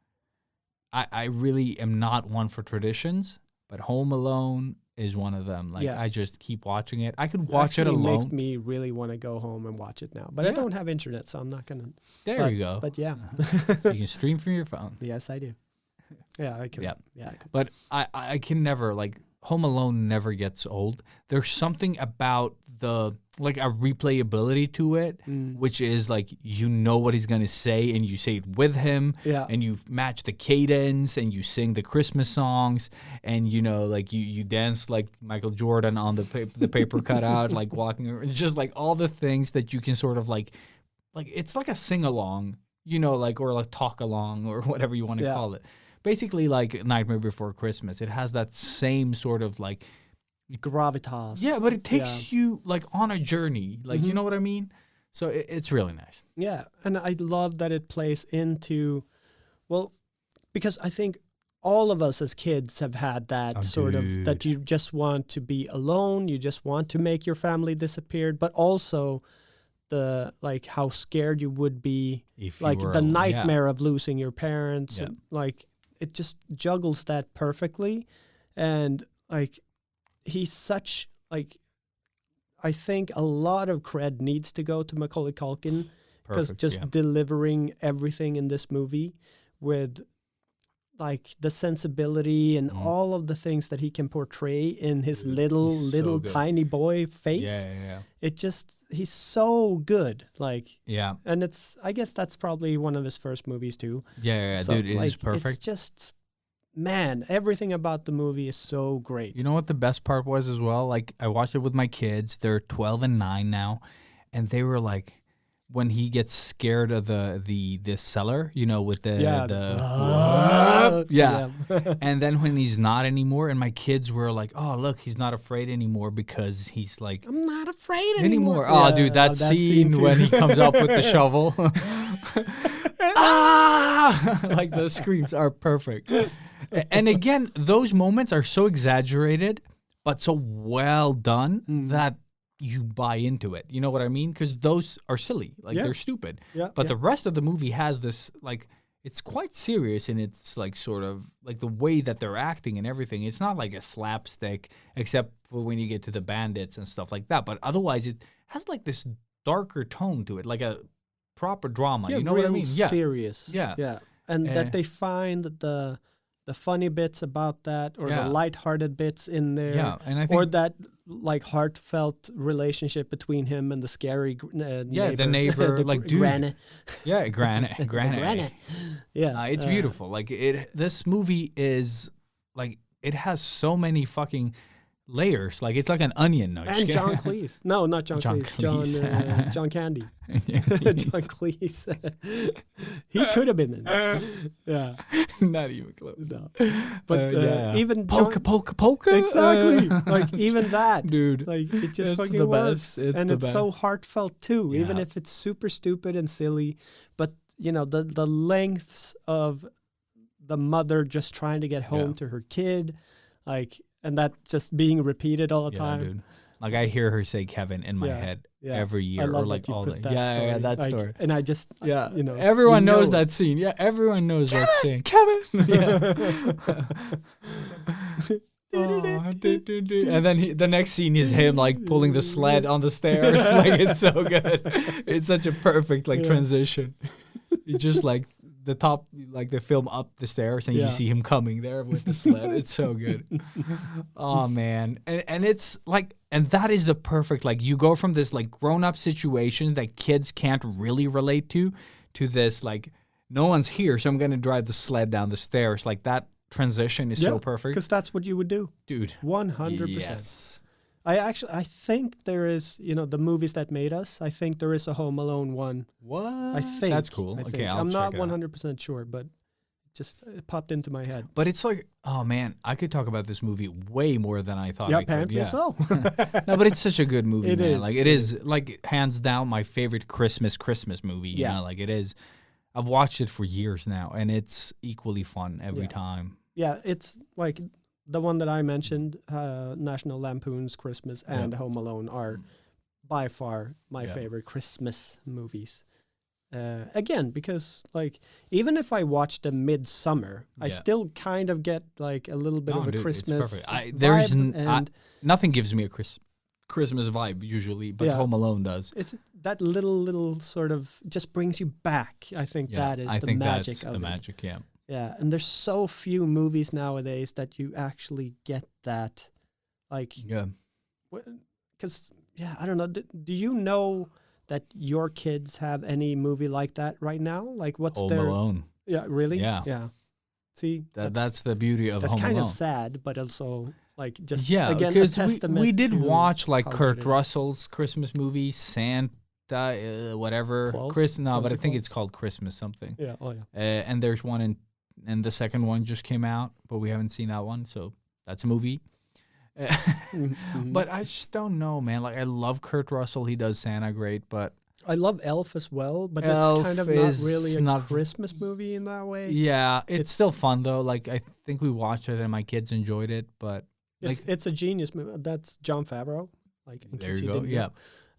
I really am not one for traditions, but Home Alone is one of them. Like, I just keep watching it. I could watch it alone. It makes me really want to go home and watch it now. But I don't have internet, so I'm not going to. There you go. But yeah. You can stream from your phone. Yes, I do. Yeah, I can. Yeah. Yeah, I can. But I can never, like, Home Alone never gets old. There's something about the, like, a replayability to it, which is, like, you know what he's going to say, and you say it with him, and you match the cadence, and you sing the Christmas songs, and, you know, like, you dance like Michael Jordan on the paper cutout, like, walking around. It's just, like, all the things that you can sort of, like, it's like a sing-along, you know, like, or like talk-along, or whatever you want to call it. Basically, like Nightmare Before Christmas. It has that same sort of, like, gravitas. Yeah, but it takes you, like, on a journey. Like, you know what I mean? So it's really nice. Yeah, and I love that it plays into, well, because I think all of us as kids have had that of, that you just want to be alone, you just want to make your family disappear, but also the, like, how scared you would be, if like, the nightmare of losing your parents, and, like, it just juggles that perfectly. And, like, he's such, like, I think a lot of cred needs to go to Macaulay Culkin, because just delivering everything in this movie with, like, the sensibility and all of the things that he can portray in his little tiny boy face. Yeah. It just, he's so good. Like, and it's, I guess that's probably one of his first movies too. Yeah, so, dude, it is perfect. It's just, man, everything about the movie is so great. You know what the best part was as well? Like, I watched it with my kids. They're 12 and 9 now, and they were like, when he gets scared of the cellar, you know, with the and then when he's not anymore, and my kids were like, oh, look, he's not afraid anymore because he's like, I'm not afraid anymore. Oh, dude, that scene when he comes up with the shovel. Like, the screams are perfect. And again, those moments are so exaggerated, but so well done that you buy into it. You know what I mean? Because those are silly. Like, they're stupid. But the rest of the movie has this, like, it's quite serious, and it's, like, sort of, like, the way that they're acting and everything. It's not like a slapstick, except for when you get to the bandits and stuff like that. But otherwise, it has, like, this darker tone to it, like a proper drama. You know what I mean? Serious. Yeah. And that they find the funny bits about that, or the lighthearted bits in there. Yeah, and I think, or that, like heartfelt relationship between him and the scary neighbor. The neighbor, the like, dude. granny. Yeah, granny. Granny. Yeah, It's beautiful. Like this movie is like it has so many fucking layers. Like it's like an onion. No, and John Cleese. No, not John Cleese. John Candy. John Cleese. He could have been in it. Yeah. Not even close. No. But even polka. Exactly. Like even that, dude. Like it just It's fucking the works, best. and it's so heartfelt too. Even Yeah. if it's super stupid and silly, but you know the lengths of the mother just trying to get home to her kid, like, and that just being repeated all the time. Dude. Like I hear her say Kevin in my head every year, I love or like that you all put the that story. that Like, story. and I just you know, everyone you knows know that scene. Yeah, everyone knows that scene. Kevin. And then the next scene is him like pulling the sled on the stairs. Like it's so good. It's such a perfect like transition. It's just like the top, like the film up the stairs, and you see him coming there with the sled. It's so good. Oh man, and it's like, and that is the perfect, like you go from this like grown up situation that kids can't really relate to this like no one's here, so I'm gonna drive the sled down the stairs. Like that transition is so perfect. Because that's what you would do, dude. 100%. Yes. I think there is, you know, the movies that made us. I think there is a Home Alone one. What? I think That's cool. Okay, I'm not check it out. 100% sure, but it popped into my head. But it's like, oh man, I could talk about this movie way more than I thought. Yeah, I could. apparently so. No, but it's such a good movie, It man. is. Like it is, like hands down my favorite Christmas movie. You know, like it is. I've watched it for years now, and it's equally fun every time. Yeah, it's like the one that I mentioned, National Lampoon's Christmas and Home Alone are by far my favorite Christmas movies. Again, because like even if I watch them midsummer, I still kind of get like a little bit of a Christmas vibe. And nothing gives me a Christmas vibe usually, but Home Alone does. It's that little sort of just brings you back. I think that is the magic of it. The magic, yeah. Yeah, and there's so few movies nowadays that you actually get that, like, because I don't know. Do you know that your kids have any movie like that right now? Like, what's Home their Alone? Yeah, really? Yeah. See, that's the beauty of Home Alone. That's kind of sad, but also like just again, a testament. We did watch like how Kurt good it is. Russell's Christmas movie, Santa, whatever. Close? No, but I think Claus? it's called Christmas something. Yeah. Oh yeah. And there's one and the second one just came out, but we haven't seen that one, so that's a movie. But I just don't know, man. Like I love Kurt Russell; he does Santa great, but I love Elf as well, but Elf it's kind of not is really a not- Christmas movie in that way. yeah, it's still fun though. Like I think we watched it and my kids enjoyed it, but It's a genius movie. That's Jon Favreau. Like in there case you go. didn't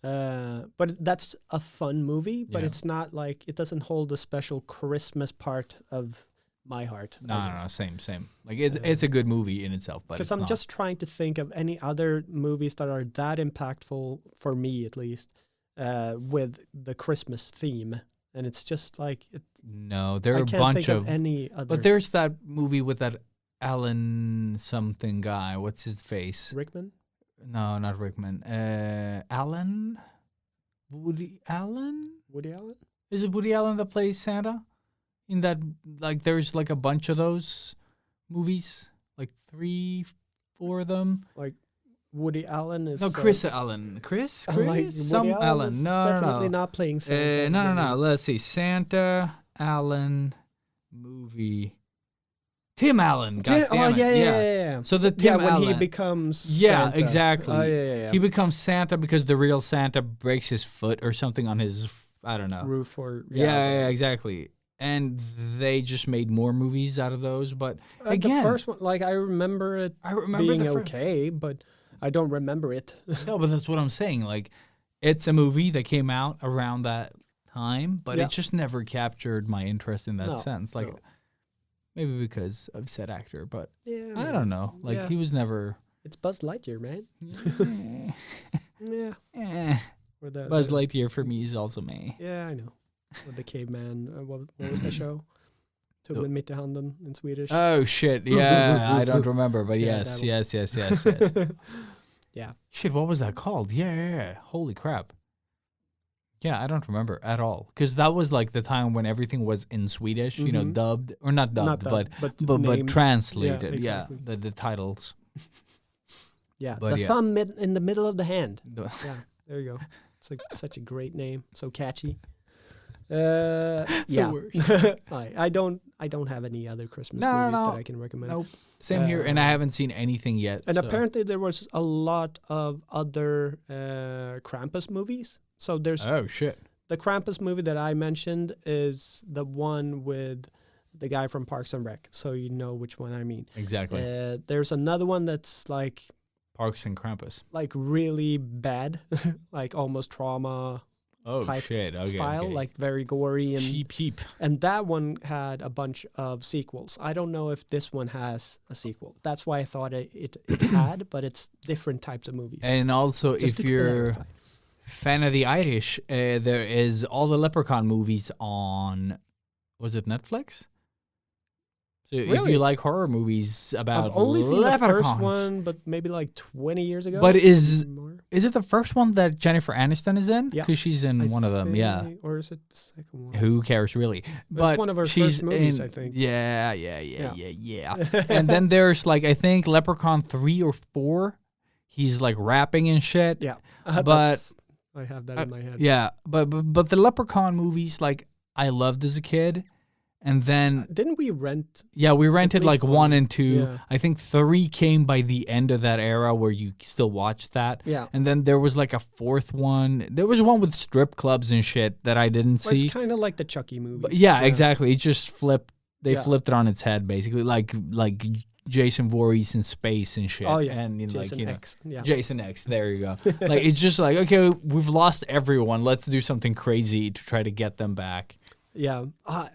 know. But that's a fun movie, but it's not like it doesn't hold a special Christmas part of my heart. No, same. Like it's a good movie in itself, but because I'm just trying to think of any other movies that are that impactful for me, at least, with the Christmas theme, and it's just like no, there are I a can't bunch think of any other. But there's that movie with that Alan something guy. What's his face? Rickman. No, not Rickman. Alan. Woody Allen. Woody Allen. Is it Woody Allen that plays Santa? In that, like, there's like a bunch of those movies, like 3, 4 of them. Like Woody Allen is No, Chris Allen. Chris? like Some Woody Allen. is No, definitely not playing Santa. No. Let's see. Santa Allen movie. Tim Allen. God damn it. Yeah. So the Tim when Allen. he becomes Santa. Exactly. Oh, yeah. He becomes Santa because the real Santa breaks his foot or something on his, I don't know. Roof or Yeah, exactly. And they just made more movies out of those. But again, the first one, like I remember it being okay, but I don't remember it. No, but that's what I'm saying. Like, it's a movie that came out around that time, but it just never captured my interest in that sense. Like, maybe because of said actor, but I don't know. Like, he was never. It's Buzz Lightyear, man. Buzz Lightyear for me is also me. Yeah, I know. With the caveman. What was the show? Tummen mitt i handen in Swedish. Oh shit! Yeah, I don't remember, but yes. Yeah. Shit, what was that called? Yeah. Holy crap. Yeah, I don't remember at all. Because that was like the time when everything was in Swedish, dubbed. Or not dubbed, but translated. Yeah, exactly. The titles. Yeah, But the thumb in the middle of the hand. The- Yeah, there you go. It's like such a great name, so catchy. Yeah, I don't have any other Christmas movies that I can recommend. Nope. Same here, and I haven't seen anything yet. And so. apparently there was a lot of other Krampus movies. So there's Oh shit. the Krampus movie that I mentioned is the one with the guy from Parks and Rec. So you know which one I mean. Exactly. There's another one that's like Parks and Krampus. really bad, like almost trauma Oh type shit. Okay. style, okay. like very gory and cheap. and that one had a bunch of sequels. I don't know if this one has a sequel. That's why I thought it had, but it's different types of movies. And also, Just if to you're clarify. fan of the Irish, there is all the Leprechaun movies on. Was it Netflix? So if Really? you like horror movies about I've only seen the leprechauns, first one, but maybe like 20 years ago. But more. is it the first one that Jennifer Aniston is in? Yeah. Because she's in I one of them. Yeah. think- Or is it the second one? Who cares really? But one of her she's first movies, in, I think. Yeah. And then there's like I think Leprechaun 3 or 4. He's like rapping and shit. Yeah. But That's- I have that in my head. yeah, but the Leprechaun movies like I loved as a kid, and then Didn't we rent? yeah, we rented least like 1 and 2. Yeah. I think 3 came by the end of that era where you still watched that. Yeah. And then there was like a 4th one. There was one with strip clubs and shit that I didn't Well, see. it's kind of like the Chucky movie. But yeah, exactly. It just flipped. They Yeah. flipped it on its head, basically, like Jason Voorhees in space and shit. Oh yeah. and Jason X. Yeah. Jason X. There you go. Like it's just like okay, we've lost everyone. Let's do something crazy to try to get them back. Yeah.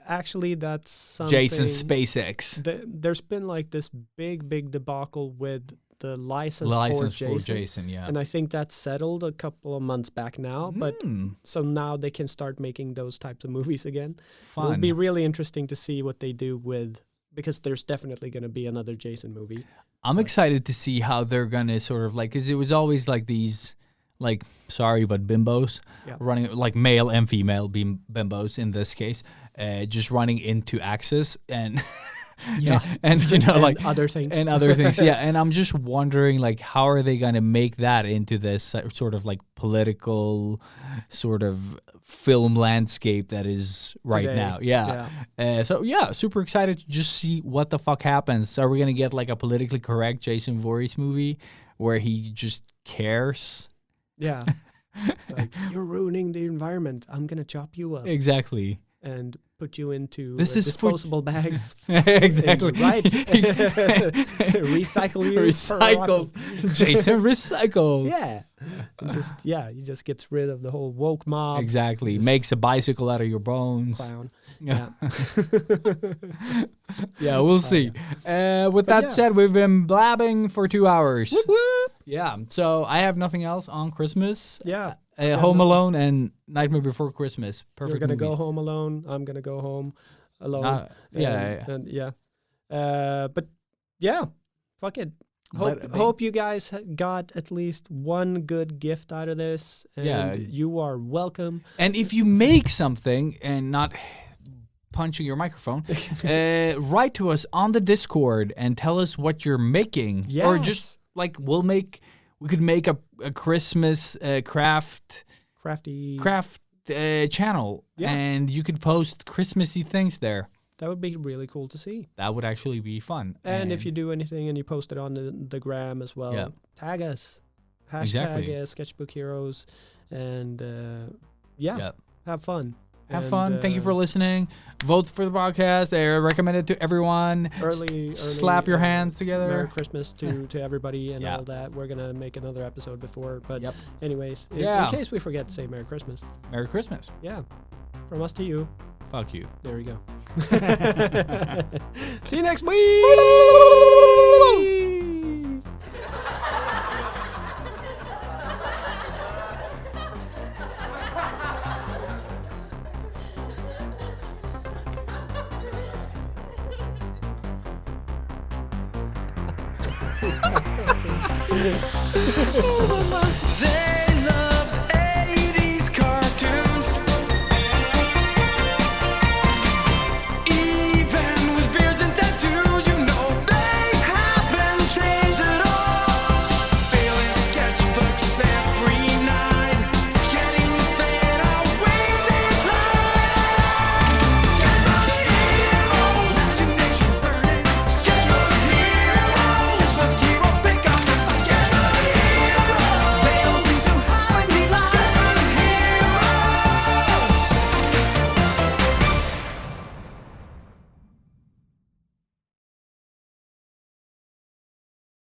Actually, that's something. Jason SpaceX. There's been like this big debacle with the license For Jason, yeah. And I think that's settled a couple of months back now. But so now they can start making those types of movies again. Fun. It'll be really interesting to see what they do with, because there's definitely going to be another Jason movie. I'm excited to see how they're gonna sort of like, because it was always like these, like sorry but bimbos running, like male and female bimbos in this case, just running into Axis and. Yeah, and you know, and like other things, yeah. And I'm just wondering, like, how are they going to make that into this sort of like political sort of film landscape that is right Today. now? Yeah. So yeah, super excited to just see what the fuck happens. Are we going to get like a politically correct Jason Voorhees movie where he just cares? Yeah, it's like you're ruining the environment. I'm gonna chop you up Exactly. and put you into This is disposable bags. Exactly. Right. Recycle you. Recycles. Jason recycles. Yeah. And you just get rid of the whole woke mob. Exactly. Makes a bicycle out of your bones. Clown. Yeah. Yeah. Yeah, we'll see. With that said, we've been blabbing for 2 hours. Whoop, whoop. Yeah. So I have nothing else on Christmas. Yeah. Home Alone and Nightmare Before Christmas. Perfect. You're gonna movies. go home alone. I'm gonna go home alone. But yeah, fuck it. Hope you guys got at least one good gift out of this. And you are welcome. And if you make something and not punching your microphone, write to us on the Discord and tell us what you're making. Yes. Or just like we could make a Christmas craft channel, and you could post Christmassy things there. That would be really cool to see. That would actually be fun. And if you do anything and you post it on the gram as well, tag us. Hashtag Sketchbook Heroes. And have fun. Have fun. Thank you for listening. Vote for the podcast. Recommend it to everyone. Early slap your hands together. Merry Christmas to everybody and all that. We're going to make another episode before. But anyways, in case we forget to say Merry Christmas. Merry Christmas. Yeah. From us to you. Fuck you. There we go. See you next week. This